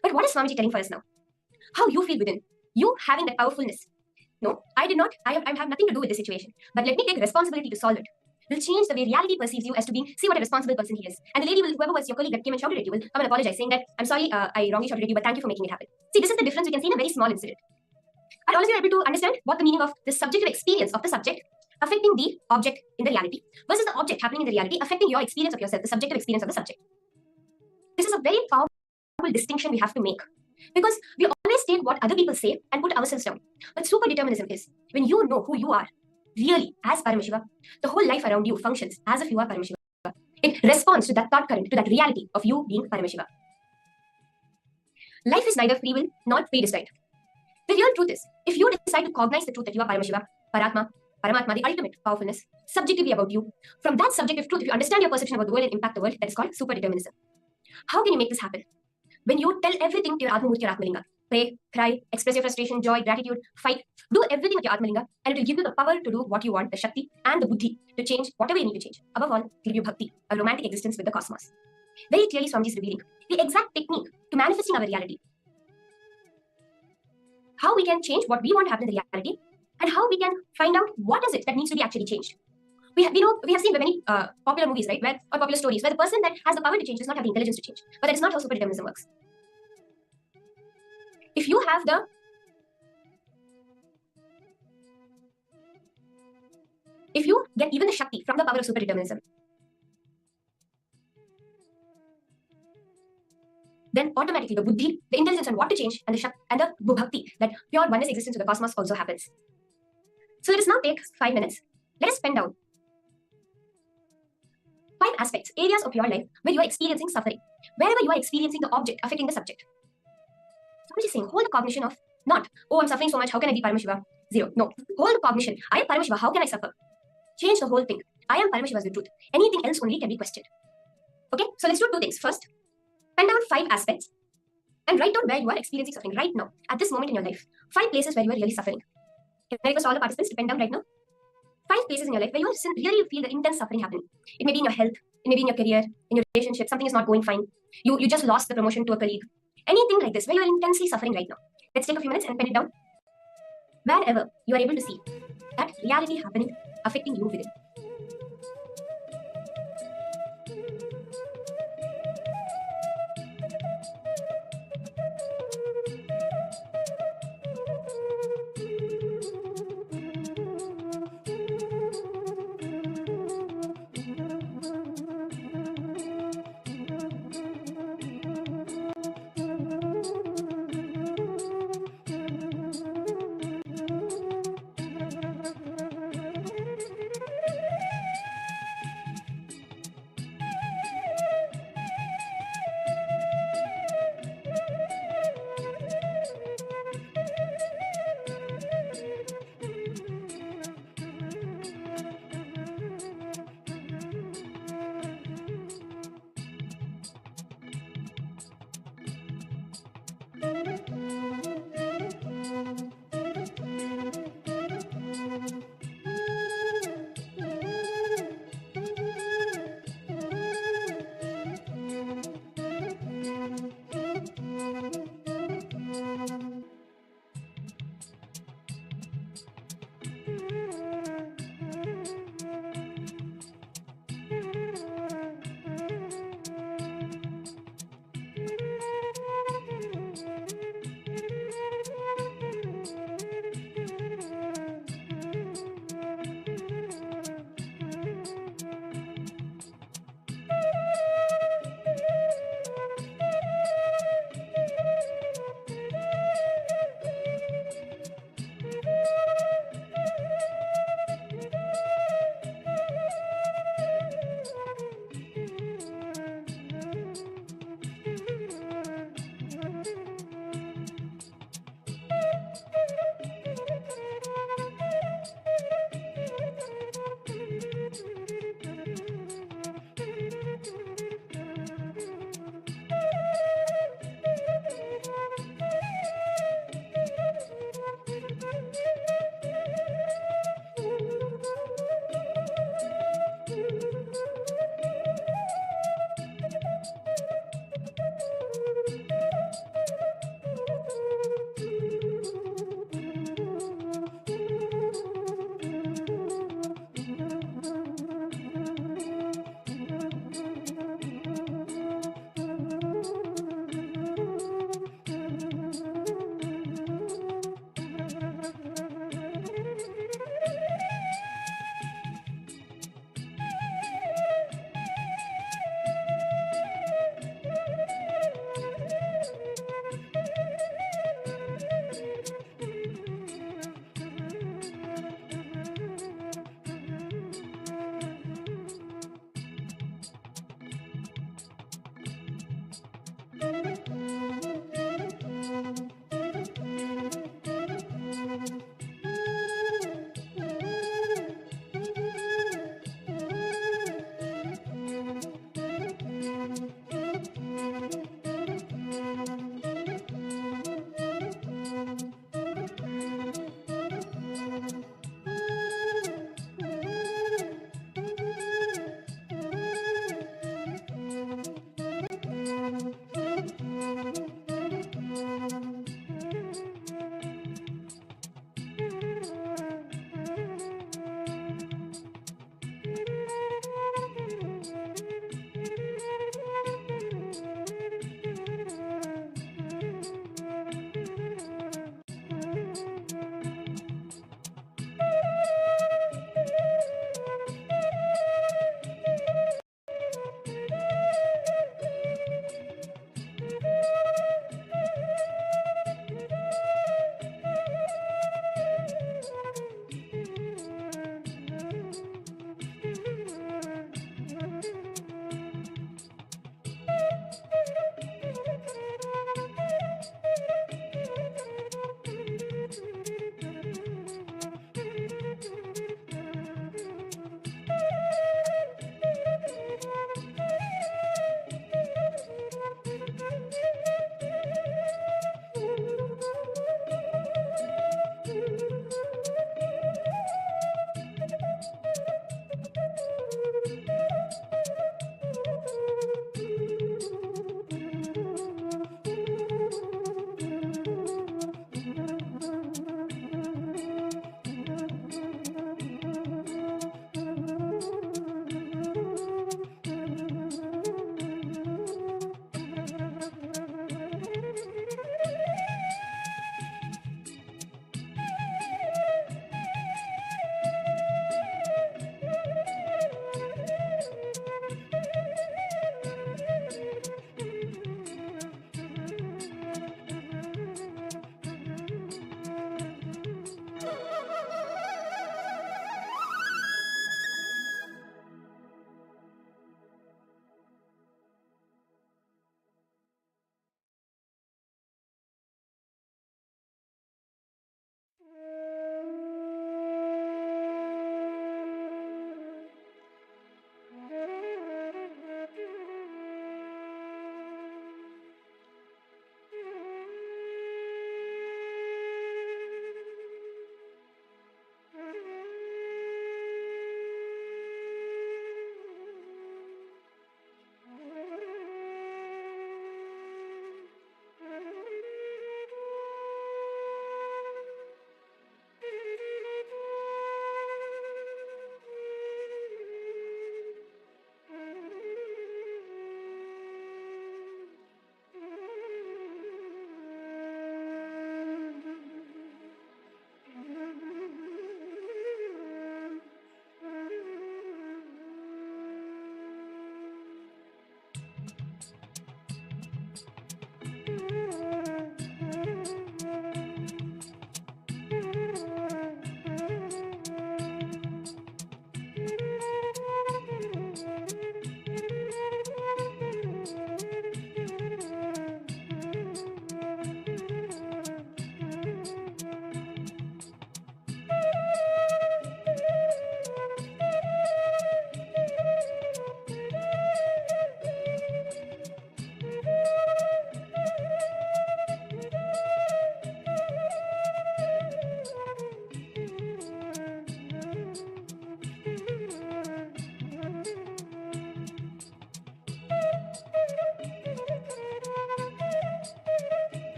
But what is Swamiji telling for us now? How you feel within, you having that powerfulness. No, I did not. I have nothing to do with this situation. But let me take responsibility to solve it. Will change the way reality perceives you as to being, see what a responsible person he is. And the lady will, whoever was your colleague that came and shouted at you, will come and apologize, saying that, I'm sorry, I wrongly shouted at you, but thank you for making it happen. See, this is the difference we can see in a very small incident. And also you're able to understand what the meaning of the subjective experience of the subject affecting the object in the reality versus the object happening in the reality affecting your experience of yourself, the subjective experience of the subject. This is a very powerful distinction we have to make, because we always take what other people say and put ourselves down. But superdeterminism is when you know who you are really as Paramashiva, the whole life around you functions as if you are Paramashiva. It responds to that thought current, to that reality of you being Paramashiva. Life is neither free will nor predestined. The real truth is, if you decide to cognize the truth that you are Paramashiva, Paratma, Paramatma, the ultimate powerfulness, subjectively about you, from that subjective truth, if you understand your perception about the world and impact the world, that is called superdeterminism. How can you make this happen? When you tell everything to your Atmamurti or Atmalinga, pray, cry, express your frustration, joy, gratitude, fight, do everything with your Atmalinga, and it will give you the power to do what you want, the Shakti and the Buddhi, to change whatever you need to change. Above all, give you Bhakti, a romantic existence with the cosmos. Very clearly, Swamiji is revealing the exact technique to manifesting our reality. How we can change what we want to happen in the reality, and how we can find out what is it that needs to be actually changed. We have seen many popular movies, right, or popular stories, where the person that has the power to change does not have the intelligence to change. But that is not how superdeterminism works. If you get even the Shakti from the power of superdeterminism, then automatically the Buddhi, the intelligence on what to change, and the Shakti and the Bhakti, that pure oneness existence of the cosmos, also happens. So let us now take 5 minutes. Let us pen down 5 aspects, areas of your life where you are experiencing suffering, wherever you are experiencing the object affecting the subject. Swamiji is saying, hold the cognition of not, oh, I'm suffering so much, how can I be Paramashiva? 0. No. Hold the cognition, I am Paramashiva, how can I suffer? Change the whole thing. I am Paramashiva is the truth. Anything else only can be questioned. Okay, so let's do 2 things. First, pen down 5 aspects and write down where you are experiencing suffering right now, at this moment in your life. 5 places where you are really suffering. Can I request all the participants to pen down right now? 5 places in your life where you really feel the intense suffering happening. It may be in your health, it may be in your career, in your relationship, something is not going fine. You just lost the promotion to a colleague. Anything like this, where you are intensely suffering right now. Let's take a few minutes and pen it down. Wherever you are able to see that reality happening, affecting you within.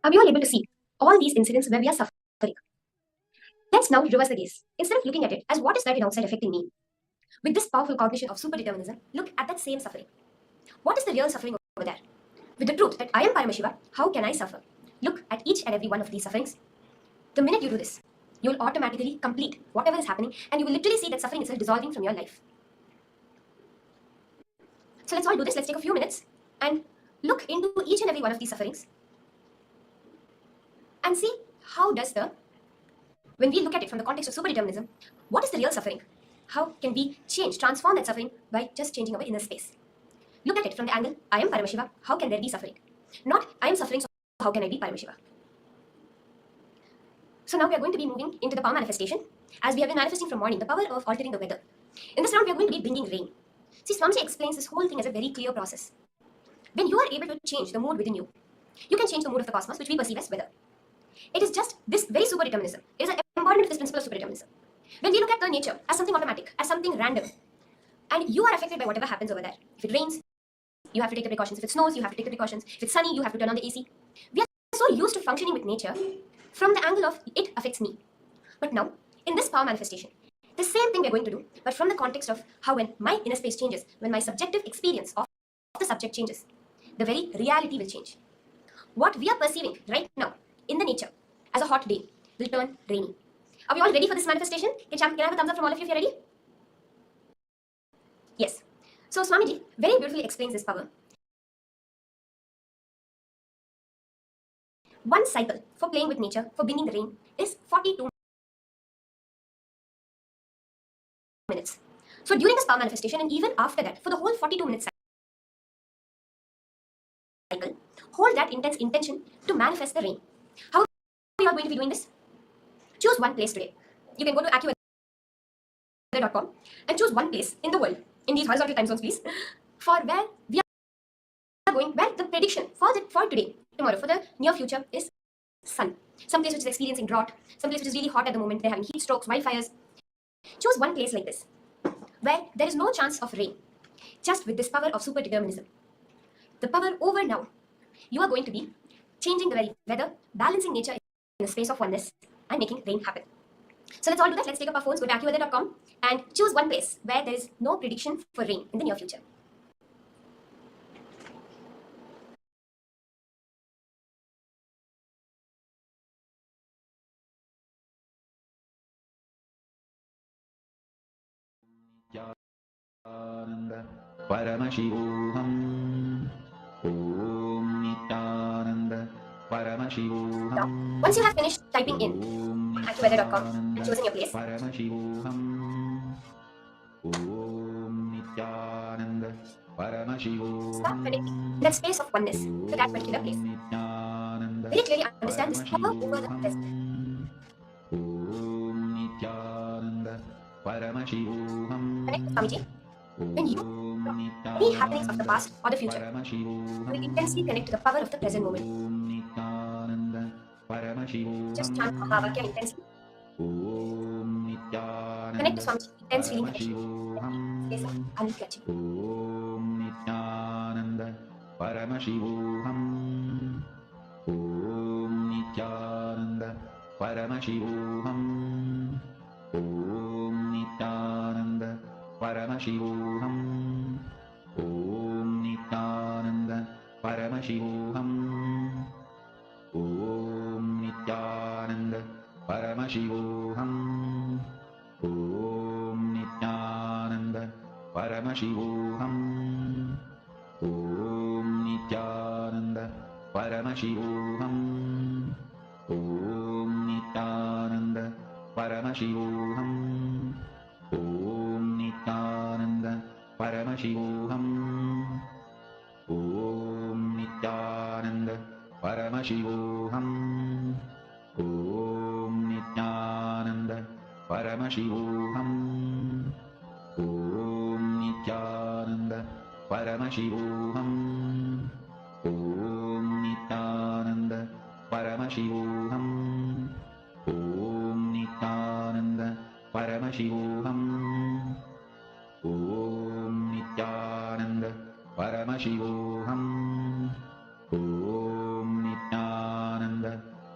Are we all able to see all these incidents where we are suffering? Let's now reverse the gaze. Instead of looking at it as what is right and outside affecting me, with this powerful cognition of superdeterminism, look at that same suffering. What is the real suffering over there? With the truth that I am Paramashiva, how can I suffer? Look at each and every one of these sufferings. The minute you do this, you will automatically complete whatever is happening and you will literally see that suffering itself dissolving from your life. So let's all do this. Let's take a few minutes and look into each and every one of these sufferings and see how does when we look at it from the context of superdeterminism, what is the real suffering? How can we transform that suffering by just changing our inner space? Look at it from the angle, I am Paramashiva, how can there be suffering? Not, I am suffering, so how can I be Paramashiva? So now we are going to be moving into the power manifestation. As we have been manifesting from morning, the power of altering the weather. In this round, we are going to be bringing rain. See, Swamiji explains this whole thing as a very clear process. When you are able to change the mood within you, you can change the mood of the cosmos, which we perceive as weather. It is just this very superdeterminism. It is an embodiment of this principle of superdeterminism. When we look at the nature as something automatic, as something random, and you are affected by whatever happens over there. If it rains, you have to take the precautions. If it snows, you have to take the precautions. If it's sunny, you have to turn on the AC. We are so used to functioning with nature from the angle of it affects me. But now, in this power manifestation, the same thing we're going to do, but from the context of how when my inner space changes, when my subjective experience of the subject changes, the very reality will change. What we are perceiving right now in the nature as a hot day will turn rainy. Are we all ready for this manifestation? Can I have a thumbs up from all of you if you're ready? Yes. So Swamiji very beautifully explains this power. One cycle for playing with nature, for bringing the rain, is 42 minutes. So during this power manifestation and even after that, for the whole 42 minutes cycle, hold that intense intention to manifest the rain. How are we all going to be doing this? Choose one place today. You can go to AccuWeather.com and choose one place in the world, in these horizontal time zones, please, for where we are going, where the prediction for today, tomorrow, for the near future is sun. Some place which is experiencing drought, some place which is really hot at the moment, they're having heat strokes, wildfires. Choose one place like this, where there is no chance of rain, just with this power of superdeterminism. The power over now, you are going to be changing the very weather, balancing nature in the space of oneness, and making rain happen. So let's all do that. Let's take up our phones, go to AccuWeather.com and choose one place where there is no prediction for rain in the near future. Paramashivoham Om Nithyananda Paramashivoham. Once you have finished typing in AccuWeather.com and choosing your place, Paramashivoham Om Nithyananda Paramashivoham. start connecting that space of oneness to that particular place. Very clearly understand this power over the present. Om Nithyananda Paramashivoham. Connect with Swamiji. When you any happenings of the past or the future, you will intensely connect to the power of the present moment. Just chant Mahavakya intensely. Connect to Swamiji, intense feeling connection. Space of unclutching. Om Nithyananda Paramashivoham Om Nithyananda Paramashivoham Om Nithyananda Paramashivoham Om Nithyananda Paramashivoham Om Nithyananda Paramashivoham Om Nithyananda Paramashivoham Om Nithyananda Paramashivoham Om Nithyananda Paramashivoham Om Nithyananda Paramashivoham Om Nithyananda Paramashivoham Om Nithyananda Paramashivoham Om Nithyananda Paramashivoham Om Nithyananda Paramashivoham Om Nithyananda Paramashivoham Om Nithyananda Paramashivoham Om Nithyananda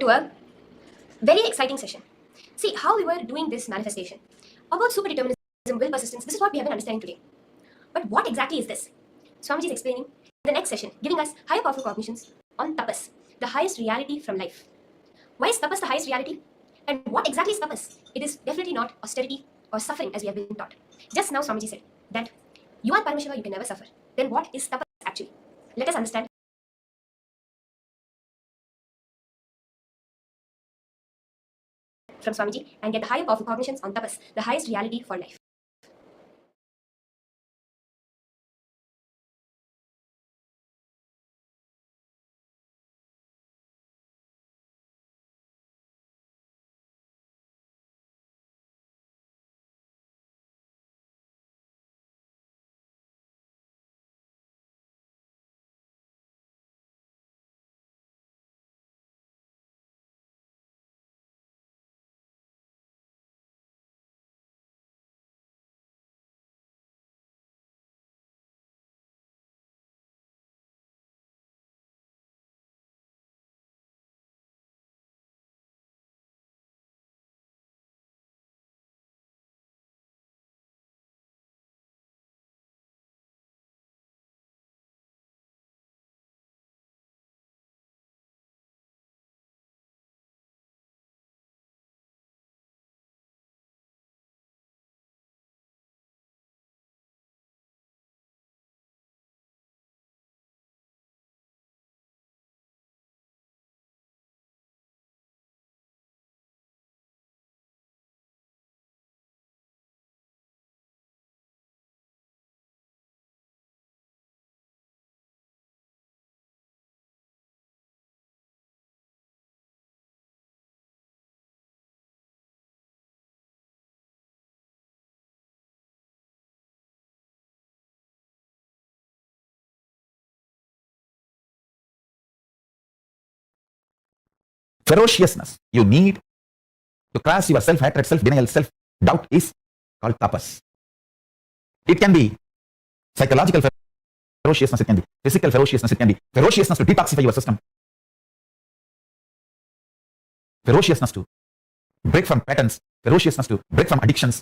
to a very exciting session. See, how we were doing this manifestation about superdeterminism, will persistence, this is what we have been understanding today. But what exactly is this? Swamiji is explaining in the next session, giving us higher powerful cognitions on tapas, the highest reality from life. Why is tapas the highest reality? And what exactly is tapas? It is definitely not austerity or suffering as we have been taught. Just now Swamiji said that you are Paramashiva, you can never suffer. Then what is tapas actually? Let us understand from Swamiji and get the higher powerful cognitions on tapas, the highest reality for life. Ferociousness you need to crush your self-hatred, self-denial, self-doubt is called tapas. It can be psychological ferociousness, it can be physical ferociousness, it can be ferociousness to detoxify your system, ferociousness to break from patterns, ferociousness to break from addictions,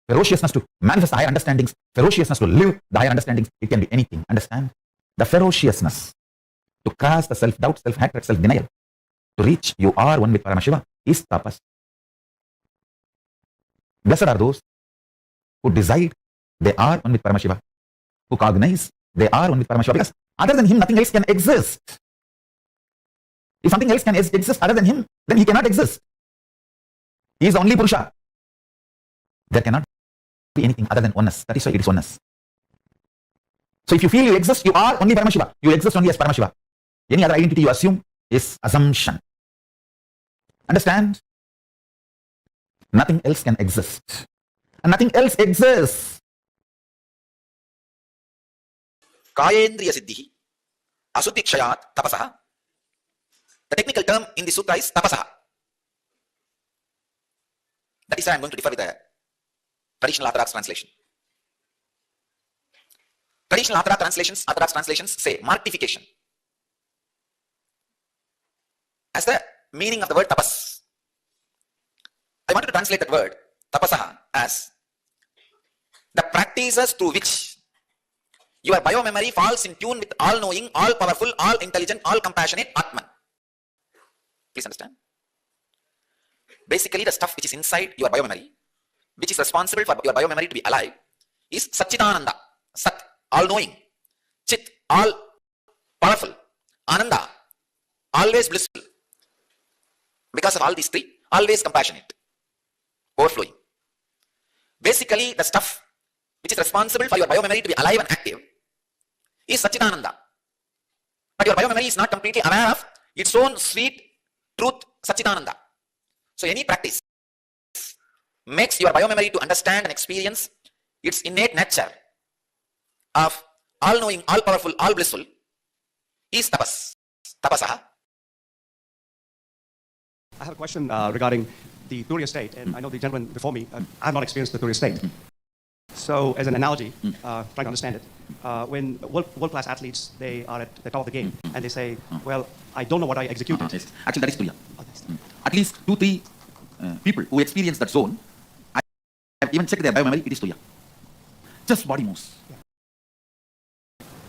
ferociousness to manifest higher understandings, ferociousness to live the higher understandings. It can be anything. Understand? The ferociousness to crush the self-doubt, self-hatred, self-denial, to reach you are one with Paramashiva is tapas. Blessed are those who decide they are one with Paramashiva, who cognize they are one with Paramashiva, because other than him nothing else can exist. If something else can exist other than him, then he cannot exist. He is the only Purusha. There cannot be anything other than oneness. That is why it is oneness. So if you feel you exist, you are only Paramashiva. You exist only as Paramashiva. Any other identity you assume is assumption. Understand? Nothing else can exist. And nothing else exists. Kayendriya siddhi asuddhikshayat tapasaha. The technical term in the sutra is tapasaha. That is why I am going to differ with the traditional Orthodox translation. Traditional Orthodox translations say mortification as the meaning of the word tapas. I wanted to translate that word tapasaha as the practices through which your biomemory falls in tune with all-knowing, all-powerful, all-intelligent, all-compassionate Atman. Please understand. Basically, the stuff which is inside your biomemory, which is responsible for your biomemory to be alive, is Satchitananda, Sat, all-knowing, Chit, all-powerful, Ananda, always blissful. Because of all these three, always compassionate, overflowing. Basically, the stuff which is responsible for your biomemory to be alive and active is Satchitananda. But your biomemory is not completely aware of its own sweet truth, Satchitananda. So any practice makes your biomemory to understand and experience its innate nature of all-knowing, all-powerful, all-blissful is tapas. Tapasaha. I have a question regarding the Turiya state, and I know the gentleman before me, I have not experienced the Turiya state. So, as an analogy, trying to understand it, when world-class athletes, they are at the top of the game, and they say, well, I don't know what I executed. Yes. Actually, that is Tuya. Oh, that's- At least 2-3 people who experience that zone, I have even checked their biomemory, it is Tuya. Just body moves.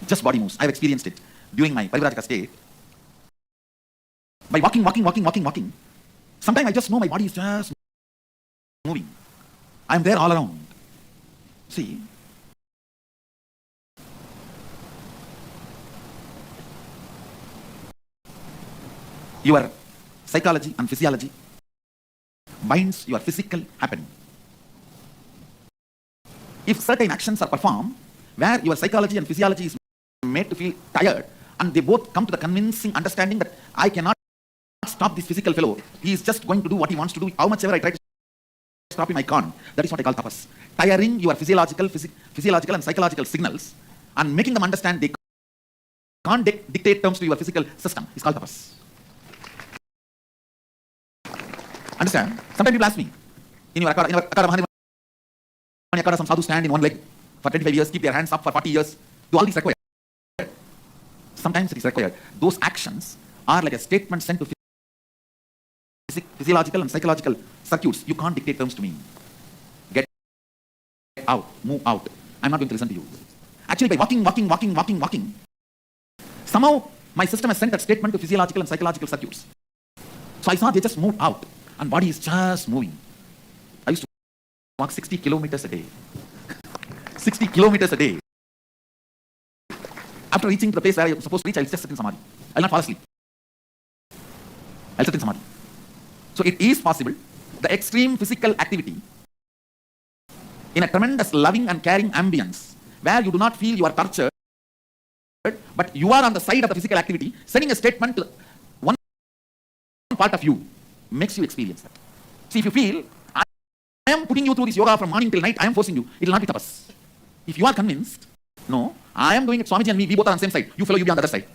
Just body moves. I have experienced it during my Parivrajaka state. By walking. Sometimes I just know my body is just moving. I am there all around. See? Your psychology and physiology binds your physical happening. If certain actions are performed where your psychology and physiology is made to feel tired, and they both come to the convincing understanding that I cannot stop this physical fellow, he is just going to do what he wants to do, how much ever I try to stop him, I can't. That is what I call tapas. Tiring your physiological and psychological signals and making them understand they can't dictate terms to your physical system is called tapas. Understand? Sometimes people ask me, in your Akada some sadhu stand in one leg for 25 years, keep their hands up for 40 years, do all these required? Sometimes it is required. Those actions are like a statement sent to physiological and psychological circuits. You can't dictate terms to me. Get out, move out. I'm not going to listen to you. Actually, by walking, somehow my system has sent that statement to physiological and psychological circuits. So I saw they just moved out and body is just moving. I used to walk 60 kilometers a day. 60 kilometers a day. After reaching to the place where I'm supposed to reach, I'll just sit in samadhi. I'll not fall asleep. I'll sit in samadhi. So it is possible, the extreme physical activity in a tremendous loving and caring ambience where you do not feel you are tortured, but you are on the side of the physical activity, sending a statement to one part of you makes you experience that. See, if you feel, I am putting you through this yoga from morning till night, I am forcing you, it will not be tapas. If you are convinced, no, I am doing it, Swamiji and me, we both are on the same side. You fellow, you be on the other side.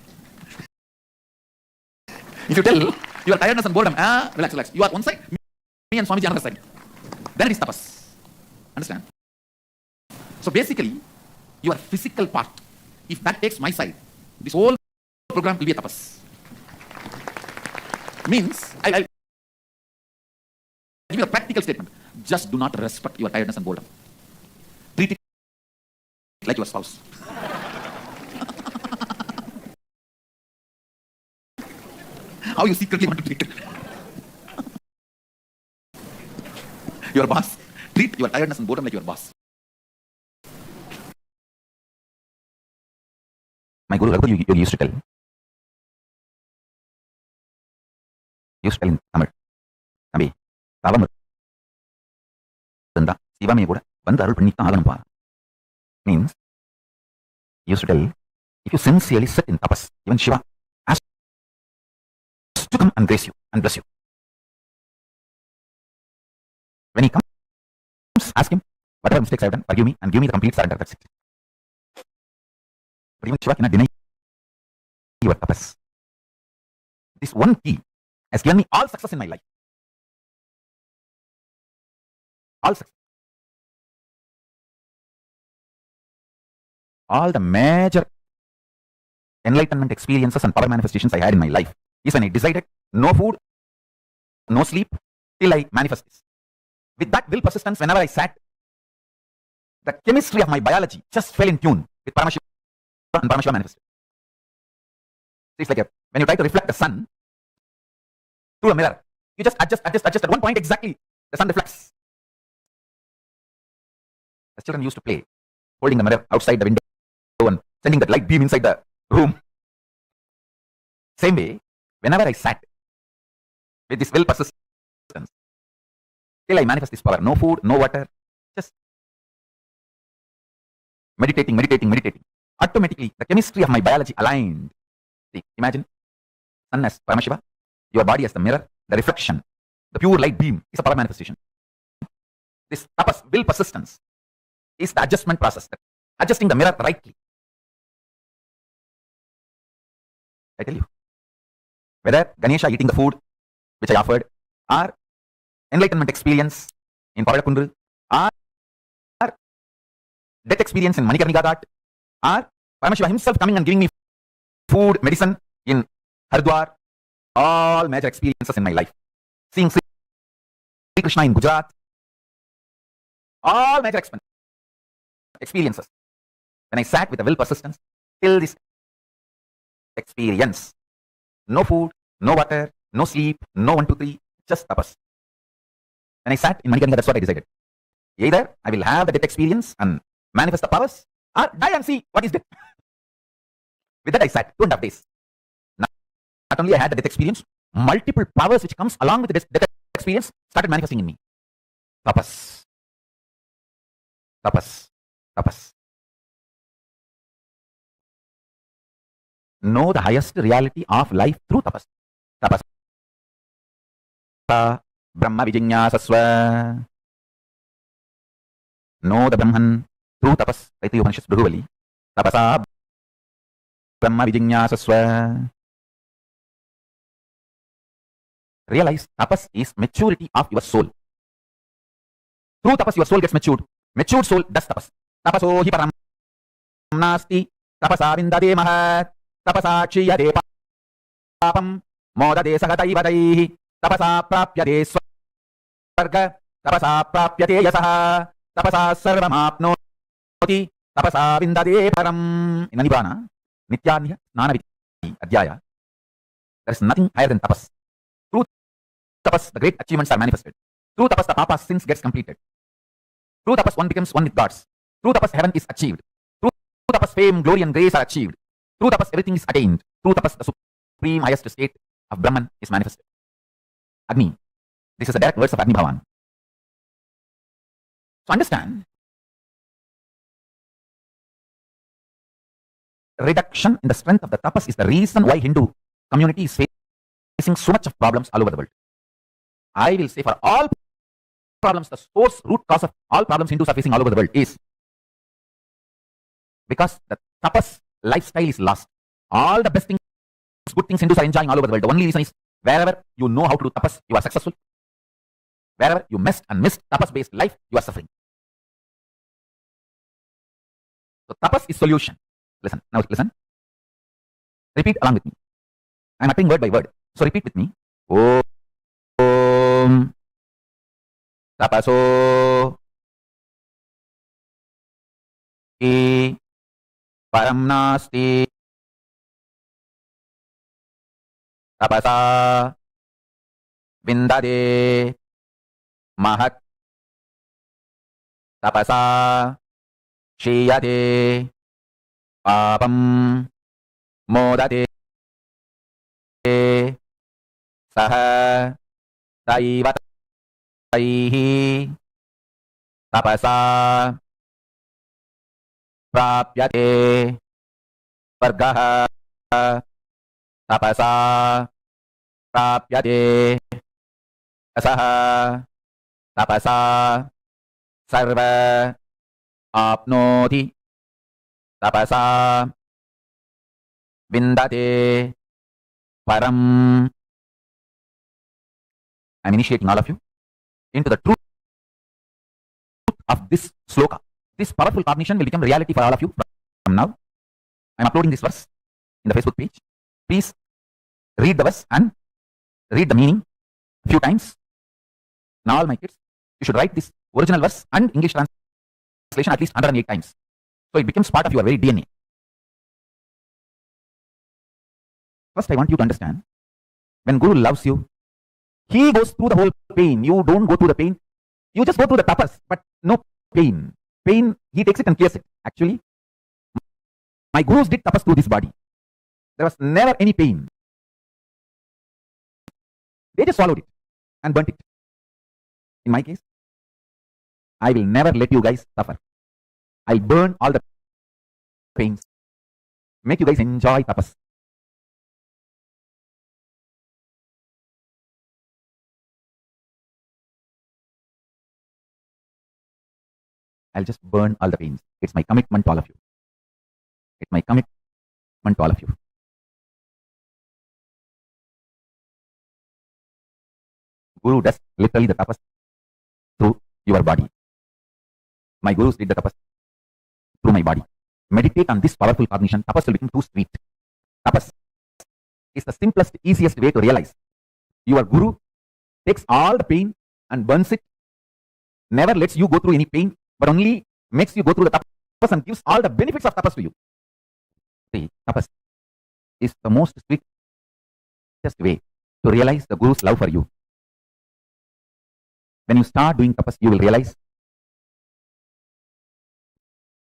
If you tell your tiredness and boredom, relax. You are one side, me and Swamiji on the other side. Then it is tapas. Understand? So basically, your physical part, if that takes my side, this whole program will be a tapas. Means, I'll give you a practical statement. Just do not respect your tiredness and boredom. Treat it like your spouse. How you secretly want to treat it. Your boss. Treat your tiredness and boredom like your boss. My Guru Raghupada Yogi used to tell in Tamil, Nabi, Tavam Danda, Sivame Buddha, Bandarul Pranita Aganapa. Means, he used to tell, if you sincerely sit in tapas, even Shiva asks to come and grace you and bless you. When he comes, ask him, whatever mistakes I have done, forgive me and give me the complete surrender. That's it. But even Shiva cannot deny your tapas. This one key has given me all success in my life. All success. All the major enlightenment experiences and power manifestations I had in my life is when I decided no food, no sleep till I manifest this. With that will persistence, whenever I sat, the chemistry of my biology just fell in tune with Paramashivoham and Paramashivoham manifested. It's like when you try to reflect the sun through a mirror, you just adjust. At one point exactly, the sun reflects. The children used to play, holding the mirror outside the window and sending that light beam inside the room. Same way, whenever I sat with this will persistence, till I manifest this power, no food, no water, just meditating. Automatically, the chemistry of my biology aligned. See, imagine, sun as Paramashiva, your body as the mirror, the reflection, the pure light beam is a power manifestation. This tapas, will persistence, is the adjustment process, adjusting the mirror rightly. I tell you, whether Ganesha eating the food which I offered, or enlightenment experience in Pavadakundru, or death experience in Manikarnika Ghat, or Paramashiva himself coming and giving me food, medicine in Haridwar, all major experiences in my life. Seeing Sri Krishna in Gujarat, all major experiences. When I sat with a will persistence, till this experience, no food, no water, no sleep, no 1, 2, 3, just tapas. When I sat in Manikarnika, that's what I decided. Either I will have the death experience and manifest the powers, or die and see what is death. With that I sat 2.5 days. Not only I had the death experience, multiple powers which comes along with the death experience started manifesting in me. Tapas. Tapas. Tapas. Know the highest reality of life through tapas. Tapas. Brahma Vijinyasasva. Know the Brahman through tapas. Taitri Upanishad Brahuvali. Tapasa Brahma Vijinyasasva. Realize tapas is maturity of your soul. Through tapas your soul gets matured. Matured soul does tapas. Tapaso hi param nasti. Tapasa vindade mahat. Tapasa chiyade papam. Modade sagataivataihi. Tapasa prapyade swarga. Tapasa prapyate yasaha. Tapasa sarvamapnoti. Tapasa vindade param. In Nibbana, Nithyananda Snanaviti Adhyaya, there is nothing higher than tapas. Through tapas, the great achievements are manifested. Through tapas, the papa's sins gets completed. Through tapas, one becomes one with gods. Through tapas, heaven is achieved. Through tapas, fame, glory and grace are achieved. Through tapas, everything is attained. Through tapas, the supreme highest state of Brahman is manifested. Agni. This is the direct words of Agni Bhavan. So understand, reduction in the strength of the tapas is the reason why Hindu community is facing so much of problems all over the world. I will say for all problems, the source, root cause of all problems Hindus are facing all over the world is because the tapas lifestyle is lost. All the best things, good things Hindus are enjoying all over the world. The only reason is wherever you know how to do tapas, you are successful. Wherever you missed tapas-based life, you are suffering. So tapas is solution. Listen, now listen. Repeat along with me. I am uttering word by word. So repeat with me. Om tapaso hi param nasti. Tapasa vindade mahat. Tapasa shiyate papam modate saha daivataihi tapasa prapyate vargaha tapasa prapyate saha tapasa sarva apnoti tapasa vindate param. I am initiating all of you into the truth of this sloka. This powerful cognition will become reality for all of you from now. I am uploading this verse in the Facebook page. Please read the verse and read the meaning a few times. Now all my kids, you should write this original verse and English translation at least 108 times. So it becomes part of your very DNA. First, I want you to understand, when Guru loves you, he goes through the whole pain. You don't go through the pain. You just go through the tapas, but no pain. Pain, he takes it and clears it. Actually, my gurus did tapas through this body. There was never any pain. They just swallowed it and burnt it. In my case, I will never let you guys suffer. I'll burn all the pains. Make you guys enjoy tapas. I'll just burn all the pains. It's my commitment to all of you. It's my commitment to all of you. Guru does literally the tapas through your body. My gurus did the tapas through my body. Meditate on this powerful cognition. Tapas will become too sweet. Tapas is the simplest, easiest way to realize. Your guru takes all the pain and burns it, never lets you go through any pain, but only makes you go through the tapas and gives all the benefits of tapas to you. See, tapas is the most sweetest way to realize the guru's love for you. When you start doing tapas, you will realize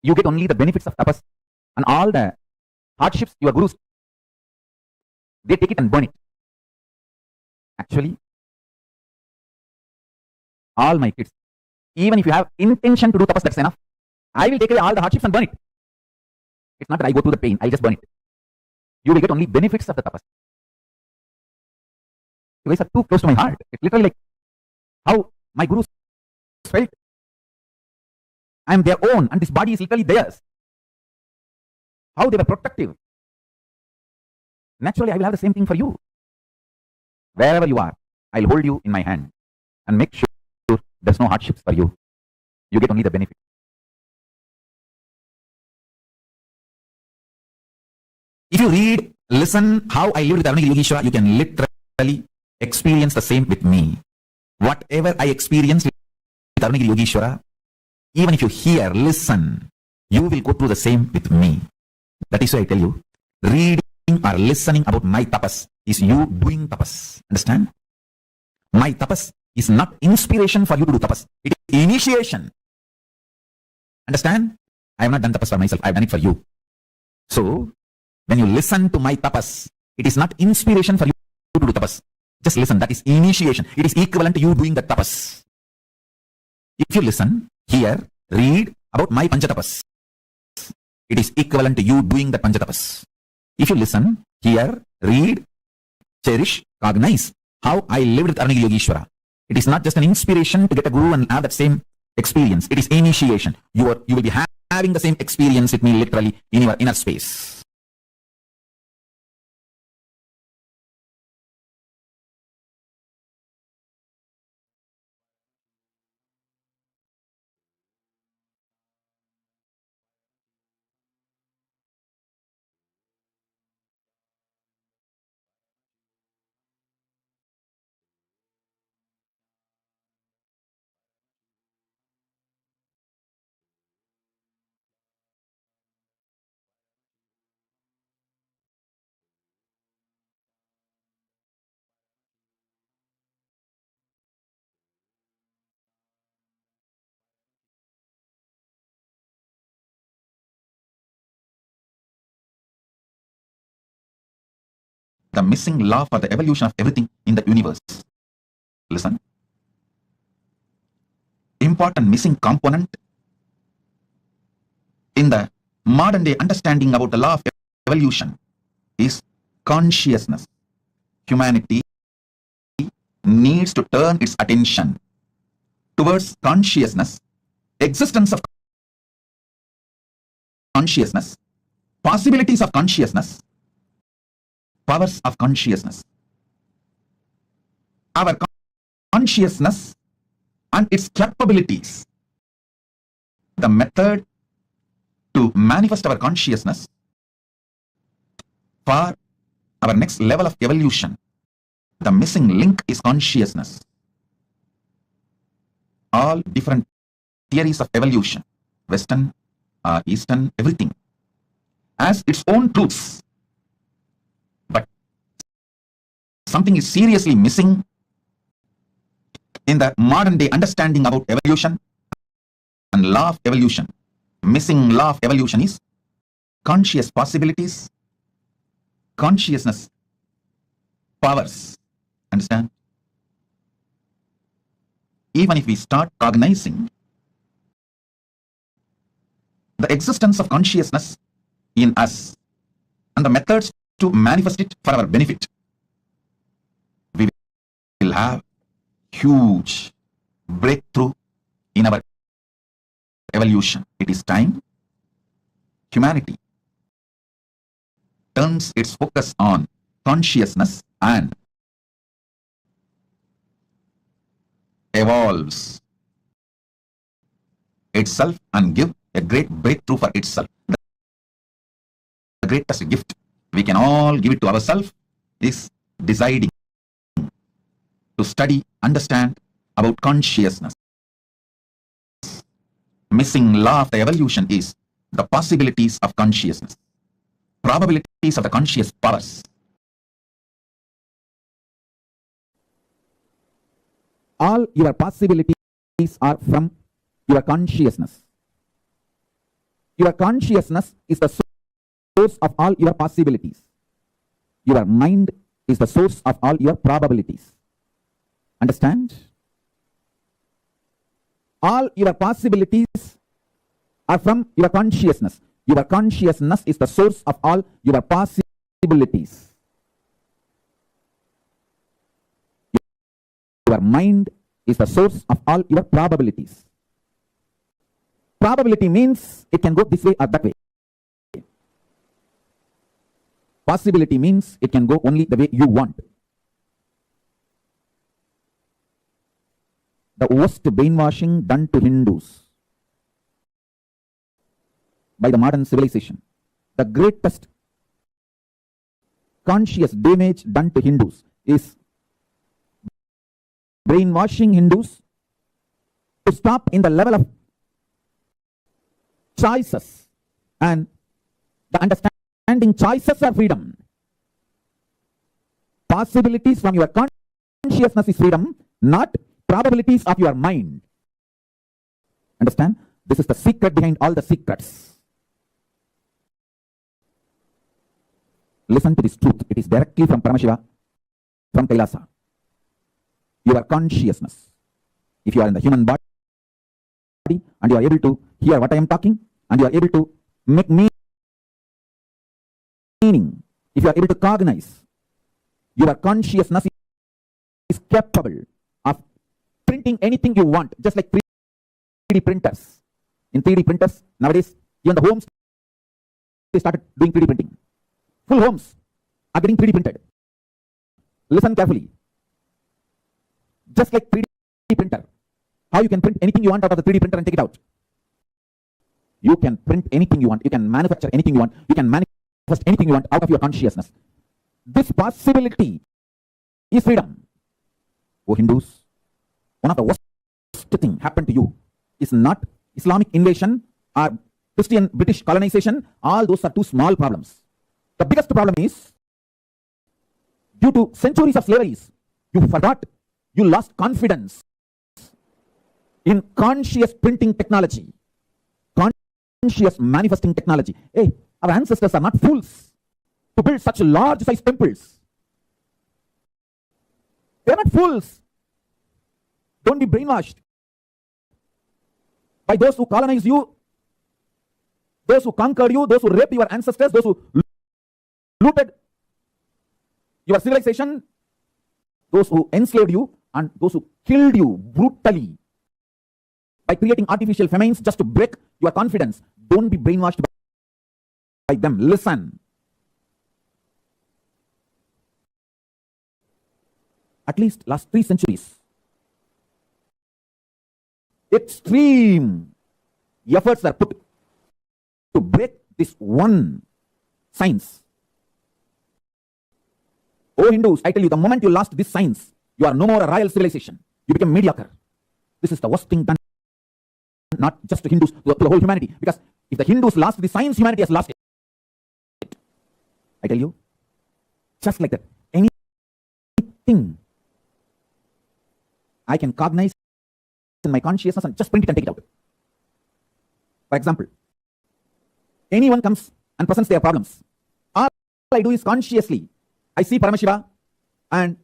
you get only the benefits of tapas, and all the hardships your gurus, they take it and burn it. Actually, all my kids, even if you have intention to do tapas, that's enough. I will take away all the hardships and burn it. It's not that I go through the pain, I'll just burn it. You will get only benefits of the tapas. You guys are too close to my heart. It's literally like how my gurus felt. I am their own, and this body is literally theirs. How they were protective. Naturally, I will have the same thing for you. Wherever you are, I'll hold you in my hand and make sure there's no hardships for you. You get only the benefit. If you read, listen how I lived with Arunagiri Yogeshwara, you can literally experience the same with me. Whatever I experienced with Arunagiri Yogeshwara, even if you hear, listen, you will go through the same with me. That is why I tell you, reading or listening about my tapas is you doing tapas. Understand? My tapas is not inspiration for you to do tapas. It is initiation. Understand? I have not done tapas for myself. I have done it for you. So, when you listen to my tapas, it is not inspiration for you to do tapas. Just listen. That is initiation. It is equivalent to you doing the tapas. If you listen, hear, read about my panchatapas, it is equivalent to you doing the panchatapas. If you listen, hear, read, cherish, cognize how I lived with Arunagiri Yogeshwara, it is not just an inspiration to get a guru and have that same experience. It is initiation. You will be having the same experience with me literally in your inner space. The missing law for the evolution of everything in the universe. Listen. Important missing component in the modern day understanding about the law of evolution is consciousness. Humanity needs to turn its attention towards consciousness, existence of consciousness, possibilities of consciousness, powers of consciousness. Our consciousness and its capabilities. The method to manifest our consciousness for our next level of evolution. The missing link is consciousness. All different theories of evolution, Western, Eastern, everything, has its own truths. But something is seriously missing in the modern day understanding about evolution and law of evolution. Missing law of evolution is conscious possibilities, consciousness powers. Understand? Even if we start cognizing the existence of consciousness in us and the methods to manifest it for our benefit, we will have huge breakthrough in our evolution. It is time humanity turns its focus on consciousness and evolves itself and give a great breakthrough for itself. The greatest gift we can all give it to ourselves is deciding to study, understand about consciousness. Missing law of the evolution is the possibilities of consciousness, probabilities of the conscious powers. All your possibilities are from your consciousness. Your consciousness is the source of all your possibilities. Your mind is the source of all your probabilities. Understand? All your possibilities are from your consciousness. Your consciousness is the source of all your possibilities. Your mind is the source of all your probabilities. Probability means it can go this way or that way. Possibility means it can go only the way you want. The worst brainwashing done to Hindus by the modern civilization, the greatest conscious damage done to Hindus is brainwashing Hindus to stop in the level of choices and the understanding choices are freedom. Possibilities from your consciousness is freedom, not probabilities of your mind. Understand? This is the secret behind all the secrets. Listen to this truth. It is directly from Paramashiva, from Kailasa. Your consciousness. If you are in the human body and you are able to hear what I am talking and you are able to make meaning, if you are able to cognize, your consciousness is capable of printing anything you want, just like 3D printers. In 3D printers, nowadays, even the homes, they started doing 3D printing. Full homes are getting 3D printed. Listen carefully. Just like 3D printer, how you can print anything you want out of the 3D printer and take it out. You can print anything you want. You can manufacture anything you want. You can manifest anything you want out of your consciousness. This possibility is freedom. Oh Hindus, one of the worst thing happened to you is not Islamic invasion or Christian British colonization. All those are two small problems. The biggest problem is due to centuries of slaveries, you forgot, you lost confidence in conscious printing technology, conscious manifesting technology. Hey, our ancestors are not fools to build such large size temples. They are not fools. Don't be brainwashed by those who colonized you, those who conquered you, those who raped your ancestors, those who looted your civilization, those who enslaved you, and those who killed you brutally by creating artificial famines just to break your confidence. Don't be brainwashed by them. Listen. At least last 3 centuries, extreme efforts are put to break this one science. Oh Hindus, I tell you, the moment you lost this science, you are no more a royal civilization. You became mediocre. This is the worst thing done, not just to Hindus, to the whole humanity. Because if the Hindus lost this science, humanity has lost it. I tell you, just like that, anything I can cognize in my consciousness and just print it and take it out. For example, anyone comes and presents their problems. All I do is consciously, I see Paramashiva and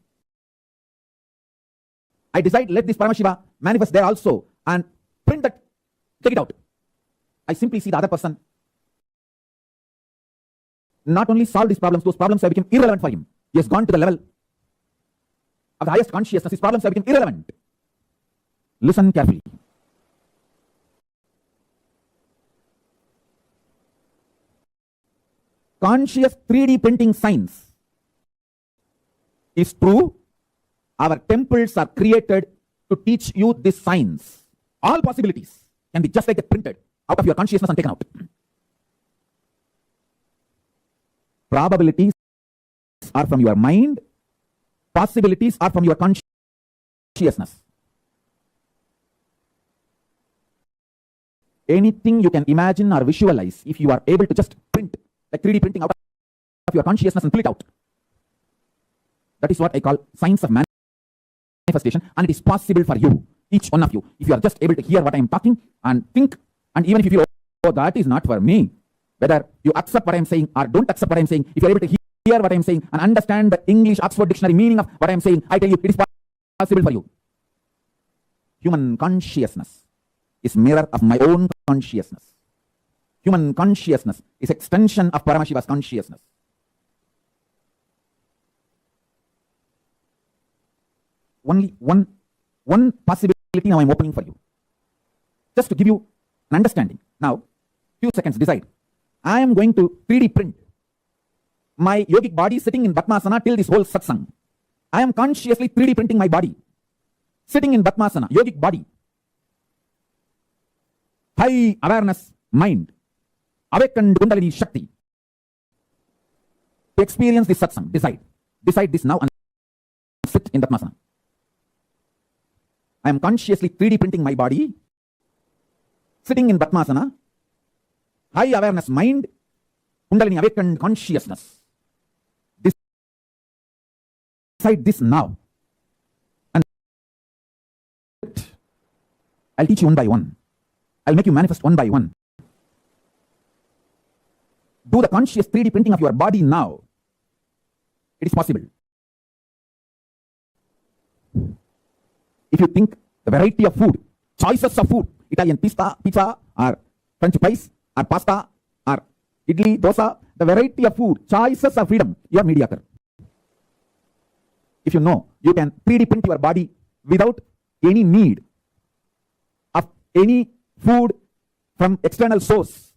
I decide, let this Paramashiva manifest there also and print that, take it out. I simply see the other person not only solve these problems, those problems have become irrelevant for him. He has gone to the level of the highest consciousness. His problems have become irrelevant. Listen carefully. Conscious 3D printing science is true. Our temples are created to teach you this science. All possibilities can be just like that printed. out of your consciousness and taken out. Probabilities are from your mind, possibilities are from your consciousness. Anything you can imagine or visualize, if you are able to just print, like 3D printing out of your consciousness and pull it out. That is what I call science of manifestation, and it is possible for you, each one of you, if you are just able to hear what I am talking and think, and even if you feel, oh, that is not for me, whether you accept what I am saying or don't accept what I am saying, if you are able to hear what I am saying and understand the English Oxford Dictionary meaning of what I am saying, I tell you, it is possible for you. Human consciousness is mirror of my own consciousness. Human consciousness is extension of Paramashiva's consciousness. Only one possibility now I am opening for you. Just to give you an understanding. Now, few seconds, decide. I am going to 3D print my yogic body sitting in Padmasana till this whole satsang. I am consciously 3D printing my body. Sitting in Padmasana, yogic body. High awareness mind. Awakened Kundalini Shakti. To experience this satsang, decide. Decide this now and sit in Padmasana. I am consciously 3D printing my body. Sitting in Padmasana. High awareness mind. Kundalini awakened consciousness. Decide this now. And I'll teach you one by one. I'll make you manifest one by one. Do the conscious 3D printing of your body now. It is possible. If you think the variety of food, choices of food, Italian pizza or French fries or pasta or idli, dosa, the variety of food, choices of freedom, you are mediocre. If you know you can 3D print your body without any need of any food from external source,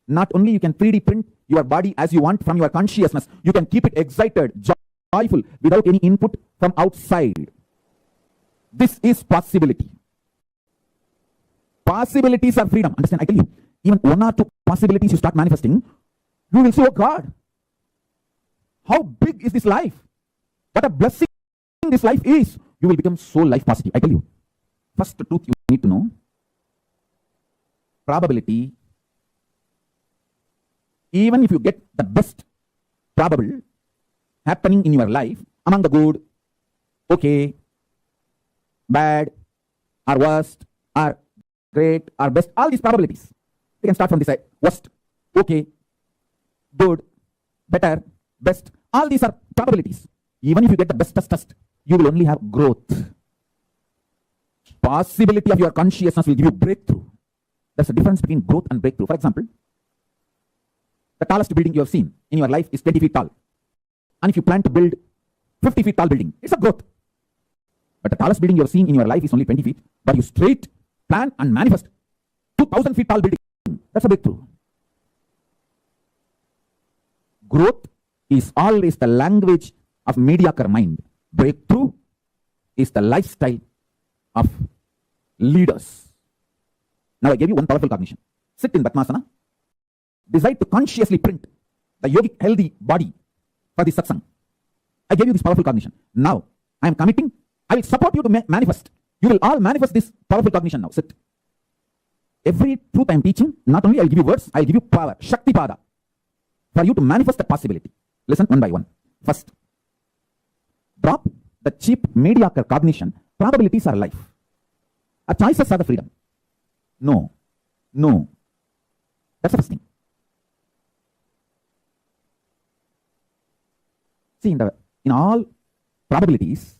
not only you can 3D print your body as you want from your consciousness, you can keep it excited, joyful, without any input from outside. This is possibility. Possibilities are freedom. Understand? I tell you, even one or two possibilities you start manifesting, you will say, oh God, how big is this life? What a blessing this life is. You will become so life positive. I tell you, first truth you need to know, probability, even if you get the best probable happening in your life, among the good, okay, bad, or worst, or great, or best, all these probabilities. We can start from this side. Worst, okay, good, better, best. All these are probabilities. Even if you get the bestest, you will only have growth. Possibility of your consciousness will give you breakthrough. There's a difference between growth and breakthrough. For example, the tallest building you have seen in your life is 20 feet tall. And if you plan to build 50 feet tall building, it's a growth. But the tallest building you have seen in your life is only 20 feet. But you straight plan and manifest 2,000 feet tall building. That's a breakthrough. Growth is always the language of mediocre mind. Breakthrough is the lifestyle of leaders. Now I gave you one powerful cognition. Sit in Padmasana. Decide to consciously print the yogic healthy body for this satsang. I gave you this powerful cognition. Now I am committing. I will support you to manifest. You will all manifest this powerful cognition now. Sit. Every truth I am teaching, not only I will give you words, I will give you power, Shakti Pada, for you to manifest the possibility. Listen one by one. First, drop the cheap, mediocre cognition. Probabilities are life. Our choices are the freedom. No. That's the first thing. See, in all probabilities,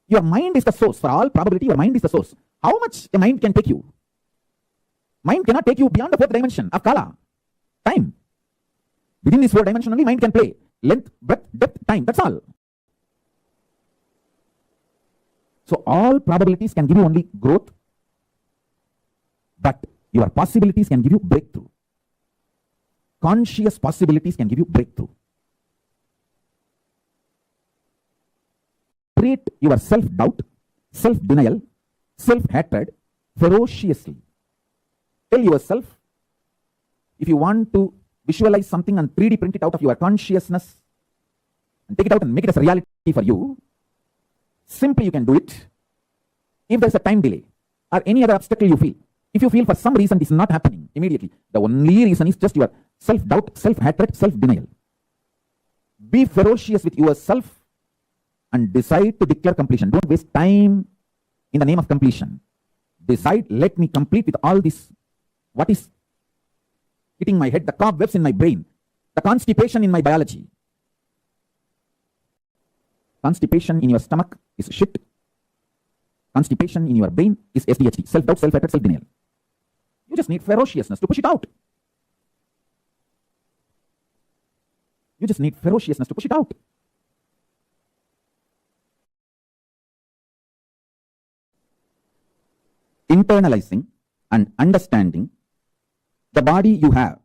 your mind is the source. For all probability, your mind is the source. How much a mind can take you? Mind cannot take you beyond the fourth dimension of Kala, time. Within this fourth dimension only, mind can play. Length, breadth, depth, time. That's all. So all probabilities can give you only growth, but your possibilities can give you breakthrough. Conscious possibilities can give you breakthrough. Treat your self-doubt, self-denial, self-hatred ferociously. Tell yourself, if you want to visualize something and 3D print it out of your consciousness and take it out and make it as a reality for you, simply you can do it. If there's a time delay or any other obstacle you feel, if you feel for some reason this is not happening immediately, the only reason is just your self-doubt, self-hatred, self-denial. Be ferocious with yourself and decide to declare completion. Don't waste time in the name of completion. Decide, let me complete with all this. What is hitting my head? The cobwebs in my brain, the constipation in my biology. Constipation in your stomach is shit. Constipation in your brain is SDHD, self-doubt, self-hatred, self-denial. You just need ferociousness to push it out. You just need ferociousness to push it out. Internalizing and understanding the body you have,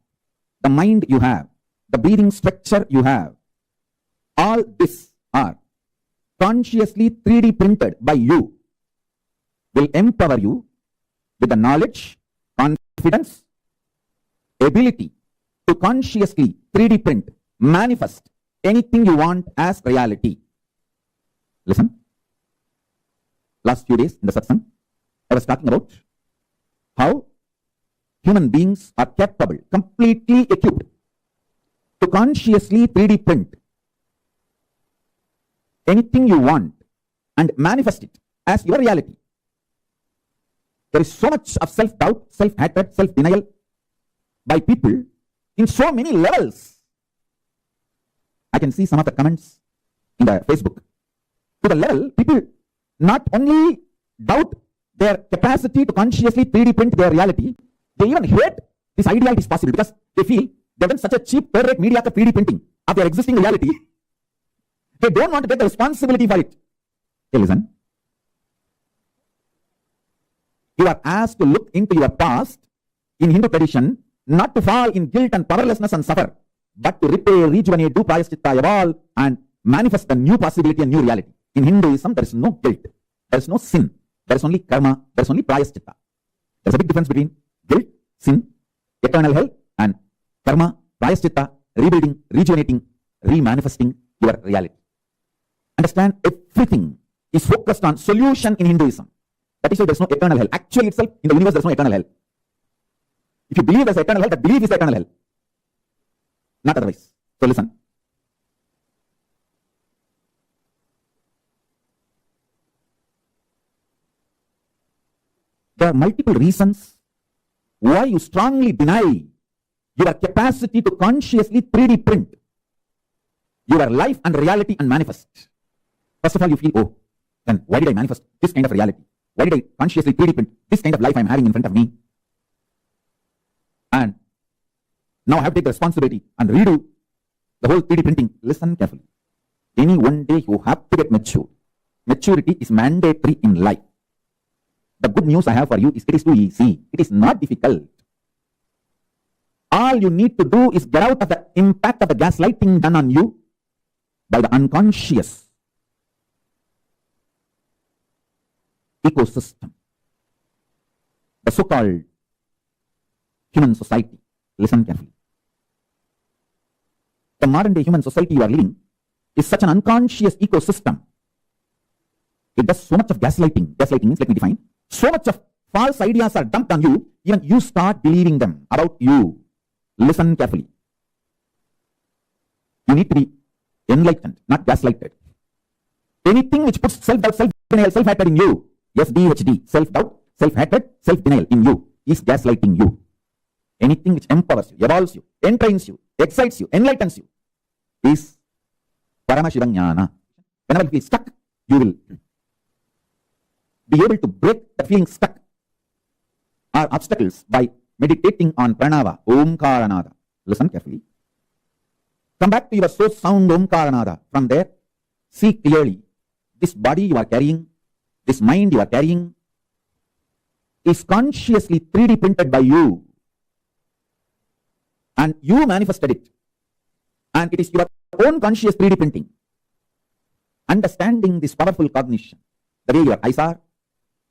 the mind you have, the breathing structure you have, all this are consciously 3D printed by you, will empower you with the knowledge, confidence, ability to consciously 3D print, manifest anything you want as reality. Listen. Last few days in the satsang, I was talking about how human beings are capable, completely equipped to consciously 3D print anything you want and manifest it as your reality. There is so much of self-doubt, self-hatred, self-denial by people in so many levels. I can see some of the comments in the Facebook. To the level, people not only doubt their capacity to consciously 3D print their reality, they even hate this idea it is possible because they feel they've done such a cheap, third-rate, mediocre 3D printing of their existing reality. They don't want to take the responsibility for it. Hey, listen. You are asked to look into your past in Hindu tradition, not to fall in guilt and powerlessness and suffer, but to repair, rejuvenate, do prayaschitta, evolve, and manifest a new possibility and new reality. In Hinduism, there is no guilt, there is no sin, there is only karma, there is only prayaschitta. There is a big difference between guilt, sin, eternal hell, and karma, prayaschitta, rebuilding, rejuvenating, remanifesting your reality. Understand, everything is focused on solution in Hinduism. That is why there is no eternal hell. Actually itself, in the universe, there is no eternal hell. If you believe there is eternal hell, that belief is the eternal hell. Not otherwise. So listen. There are multiple reasons why you strongly deny your capacity to consciously 3D print your life and reality and manifest. First of all, you feel, oh, then why did I manifest this kind of reality? Why did I consciously 3D print this kind of life I'm having in front of me? And now I have to take the responsibility and redo the whole 3D printing. Listen carefully. Any one day you have to get mature. Maturity is mandatory in life. The good news I have for you is it is too easy. It is not difficult. All you need to do is get out of the impact of the gaslighting done on you by the unconscious ecosystem, the so-called human society. Listen carefully. The modern day human society you are living is such an unconscious ecosystem. It does so much of gaslighting. Gaslighting means, let me define, so much of false ideas are dumped on you, even you start believing them about you. Listen carefully. You need to be enlightened, not gaslighted. Anything which puts self-doubt, self-denial, self-hatred in you, SDHD, self-doubt, self-hatred, self-denial in you, is gaslighting you. Anything which empowers you, evolves you, entrains you, excites you, enlightens you, is Paramashivoham. Whenever you feel stuck, you will be able to break the feeling stuck or obstacles by meditating on pranava, omkaranada. Listen carefully. Come back to your source sound, omkaranada. From there, see clearly. This body you are carrying, this mind you are carrying, is consciously 3D printed by you. And you manifested it. And it is your own conscious 3D printing. Understanding this powerful cognition, the way your eyes are,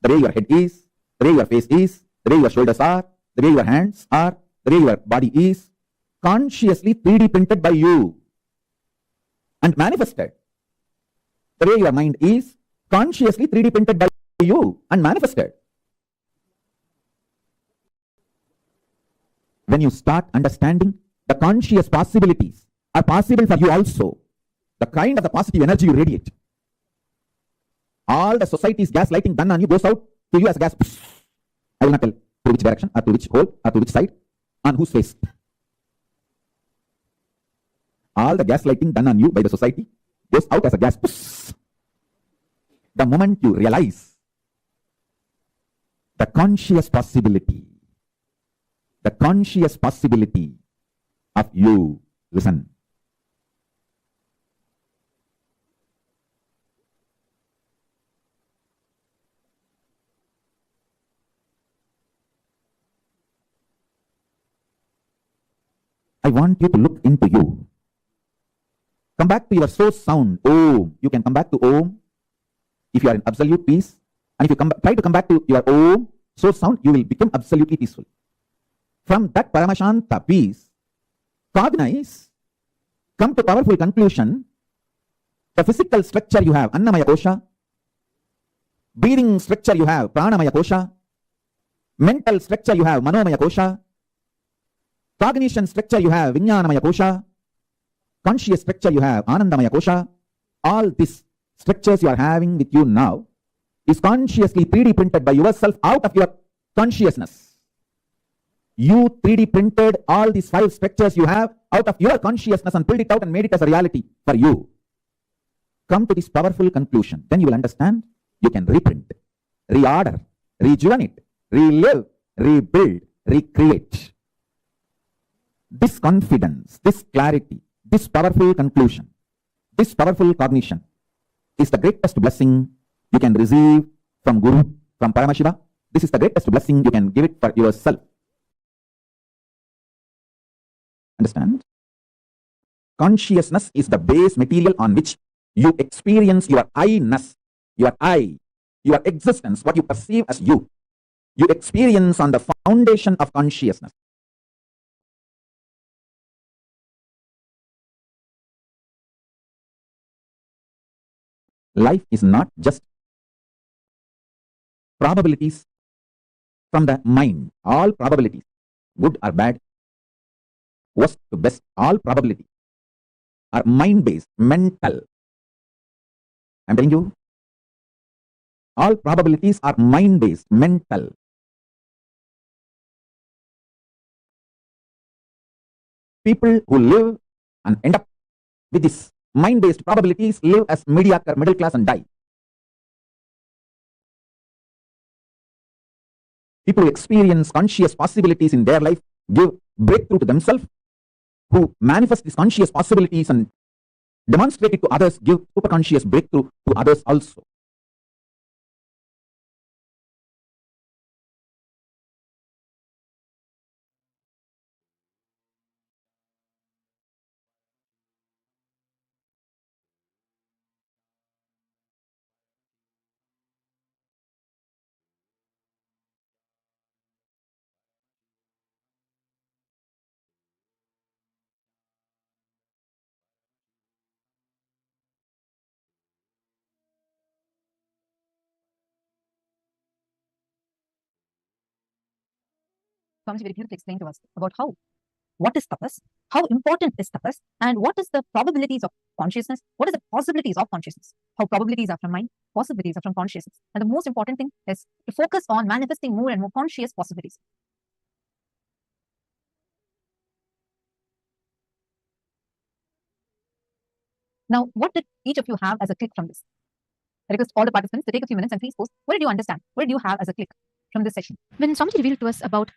the way your head is, the way your face is, the way your shoulders are, the way your hands are, the way your body is, consciously 3D printed by you and manifested. The way your mind is, consciously 3D printed by you and manifested. When you start understanding the conscious possibilities are possible for you also, the kind of the positive energy you radiate, all the society's gaslighting done on you goes out to you as gas. I will not tell to which direction or to which hole or to which side, on whose face. All the gaslighting done on you by the society goes out as a gas. The moment you realize the conscious possibility of you, listen. I want you to look into you. Come back to your source sound, Om. You can come back to Om if you are in absolute peace. And if you try to come back to your Om source sound, you will become absolutely peaceful. From that Paramashanta peace, cognize, come to powerful conclusion, the physical structure you have, Annamaya Kosha, breathing structure you have, Pranamaya Kosha, mental structure you have, Manomaya Kosha, cognition structure you have, Vijnanamaya Kosha, conscious structure you have, Anandamaya Kosha. All these structures you are having with you now is consciously 3D printed by yourself out of your consciousness. You 3D printed all these 5 structures you have out of your consciousness and pulled it out and made it as a reality for you. Come to this powerful conclusion. Then you will understand you can reprint, reorder, rejuvenate, relive, rebuild, recreate. This confidence, this clarity, this powerful conclusion, this powerful cognition is the greatest blessing you can receive from Guru, from Paramashiva. This is the greatest blessing you can give it for yourself. Understand? Consciousness is the base material on which you experience your I-ness, your I, your existence, what you perceive as you. You experience on the foundation of consciousness. Life is not just probabilities from the mind. All probabilities, good or bad, worst to best, all probabilities are mind-based, mental. I'm telling you, all probabilities are mind-based, mental. People who live and end up with this mind-based probabilities live as mediocre, middle class and die. People who experience conscious possibilities in their life give breakthrough to themselves, who manifest these conscious possibilities and demonstrate it to others, give superconscious breakthrough to others also. Swamiji very beautifully explained to us about what is tapas, how important is tapas, and what is the probabilities of consciousness, what is the possibilities of consciousness, how probabilities are from mind, possibilities are from consciousness. And the most important thing is to focus on manifesting more and more conscious possibilities. Now, what did each of you have as a click from this? I request all the participants to take a few minutes and please post, what did you understand? What did you have as a click from this session? When Swamiji revealed to us about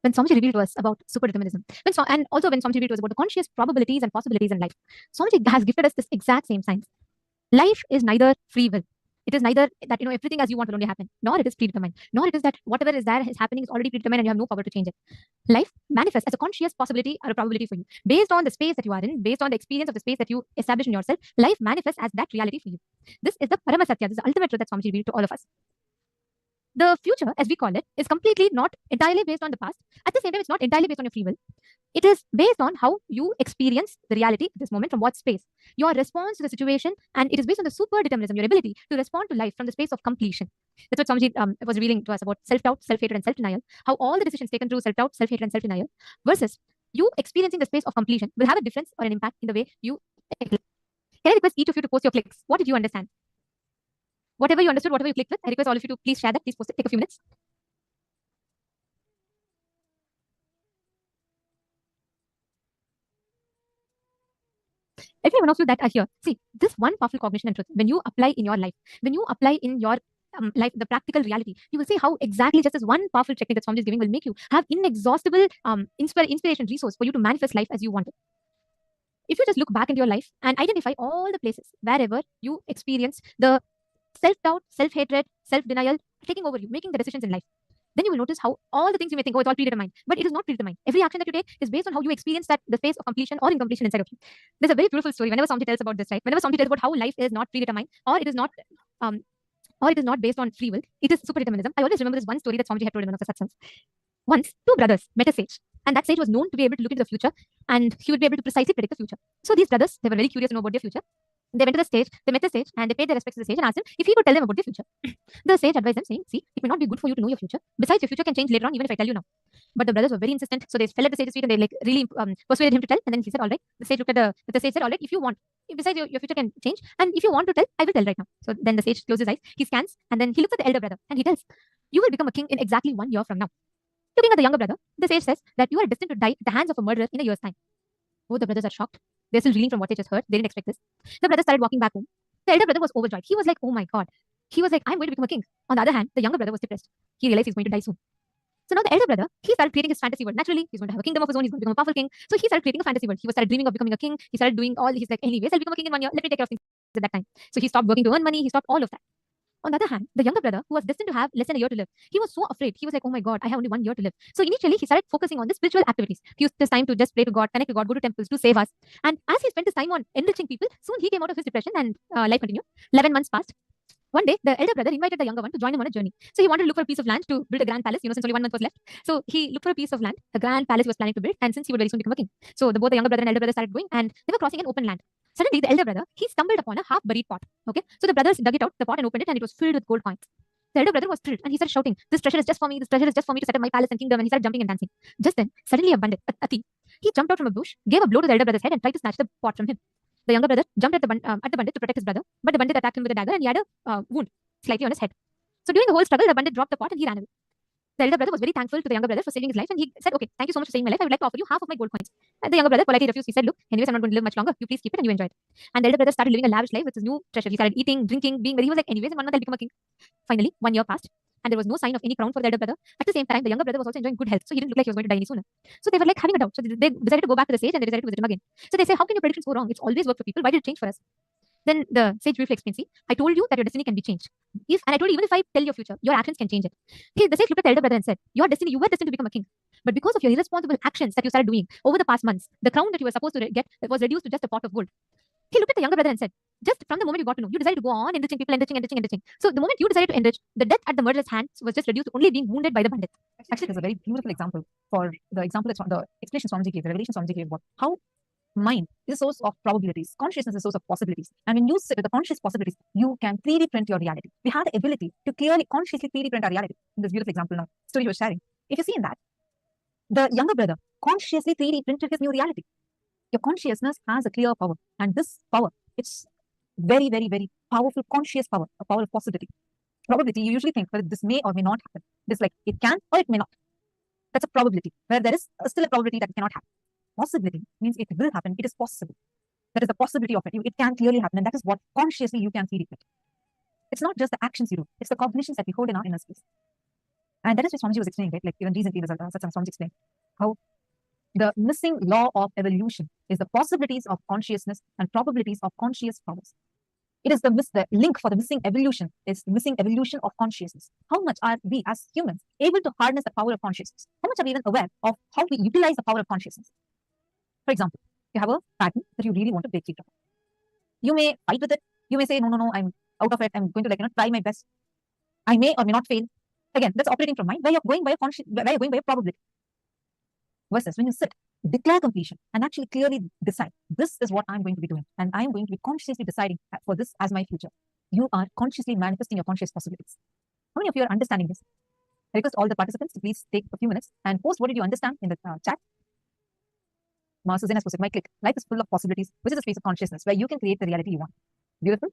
Swamiji revealed to us about superdeterminism, and also when Swamiji revealed to us about the conscious probabilities and possibilities in life, Swamiji has gifted us this exact same science. Life is neither free will It is neither that everything as you want will only happen, nor it is predetermined, nor it is that whatever is there is happening is already predetermined and you have no power to change it. Life manifests as a conscious possibility or a probability for you. Based on the space that you are in, based on the experience of the space that you establish in yourself, life manifests as that reality for you. This is the Paramasatya, this is the ultimate truth that Swamiji revealed to all of us. The future, as we call it, is completely not entirely based on the past. At the same time, it's not entirely based on your free will. It is based on how you experience the reality at this moment, from what space, your response to the situation, and it is based on the super determinism, your ability to respond to life from the space of completion. That's what Swamiji was revealing to us about self-doubt, self-hatred, and self-denial, how all the decisions taken through self-doubt, self-hatred, and self-denial versus you experiencing the space of completion will have a difference or an impact in the way you click. Can I request each of you to post your clicks? What did you understand? Whatever you understood, whatever you clicked with, I request all of you to please share that. Please post it. Take a few minutes. Every one of you that are here, see, this one powerful cognition and truth, when you apply in your life, when you apply in your life, the practical reality, you will see how exactly just this one powerful technique that Swamiji is giving will make you have inexhaustible inspiration resource for you to manifest life as you want it. If you just look back into your life and identify all the places wherever you experience the self-doubt, self-hatred, self-denial taking over you, making the decisions in life, then you will notice how all the things you may think, oh, it's all predetermined, but it is not predetermined. Every action that you take is based on how you experience that the space of completion or incompletion inside of you. There's a very beautiful story whenever somebody tells about this, right? Whenever somebody tells about how life is not predetermined or it is not based on free will, it is super determinism. I always remember this one story that Swamiji had told in one of the satsangs. Once, two brothers met a sage, and that sage was known to be able to look into the future, and he would be able to precisely predict the future. So these brothers, they were very curious to know about their future. They went to the stage, they met the sage, and they paid their respects to the sage and asked him if he could tell them about their future. The sage advised them, saying, see, it may not be good for you to know your future. Besides, your future can change later on, even if I tell you now. But the brothers were very insistent, so they fell at the sage's feet and they really persuaded him to tell. And then he said, all right. The sage looked at the sage said, all right, if you want, besides your future can change, and if you want to tell, I will tell right now. So then the sage closes his eyes, he scans, and then he looks at the elder brother and he tells, you will become a king in exactly 1 year from now. Looking at the younger brother, the sage says that you are destined to die at the hands of a murderer in a year's time. Both the brothers are shocked. They're still reeling from what they just heard. They didn't expect this. The brother started walking back home. The elder brother was overjoyed. He was like, oh my God. He was like, I'm going to become a king. On the other hand, the younger brother was depressed. He realized he's going to die soon. So now the elder brother, he started creating his fantasy world. Naturally, he's going to have a kingdom of his own. He's going to become a powerful king. So he started creating a fantasy world. He started dreaming of becoming a king. He started doing all, he's like, anyways, I'll become a king in 1 year. Let me take care of things at that time. So he stopped working to earn money. He stopped all of that. On the other hand, the younger brother, who was destined to have less than a year to live, he was so afraid. He was like, oh my God, I have only 1 year to live. So initially, he started focusing on the spiritual activities. He used this time to just pray to God, connect to God, go to temples to save us. And as he spent his time on enriching people, soon he came out of his depression and life continued. 11 months passed. One day, the elder brother invited the younger one to join him on a journey. So he wanted to look for a piece of land to build a grand palace, since only 1 month was left. So he looked for a piece of land, a grand palace he was planning to build, and since he would very soon become a king. So both the younger brother and elder brother started going, and they were crossing an open land. Suddenly, the elder brother, he stumbled upon a half-buried pot. Okay, so the brothers dug it out, the pot, and opened it, and it was filled with gold coins. The elder brother was thrilled, and he started shouting, this treasure is just for me, this treasure is just for me to set up my palace and kingdom, and he started jumping and dancing. Just then, suddenly a bandit, a thief, he jumped out from a bush, gave a blow to the elder brother's head, and tried to snatch the pot from him. The younger brother jumped at the bandit to protect his brother, but the bandit attacked him with a dagger, and he had a wound slightly on his head. So during the whole struggle, the bandit dropped the pot and he ran away. The elder brother was very thankful to the younger brother for saving his life, and he said, okay, thank you so much for saving my life. I would like to offer you half of my gold coins. And the younger brother politely refused. He said, look, anyways, I'm not going to live much longer. You please keep it and you enjoy it. And the elder brother started living a lavish life with his new treasure. He started eating, drinking, being very, he was like, anyways, in 1 month I'll become a king. Finally, 1 year passed, and there was no sign of any crown for the elder brother. At the same time, the younger brother was also enjoying good health, so he didn't look like he was going to die any sooner. So they were like having a doubt. So they decided to go back to the sage and they decided to visit him again. So they say, how can your predictions go wrong? It's always worked for people. Why did it change for us? Then the sage briefly explains, see, I told you that your destiny can be changed. And I told you, even if I tell your future, your actions can change it. The sage looked at the elder brother and said, your destiny, you were destined to become a king. But because of your irresponsible actions that you started doing over the past months, the crown that you were supposed to get was reduced to just a pot of gold. He looked at the younger brother and said, just from the moment you got to know, you decided to go on enriching people, enriching. So the moment you decided to enrich, the death at the murderer's hands was just reduced to only being wounded by the bandit. Actually, there's a very beautiful example for the example that the explanation Swamiji gave, the revelation Swamiji gave about how mind is a source of probabilities. Consciousness is a source of possibilities. And when you sit with the conscious possibilities, you can 3D print your reality. We have the ability to clearly, consciously 3D print our reality. In this beautiful example now, story he was sharing. If you see in that, the younger brother consciously 3D printed his new reality. Your consciousness has a clear power. And this power, it's very, very, very powerful conscious power, a power of possibility. Probability, you usually think whether this may or may not happen. This like, it can or it may not. That's a probability, where there is still a probability that it cannot happen. Possibility means it will happen, it is possible. That is the possibility of it. It can clearly happen, and that is what consciously you can 3D print. It's not just the actions you do, it's the cognitions that we hold in our inner space. And that is what Swamiji was explaining, right? Like even recently, Swamiji explained how the missing law of evolution is the possibilities of consciousness and probabilities of conscious powers. It is the link for the missing evolution, is the missing evolution of consciousness. How much are we as humans able to harness the power of consciousness? How much are we even aware of how we utilize the power of consciousness? For example, you have a pattern that you really want to break free from. You may fight with it. You may say, no, I'm out of it. I'm going to try my best. I may or may not fail. Again, that's operating from mind, where you're going by a probability. Versus when you sit, declare completion, and actually clearly decide, this is what I'm going to be doing, and I'm going to be consciously deciding for this as my future. You are consciously manifesting your conscious possibilities. How many of you are understanding this? I request all the participants to please take a few minutes and post what did you understand in the chat. Susan has posted, my click. Life is full of possibilities, which is a space of consciousness where you can create the reality you want. Beautiful.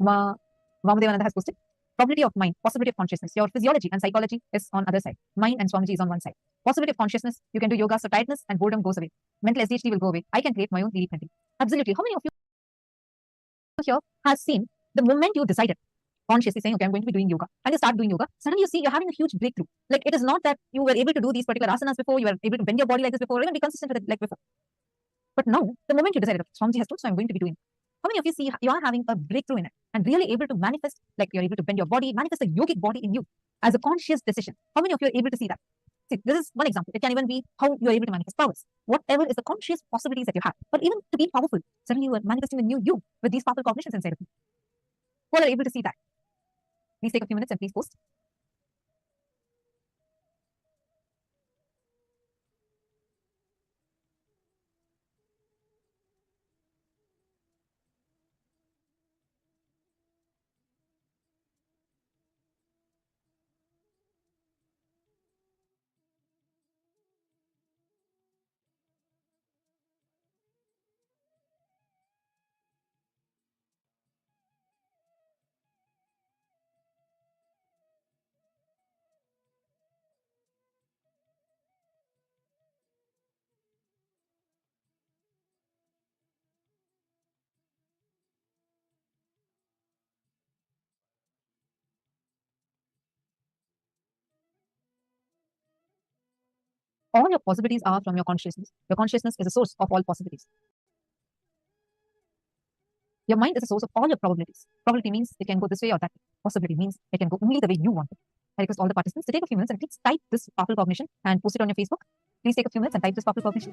Vamadevananda has posted, probability of mind, possibility of consciousness. Your physiology and psychology is on other side. Mind and Swamiji is on one side. Possibility of consciousness, you can do yoga, so tiredness and boredom goes away. Mental SDHD will go away. I can create my own 3D printing. Absolutely. How many of you here has seen the moment you decided consciously saying, okay, I'm going to be doing yoga, and you start doing yoga, suddenly you see you're having a huge breakthrough. Like, it is not that you were able to do these particular asanas before, you were able to bend your body like this before, or even be consistent with it like before. But now, the moment you decided, Swamiji has told, so I'm going to be doing. How many of you see you are having a breakthrough in it and really able to manifest, like you're able to bend your body, manifest a yogic body in you as a conscious decision? How many of you are able to see that? See, this is one example. It can even be how you're able to manifest powers. Whatever is the conscious possibilities that you have. But even to be powerful, suddenly you are manifesting the new you with these powerful cognitions inside of you. Who are able to see that? Please take a few minutes and please post. All your possibilities are from your consciousness. Your consciousness is a source of all possibilities. Your mind is a source of all your probabilities. Probability means it can go this way or that way. Possibility means it can go only the way you want it. I request all the participants to take a few minutes and please type this powerful cognition and post it on your Facebook. Please take a few minutes and type this powerful cognition.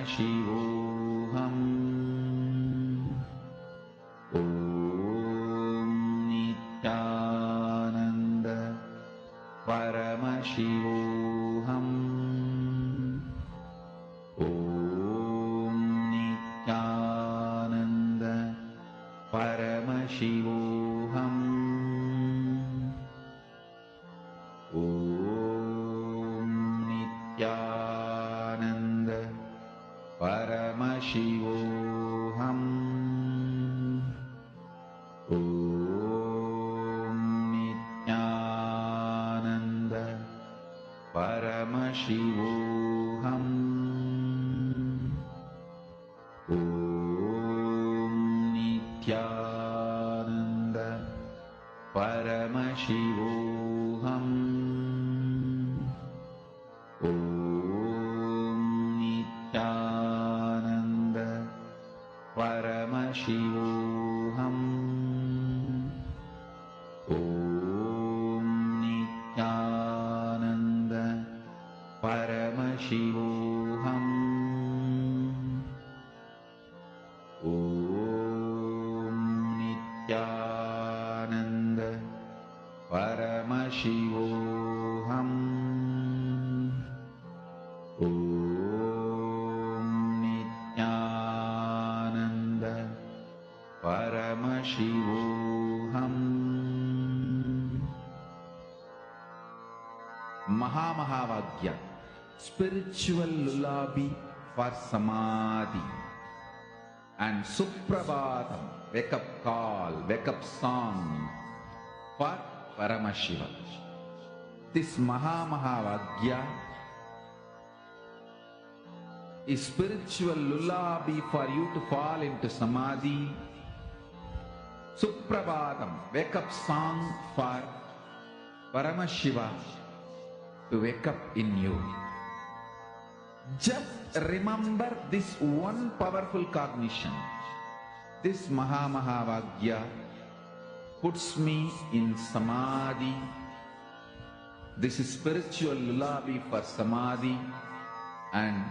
Paramashivoham Om Nithyananda Paramashivoham Om Nithyananda Paramashivoham Om Nithyananda Paramashivoham Om Nithyananda Paramashivoham Om Nithyananda Paramashivoham Om Nithyananda Paramashivoham Om Nithyananda Paramashivoham Om Nithyananda Paramashivoham Om Nithyananda Paramashivoham Mahamahavagya, spiritual lullaby for Samadhi, and Suprabhatam, wake up call, wake up song for Paramashiva. This Mahamahavagya is spiritual lullaby for you to fall into Samadhi. Suprabhatam, wake up song for Paramashiva to wake up in you. Just remember this one powerful cognition. This Mahamahavagya puts me in Samadhi. This is spiritual lullaby for Samadhi, and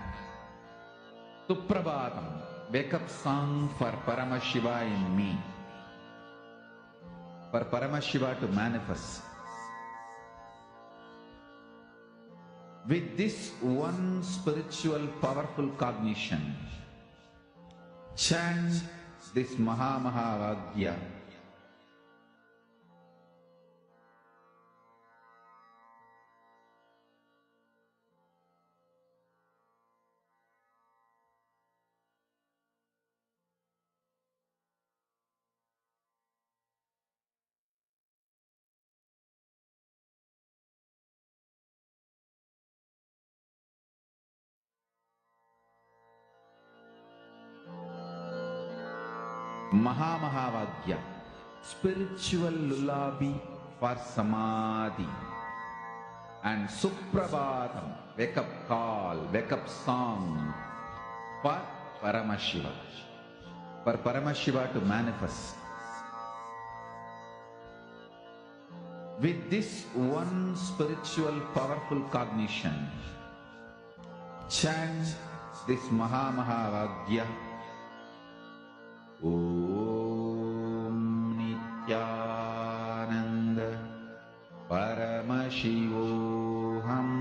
Suprabhatam, wake up song for Paramashiva in me. For Paramashiva to manifest. With this one spiritual powerful cognition, chant this Mahamahavagya. Mahamahavagya, spiritual lullaby for Samadhi, and Suprabhatam, wake up call, wake up song for Paramashiva. For Paramashiva to manifest. With this one spiritual powerful cognition, chant this Mahamahavagya. Om Nithyananda Paramashivoham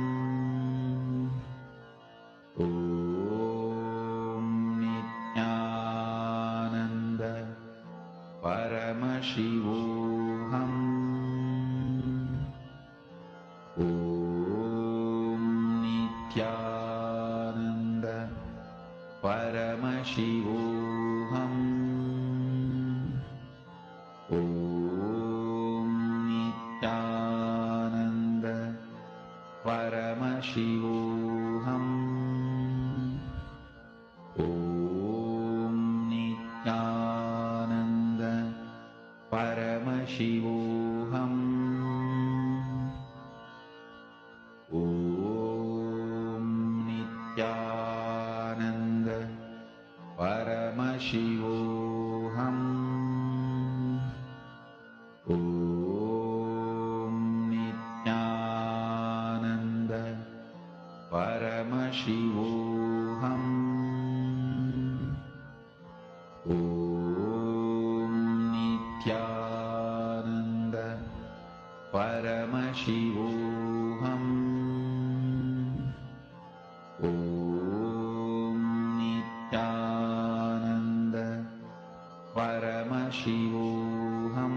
Om Nithyananda Paramashivoham Om Nithyananda Paramashivoham Om Nithyananda Paramashivoham Om Nithyananda Paramashivoham Om Nithyananda Paramashivoham Om Nithyananda Paramashivoham Paramashivoham Om Nithyananda Paramashivoham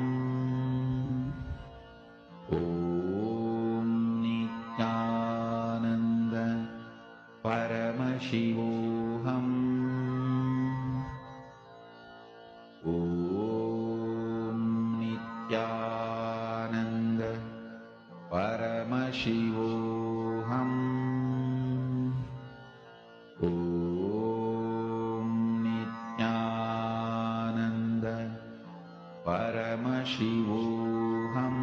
Om Nithyananda Paramashivoham Om Nithyananda Paramashivoham Om Nithyananda Paramashivoham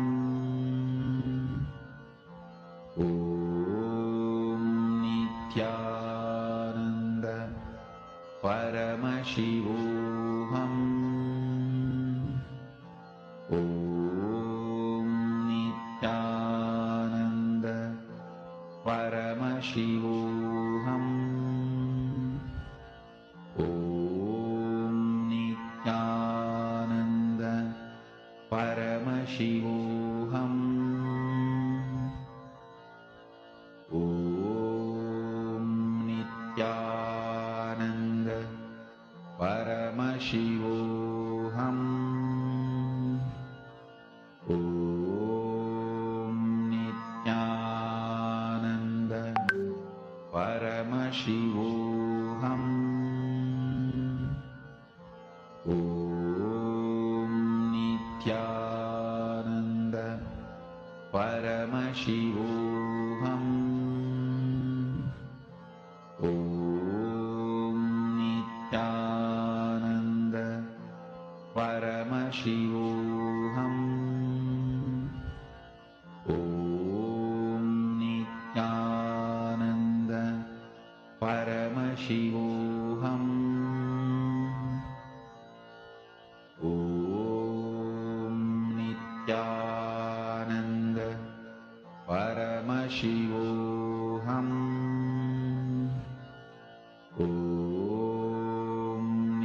Om Nithyananda Paramashivoham Om Nithyananda Paramashivoham Om Nithyananda Paramashivoham Om Nithyananda Paramashivoham Om Nithyananda Paramashivoham Om Nithyananda Paramashivoham Om Nithyananda Paramashivoham Om Nithyananda Paramashivoham Om Nithyananda Paramashivoham Om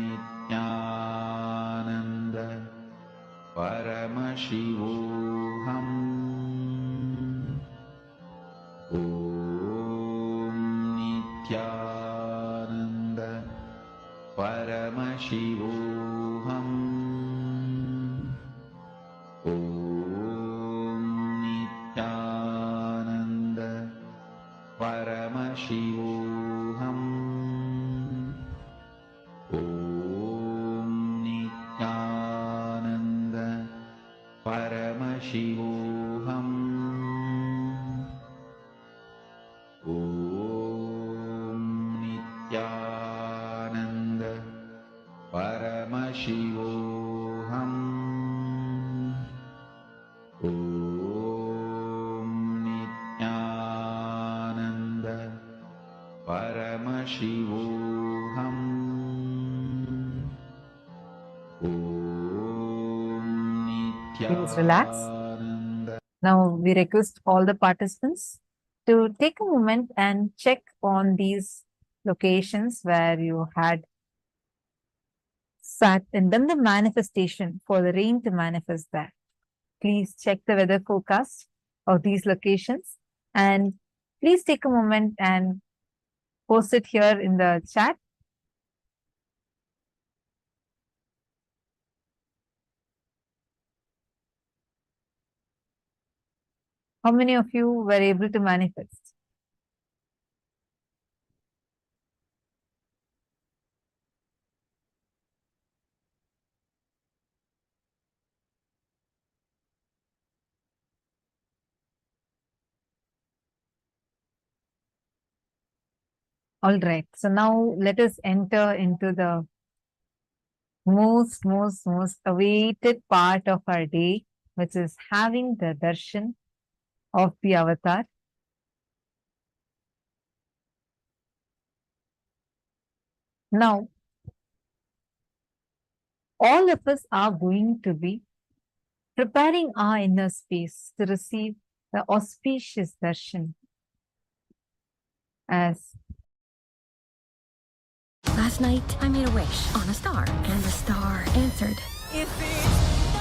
Nithyananda Paramashivoham Om Nithyananda Paramashivoham Om Nithyananda Paramashivoham Om Nithyananda Paramashivoham Om Nithyananda Paramashivoham Om Nithyananda Paramashivoham Om Please relax. Nithyananda Now we request all the participants to take a moment and check on these locations where you had sat and done the manifestation for the rain to manifest there. Please check the weather forecast of these locations and please take a moment and post it here in the chat. How many of you were able to manifest? All right. So now let us enter into the most awaited part of our day, which is having the darshan of the avatar. Now, all of us are going to be preparing our inner space to receive the auspicious darshan. As last night, I made a wish on a star, and the star answered.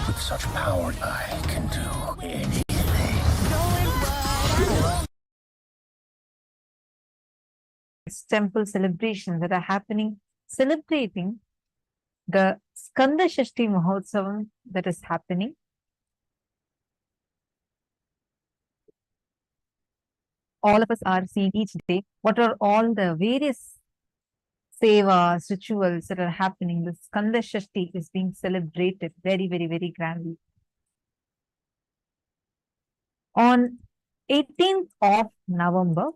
With such power, I can do anything. temple celebrations that are happening, celebrating the Skanda Shashti Mahotsavam that is happening. All of us are seeing each day what are all the various sevas, rituals that are happening. The Skanda Shashti is being celebrated very, very, very grandly. On 18th of November,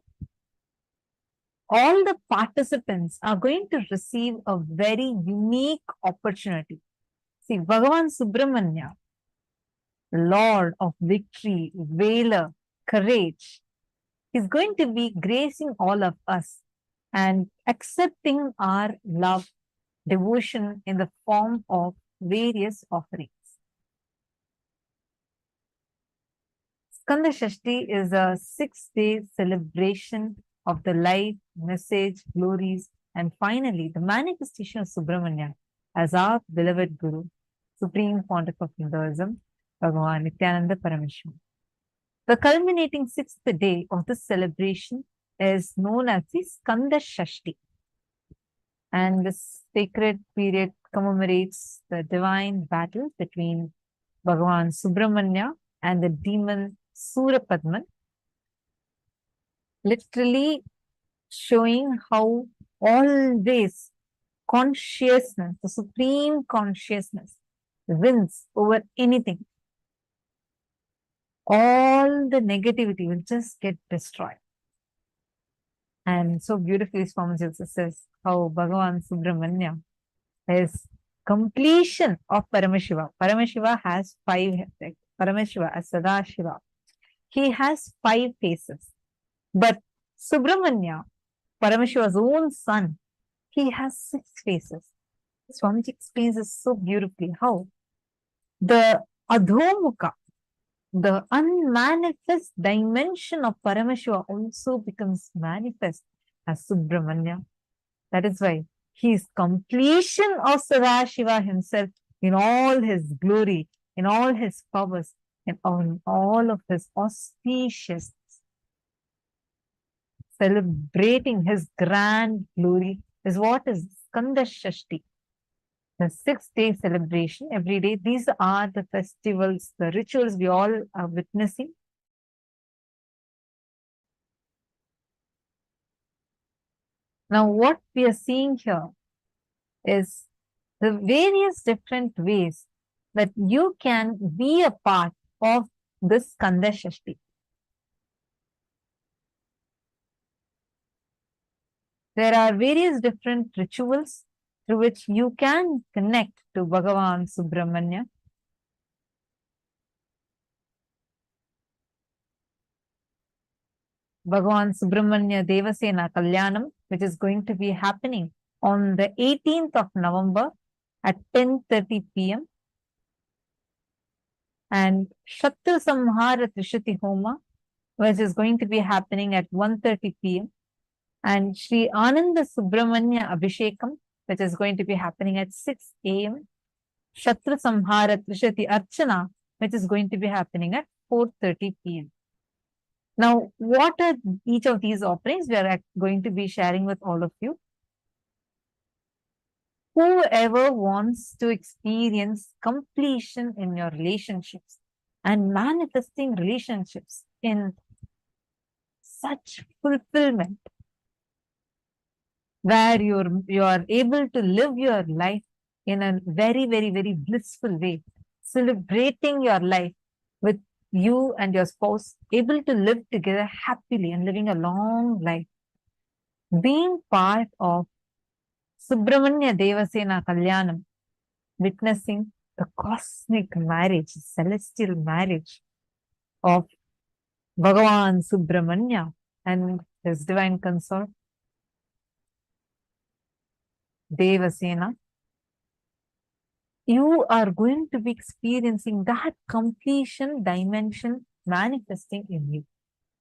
all the participants are going to receive a very unique opportunity. See, Bhagavan Subramanya, Lord of victory, valor, courage, is going to be gracing all of us and accepting our love, devotion in the form of various offerings. Skanda Shashti is a 6-day celebration of the life, message, glories, and finally the manifestation of Subramanya as our beloved Guru, Supreme Pontiff of Hinduism, Bhagavan Nithyananda Paramashivoham. The culminating 6th day of this celebration is known as the Skanda Shashti. And this sacred period commemorates the divine battle between Bhagavan Subramanya and the demon Surapadman, literally showing how always consciousness, the supreme consciousness, wins over anything. All the negativity will just get destroyed. And so beautifully Swamiji says how Bhagavan Subramanya is completion of Paramashiva. Paramashiva has 5 heads. Paramashiva as Sadashiva, he has 5 faces. But Subramanya, Paramashiva's own son, he has 6 faces. Swamiji explains this so beautifully how the Adhomukha, the unmanifest dimension of Paramashiva also becomes manifest as Subramanya. That is why he is completion of Sadashiva himself in all his glory, in all his powers, in all of his auspiciousness. Celebrating his grand glory is what is Skanda Shashti. The 6-day celebration every day. These are the festivals, the rituals we all are witnessing. Now, what we are seeing here is the various different ways that you can be a part of this Skanda Shashti. There are various different rituals through which you can connect to Bhagavan Subramanya. Bhagavan Subramanya Devasena Kalyanam, which is going to be happening on the 18th of November at 10:30 p.m. And Shatru Samhara Trishati Homa, which is going to be happening at 1:30 p.m. And Sri Ananda Subramanya Abhishekam, which is going to be happening at 6 a.m. Shatru Samhara Trishati Archana, which is going to be happening at 4:30 p.m. Now, what are each of these offerings we are going to be sharing with all of you? Whoever wants to experience completion in your relationships and manifesting relationships in such fulfillment, where you are able to live your life in a very, very, very blissful way, celebrating your life with you and your spouse, able to live together happily and living a long life. Being part of Subramanya Devasena Kalyanam, witnessing the cosmic marriage, celestial marriage of Bhagavan Subramanya and his divine consort, Devasena, you are going to be experiencing that completion dimension manifesting in you.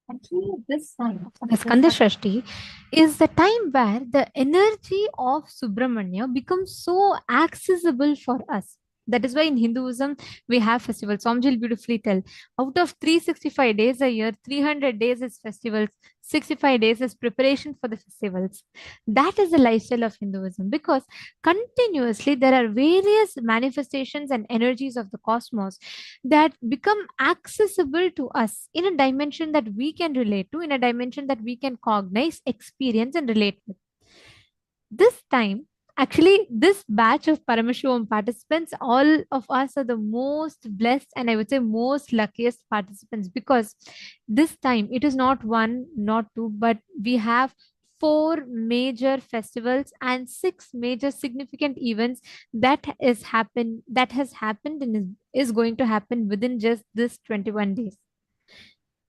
Actually, this time The Skanda Shashti is the time where the energy of Subramanya becomes so accessible for us. That is why in Hinduism, we have festivals. Swamiji will beautifully tell, out of 365 days a year, 300 days is festivals, 65 days as preparation for the festivals. That is the lifestyle of Hinduism, because continuously there are various manifestations and energies of the cosmos that become accessible to us in a dimension that we can relate to, in a dimension that we can cognize, experience, and relate with. This time, actually, this batch of Paramashivoham participants, all of us are the most blessed and I would say most luckiest participants, because this time it is not one, not two, but we have four major festivals and six major significant events that has happened and is going to happen within just this 21 days.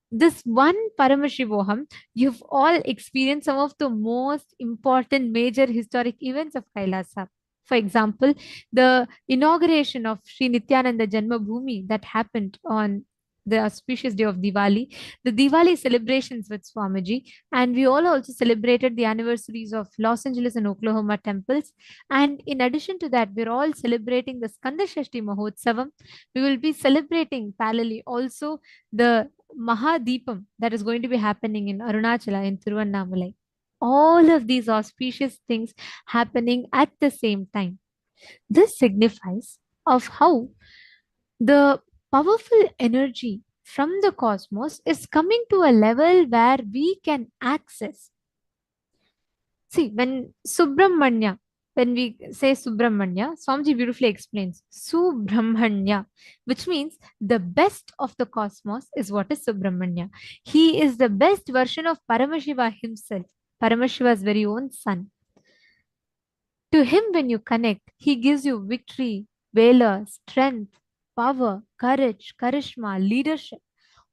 This one Paramashivoham, you've all experienced some of the most important major historic events of Kailasa. For example, the inauguration of Sri Nithyananda Janma Bhumi that happened on the auspicious day of Diwali, the Diwali celebrations with Swamiji, and we all also celebrated the anniversaries of Los Angeles and Oklahoma temples. And in addition to that, we're all celebrating the Skanda Shashti Mahotsavam. We will be celebrating parallelly also the Mahadipam that is going to be happening in Arunachala in Tiruvannamalai. All of these auspicious things happening at the same time. This signifies of how the powerful energy from the cosmos is coming to a level where we can access. See, when we say Subramanya, Swamiji beautifully explains Subramanya, which means the best of the cosmos is what is Subramanya. He is the best version of Paramashiva himself, Paramashiva's very own son. To him, when you connect, he gives you victory, valor, strength, power, courage, charisma, leadership.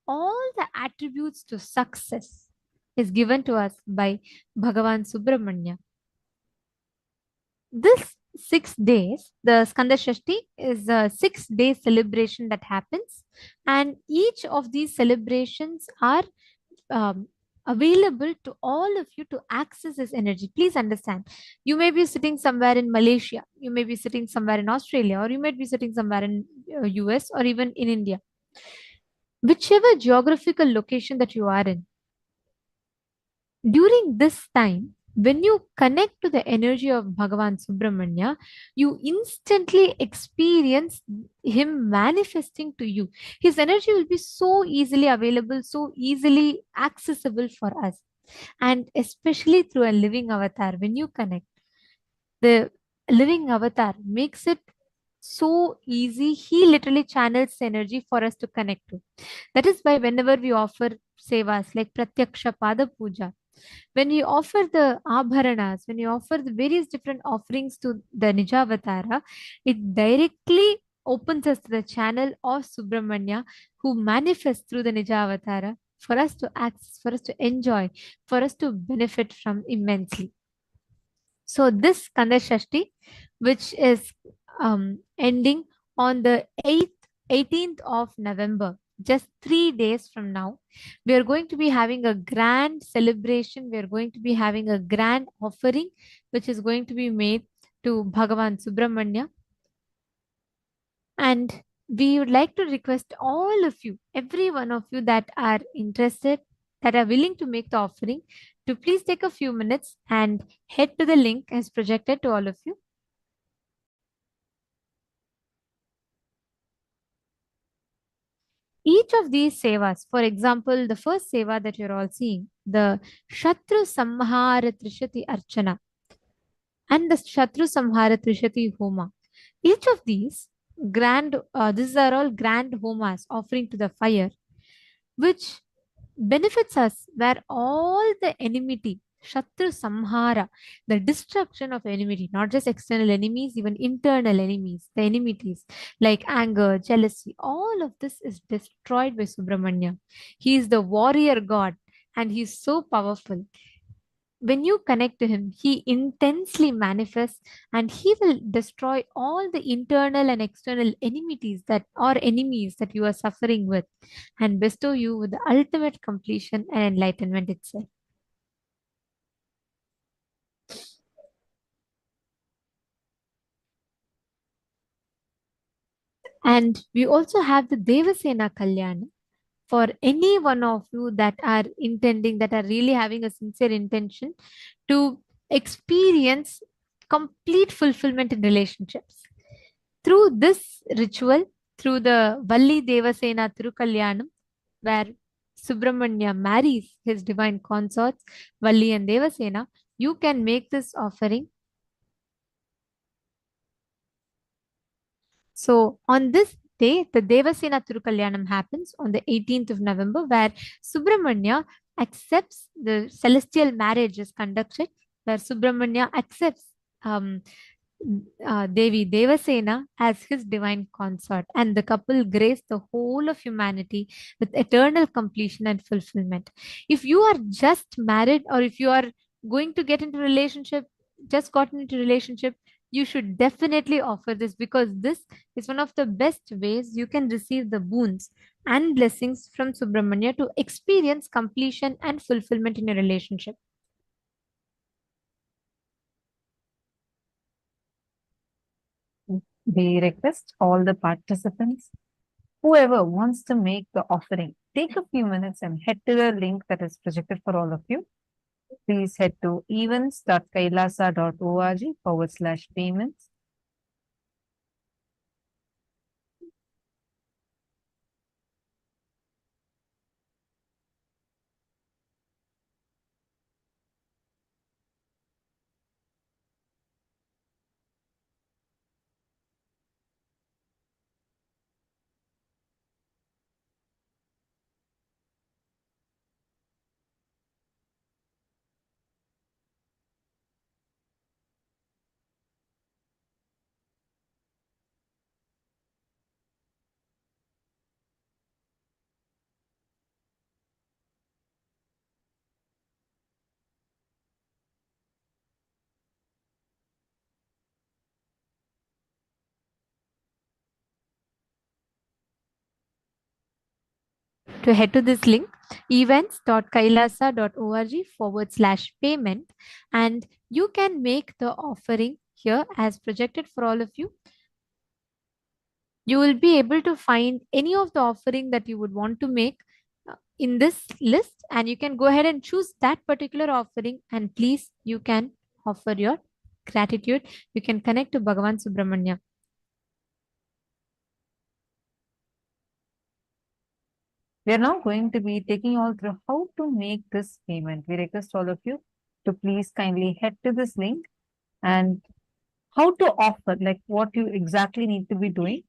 All the attributes to success is given to us by Bhagavan Subramanya. This 6 days, the Skanda Shashti is a 6-day celebration that happens, and each of these celebrations are available to all of you to access this energy. Please understand, you may be sitting somewhere in Malaysia, you may be sitting somewhere in Australia, or you might be sitting somewhere in US or even in India. Whichever geographical location that you are in, during this time, when you connect to the energy of Bhagavan Subramanya, you instantly experience him manifesting to you. His energy will be so easily available, so easily accessible for us. And especially through a living avatar, when you connect, the living avatar makes it so easy. He literally channels energy for us to connect to. That is why whenever we offer sevas like Pratyaksha Pada Puja, when we offer the abharanas, when you offer the various different offerings to the Nijavatara, it directly opens us to the channel of Subramanya, who manifests through the Nijavatara for us to access, for us to enjoy, for us to benefit from immensely. So this Skanda Shashti, which is ending on the 18th of November, just 3 days from now, we are going to be having a grand celebration. We are going to be having a grand offering, which is going to be made to Bhagavan Subramanya. And we would like to request all of you, every one of you that are interested, that are willing to make the offering, to please take a few minutes and head to the link as projected to all of you. Each of these sevas, for example, the first seva that you're all seeing, the Shatru Samhara Trishati Archana and the Shatru Samhara Trishati Homa, each of these these are all grand homas offering to the fire, which benefits us where all the enmity, Shatru Samhara, the destruction of enmity, not just external enemies, even internal enemies, the enmities like anger, jealousy, all of this is destroyed by Subramanya. He is the warrior god and he is so powerful. When you connect to him, he intensely manifests and he will destroy all the internal and external enmities that are enemies that you are suffering with and bestow you with the ultimate completion and enlightenment itself. And we also have the Devasena Kalyana, for any one of you that are intending, that are really having a sincere intention to experience complete fulfillment in relationships. Through this ritual, through the Valli Devasena Thirukalyanam, where Subramanya marries his divine consorts, Valli and Devasena, you can make this offering. So on this day, the Devasena Thirukalyanam happens on the 18th of November, where Subramanya accepts the celestial marriage is conducted, where Subramanya accepts Devi Devasena as his divine consort, and the couple grace the whole of humanity with eternal completion and fulfillment. If you are just married, or if you are going to get into relationship, just gotten into relationship, you should definitely offer this, because this is one of the best ways you can receive the boons and blessings from Subramanya to experience completion and fulfillment in your relationship. We request all the participants, whoever wants to make the offering, take a few minutes and head to the link that is projected for all of you. Please head to events.kailasa.org/payments. To head to this link, events.kailasa.org/payment, and you can make the offering here as projected for all of you. You will be able to find any of the offering that you would want to make in this list, and you can go ahead and choose that particular offering, and please, you can offer your gratitude. You can connect to Bhagavan Subramanya. We are now going to be taking you all through how to make this payment. We request all of you to please kindly head to this link and how to offer, like what you exactly need to be doing.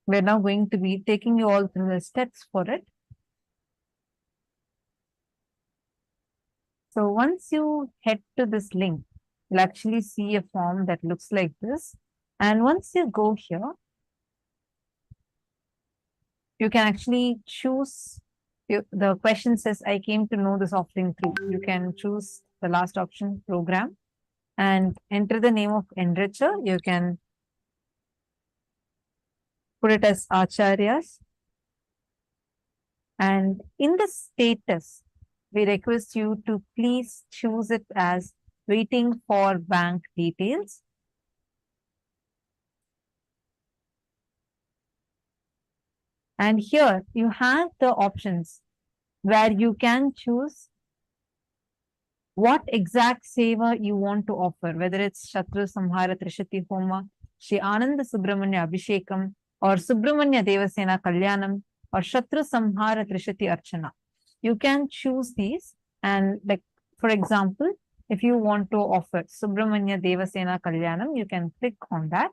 We're now going to be taking you all through the steps for it. So once you head to this link, you'll actually see a form that looks like this. And once you go here, you can actually choose. The question says, I came to know this offering through. You can choose the last option, program, and enter the name of enricher. You can put it as Acharyas. And in the status, we request you to please choose it as waiting for bank details. And here you have the options where you can choose what exact seva you want to offer, whether it's Shatru Samhara Trishati Homa, Shri Ananda Subramanya Abhishekam, or Subramanya Devasena Kalyanam, or Shatru Samhara Trishati Archana. You can choose these, and like, for example, if you want to offer Subramanya Devasena Kalyanam, you can click on that,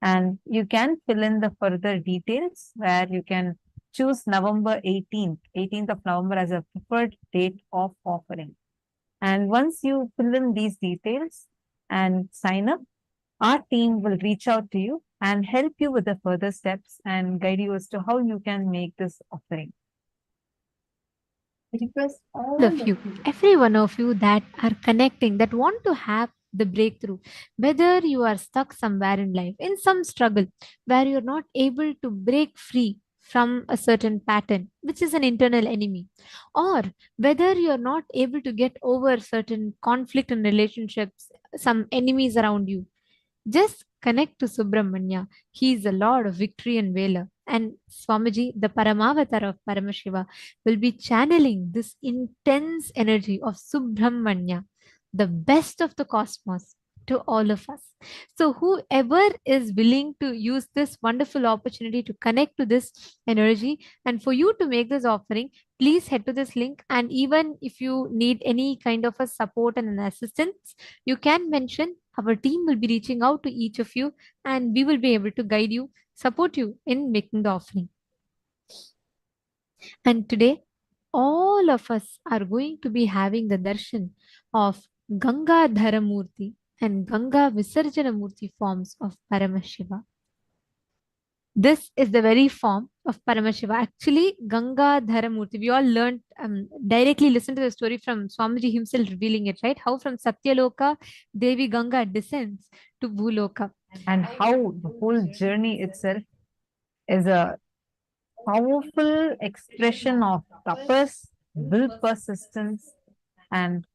and you can fill in the further details where you can choose November 18th of November as a preferred date of offering. And once you fill in these details and sign up, our team will reach out to you and help you with the further steps and guide you as to how you can make this offering. Request all of you, every one of you that are connecting, that want to have the breakthrough, whether you are stuck somewhere in life, in some struggle, where you're not able to break free from a certain pattern, which is an internal enemy, or whether you're not able to get over certain conflict in relationships, some enemies around you, just connect to Subramanya. He is the Lord of victory and valor. And Swamiji, the Paramavatar of Paramashiva, will be channeling this intense energy of Subramanya, the best of the cosmos, to all of us. So, whoever is willing to use this wonderful opportunity to connect to this energy and for you to make this offering, please head to this link. And even if you need any kind of a support and an assistance, you can mention. Our team will be reaching out to each of you and we will be able to guide you, support you in making the offering. And today, all of us are going to be having the darshan of Ganga Dharamurti and Ganga Visarjana Murti forms of Paramashiva. This is the very form of Paramashiva. Actually, Ganga Dharamurti, we all learned, directly listen to the story from Swamiji himself revealing it, right? How from Satyaloka, Devi Ganga descends to Bhuloka. And how the whole journey itself is a powerful expression of tapas, will persistence, and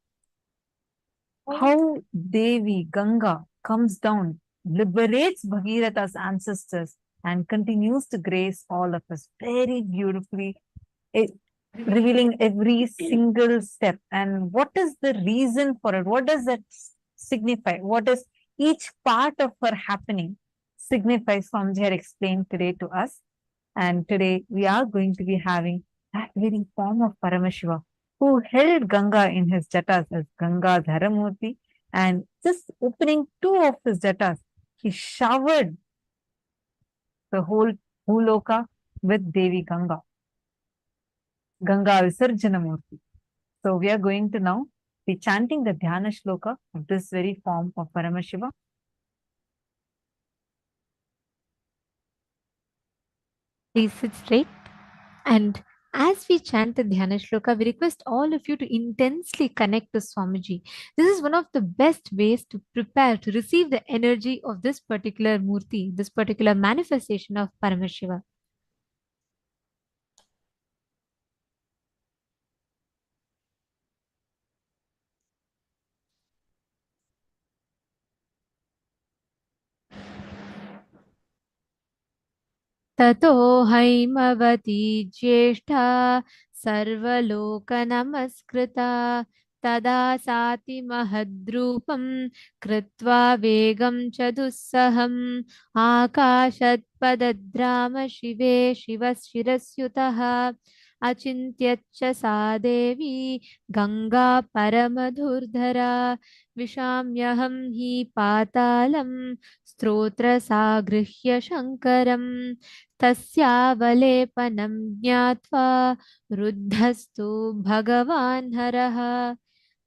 how Devi Ganga comes down, liberates Bhagirath's ancestors, and continues to grace all of us very beautifully, revealing every single step. And what is the reason for it? What does that signify? What does each part of her happening signifies? Swamiji had explained today to us. And today we are going to be having that very form of Paramashiva, who held Ganga in his jatas as Ganga Dharamurti, and just opening two of his jatas, he showered the whole Bhuloka with Devi Ganga, Ganga Visarjana Murti. So we are going to now be chanting the Dhyana Shloka of this very form of Paramashiva. Please sit straight. And as we chant the Dhyana Shloka, we request all of you to intensely connect to Swamiji. This is one of the best ways to prepare to receive the energy of this particular Murti, this particular manifestation of Paramashiva. ततो हैमवती ज्येष्ठा सर्वलोकनमस्कृता तदा साति महद्रूपं कृत्वा वेगं च दुस्सहम् आकाशत्पदद्राम शिवे शिवशिरस्युतः अचिन्त्यच्च सा देवी गंगा परमधुर्धरा विशाम्यहं हि पातालं स्तोत्रसागृह्य शङ्करम् तस्यावलेपनं ज्ञात्वा रुद्धस्तु भगवान् हरः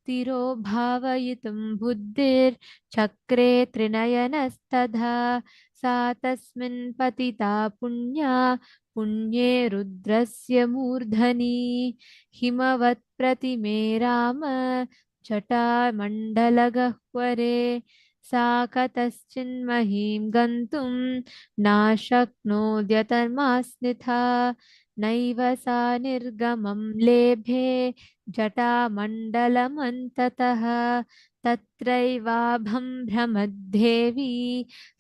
तिरो भावयितुं बुद्धिर्चक्रे त्रिनयनस्तथा सा तस्मिन् पतिता पुण्या पुण्ये रुद्रस्य मूर्धनि हिमवत्प्रतिमे राम जटामण्डलगह्वरे सा कतश्चिन्महीं गन्तुं नाशक्नोद्यतमास्निथा नैव सा निर्गमं लेभे जटामण्डलमन्ततः तत्रैवाभं भ्रमद्देवी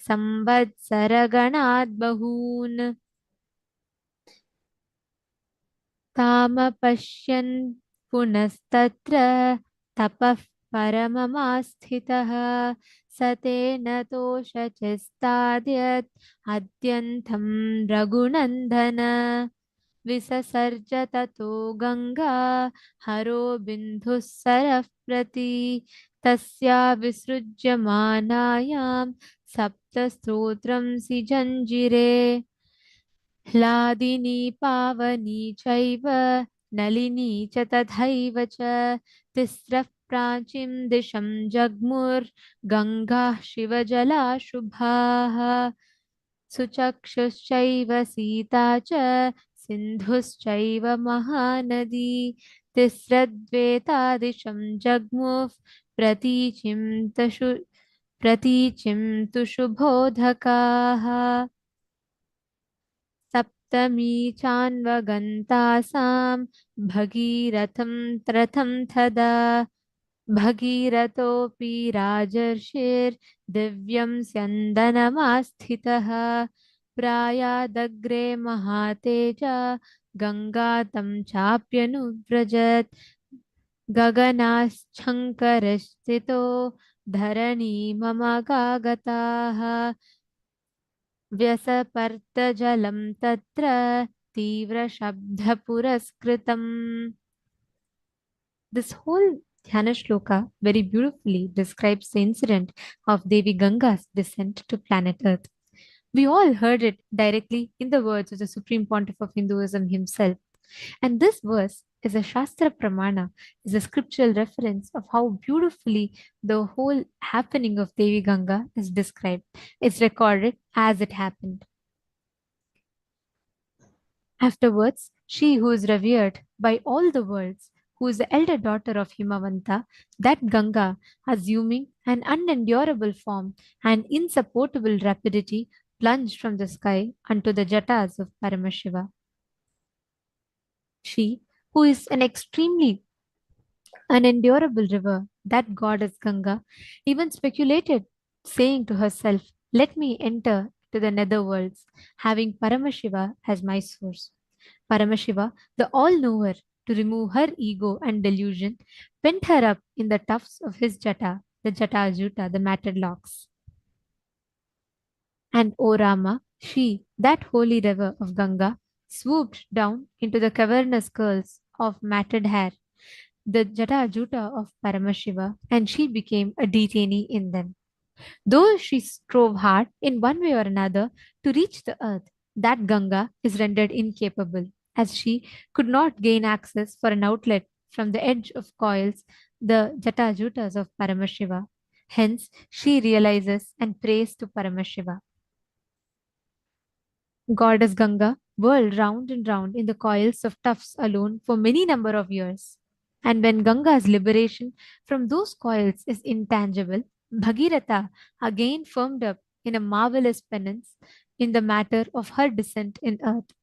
संवत्सरगणाद् बहून् तामपश्यन् पुनस्तत्र तपः परममास्थितः स तेन तोषचिस्ताद्यत् अद्यन्तं रघुनन्दन विससर्ज ततो गंगा हरो बिन्दुः सरः प्रति तस्या विसृज्यमानायां सप्तस्तोत्रं सिजञ्जिरे ह्लादिनी पावनी चैव नलिनी च तथैव च तिस्रः प्राचीं दिशं जग्मुर्गङ्गाः शिवजलाशुभाः सुचक्षुश्चैव सीता च सिन्धुश्चैव महानदी तिस्रद्वेतादिशं जग्मुः प्रतीचिं तु शुभोधकाः सप्तमी चान्वगन्तासां भगीरथं रथं तदा भगीरथोऽपि राजर्षिर्दिव्यं स्यन्दनमास्थितः प्रायादग्रे महातेजा गङ्गा तं चाप्यनुव्रजत् गगनाश्छङ्करस्थितो धरणी मम गागताः व्यसपर्तजलं तत्र तीव्रशब्दपुरस्कृतम्. This whole Dhyana shloka very beautifully describes the incident of Devi Ganga's descent to planet Earth. We all heard it directly in the words of the Supreme Pontiff of Hinduism himself. And this verse is a Shastra Pramana, is a scriptural reference of how beautifully the whole happening of Devi Ganga is described. It's recorded as it happened. Afterwards, she who is revered by all the worlds, who is the elder daughter of Himavanta, that Ganga, assuming an unendurable form and insupportable rapidity, plunged from the sky unto the jatas of Paramashiva. She, who is an extremely unendurable river, that goddess Ganga, even speculated, saying to herself, "Let me enter to the nether worlds, having Paramashiva as my source." Paramashiva, the all-knower, to remove her ego and delusion, pent her up in the tufts of his jata, the jata juta, the matted locks. And O Rama, she, that holy river of Ganga, swooped down into the cavernous curls of matted hair, the jata juta of Paramashiva, and she became a detainee in them. Though she strove hard in one way or another to reach the earth, that Ganga is rendered incapable, as she could not gain access for an outlet from the edge of coils, the Jatajutas of Paramashiva. Hence, she realizes and prays to Paramashiva. Goddess Ganga whirled round and round in the coils of tufts alone for many number of years. And when Ganga's liberation from those coils is intangible, Bhagiratha again firmed up in a marvelous penance in the matter of her descent in earth.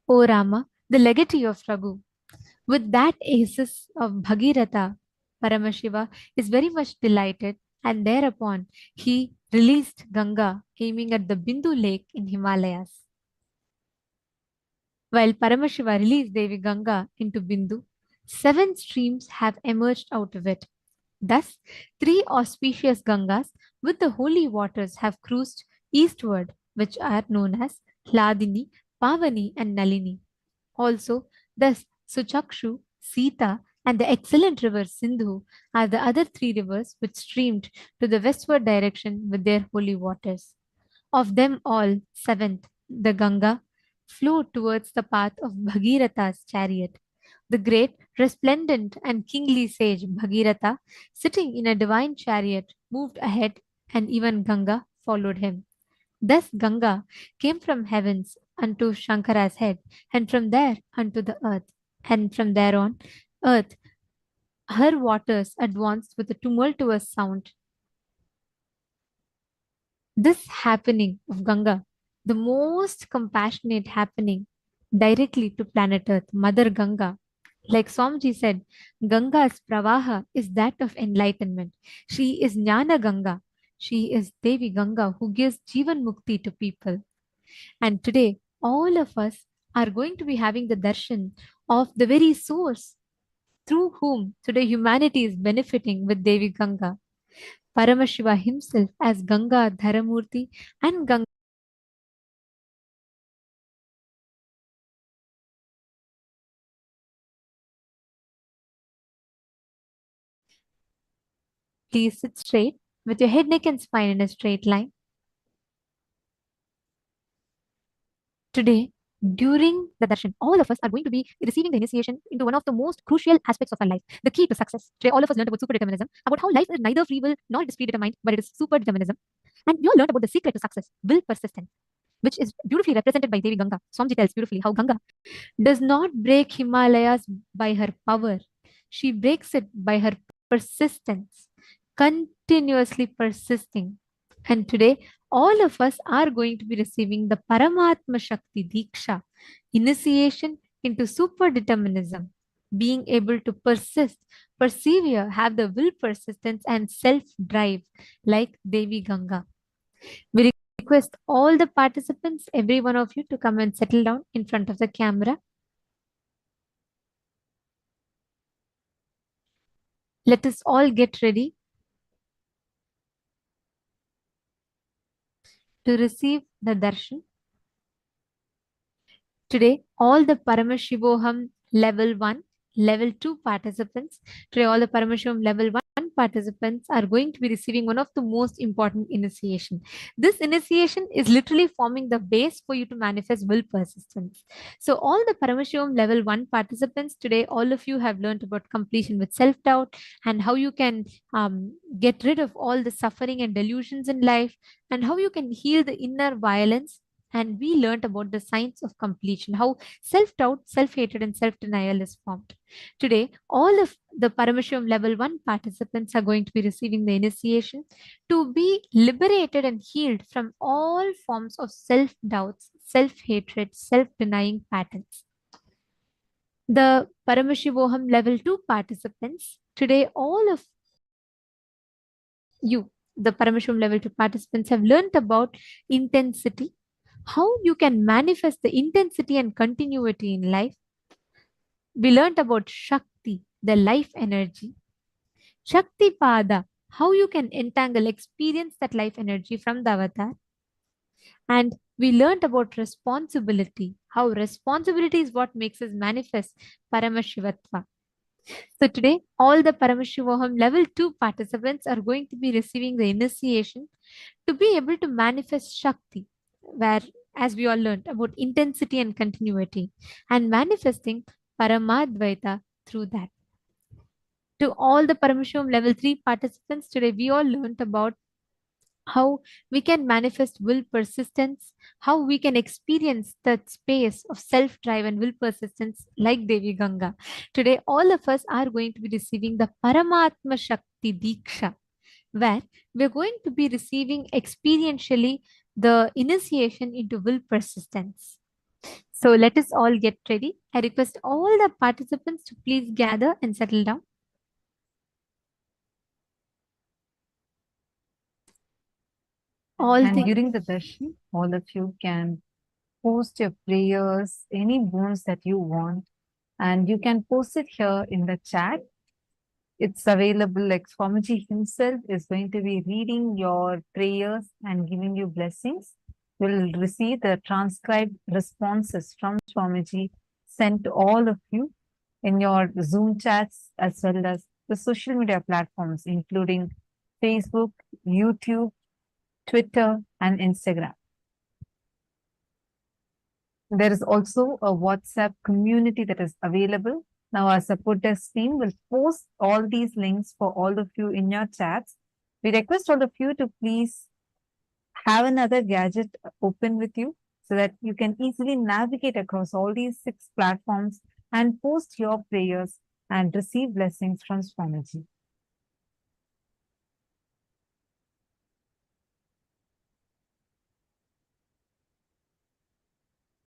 O Rama, the legatee of Raghu, with that aces of Bhagiratha, Paramashiva is very much delighted, and thereupon he released Ganga, aiming at the Bindu lake in Himalayas. While Paramashiva released Devi Ganga into Bindu, 7 streams have emerged out of it. Thus, 3 auspicious Gangas with the holy waters have cruised eastward, which are known as Hladini, Pavani, and Nalini. Also, the Suchakshu, Sita, and the excellent river Sindhu are the other 3 rivers which streamed to the westward direction with their holy waters. Of them all, 7th, the Ganga, flowed towards the path of Bhagiratha's chariot. The great, resplendent, and kingly sage Bhagiratha, sitting in a divine chariot, moved ahead, and even Ganga followed him. Thus Ganga came from heavens unto Shankara's head, and from there unto the earth, and from there on earth, her waters advanced with a tumultuous sound. This happening of Ganga, the most compassionate happening directly to planet Earth, Mother Ganga. Like Swamiji said, Ganga's pravaha is that of enlightenment. She is Jnana Ganga. She is Devi Ganga who gives Jivan Mukti to people. And today, all of us are going to be having the darshan of the very source through whom today humanity is benefiting with Devi Ganga. Paramashiva himself as Ganga Dharamurti and Ganga. Please sit straight with your head, neck, and spine in a straight line. Today, during the darshan, all of us are going to be receiving the initiation into one of the most crucial aspects of our life, the key to success. Today, all of us learned about super determinism, about how life is neither free will nor it is predetermined, but it is super determinism. And we all learned about the secret to success, will persistence, which is beautifully represented by Devi Ganga. Swamiji tells beautifully how Ganga does not break Himalayas by her power. She breaks it by her persistence, continuously persisting. And today, all of us are going to be receiving the Paramatma Shakti Diksha, initiation into super determinism. being able to persist, persevere, have the will persistence and self-drive like Devi Ganga. We request all the participants, every one of you, to come and settle down in front of the camera. Let us all get ready to receive the darshan. Today, all the Paramashivoham Level 1, Level 2 participants, today all the Paramashivoham Level 1 participants are going to be receiving one of the most important initiation. This initiation is literally forming the base for you to manifest will persistence. So all the Paramashivoham Level 1 participants, today all of you have learned about completion with self-doubt and how you can get rid of all the suffering and delusions in life and how you can heal the inner violence. And we learned about the science of completion, how self-doubt, self-hatred, and self-denial is formed. Today, all of the Paramashivoham Level 1 participants are going to be receiving the initiation to be liberated and healed from all forms of self-doubts, self-hatred, self-denying patterns. The Paramashivoham Level 2 participants, today all of you, the Paramashivoham Level 2 participants, have learned about intensity, how you can manifest the intensity and continuity in life. We learned about Shakti, the life energy. Shakti Pada, how you can entangle, experience that life energy from the avatar. And we learned about responsibility, how responsibility is what makes us manifest Paramashivatva. So today, all the Paramashivoham Level 2 participants are going to be receiving the initiation to be able to manifest Shakti, where, as we all learned, about intensity and continuity, and manifesting Paramadvaita through that. To all the Paramashivoham Level 3 participants, today we all learned about how we can manifest will persistence, how we can experience that space of self-drive and will persistence like Devi Ganga. Today, all of us are going to be receiving the Paramatma Shakti Diksha, where we're going to be receiving experientially the initiation into will persistence. So let us all get ready. I request all the participants to please gather and settle down. And during the darshan, all of you can post your prayers, any boons that you want, and you can post it here in the chat. It's available, like Swamiji himself is going to be reading your prayers and giving you blessings. You'll receive the transcribed responses from Swamiji sent to all of you in your Zoom chats as well as the social media platforms, including Facebook, YouTube, Twitter, and Instagram. There is also a WhatsApp community that is available. Now, our support desk team will post all these links for all of you in your chats. We request all of you to please have another gadget open with you so that you can easily navigate across all these 6 platforms and post your prayers and receive blessings from Swamiji.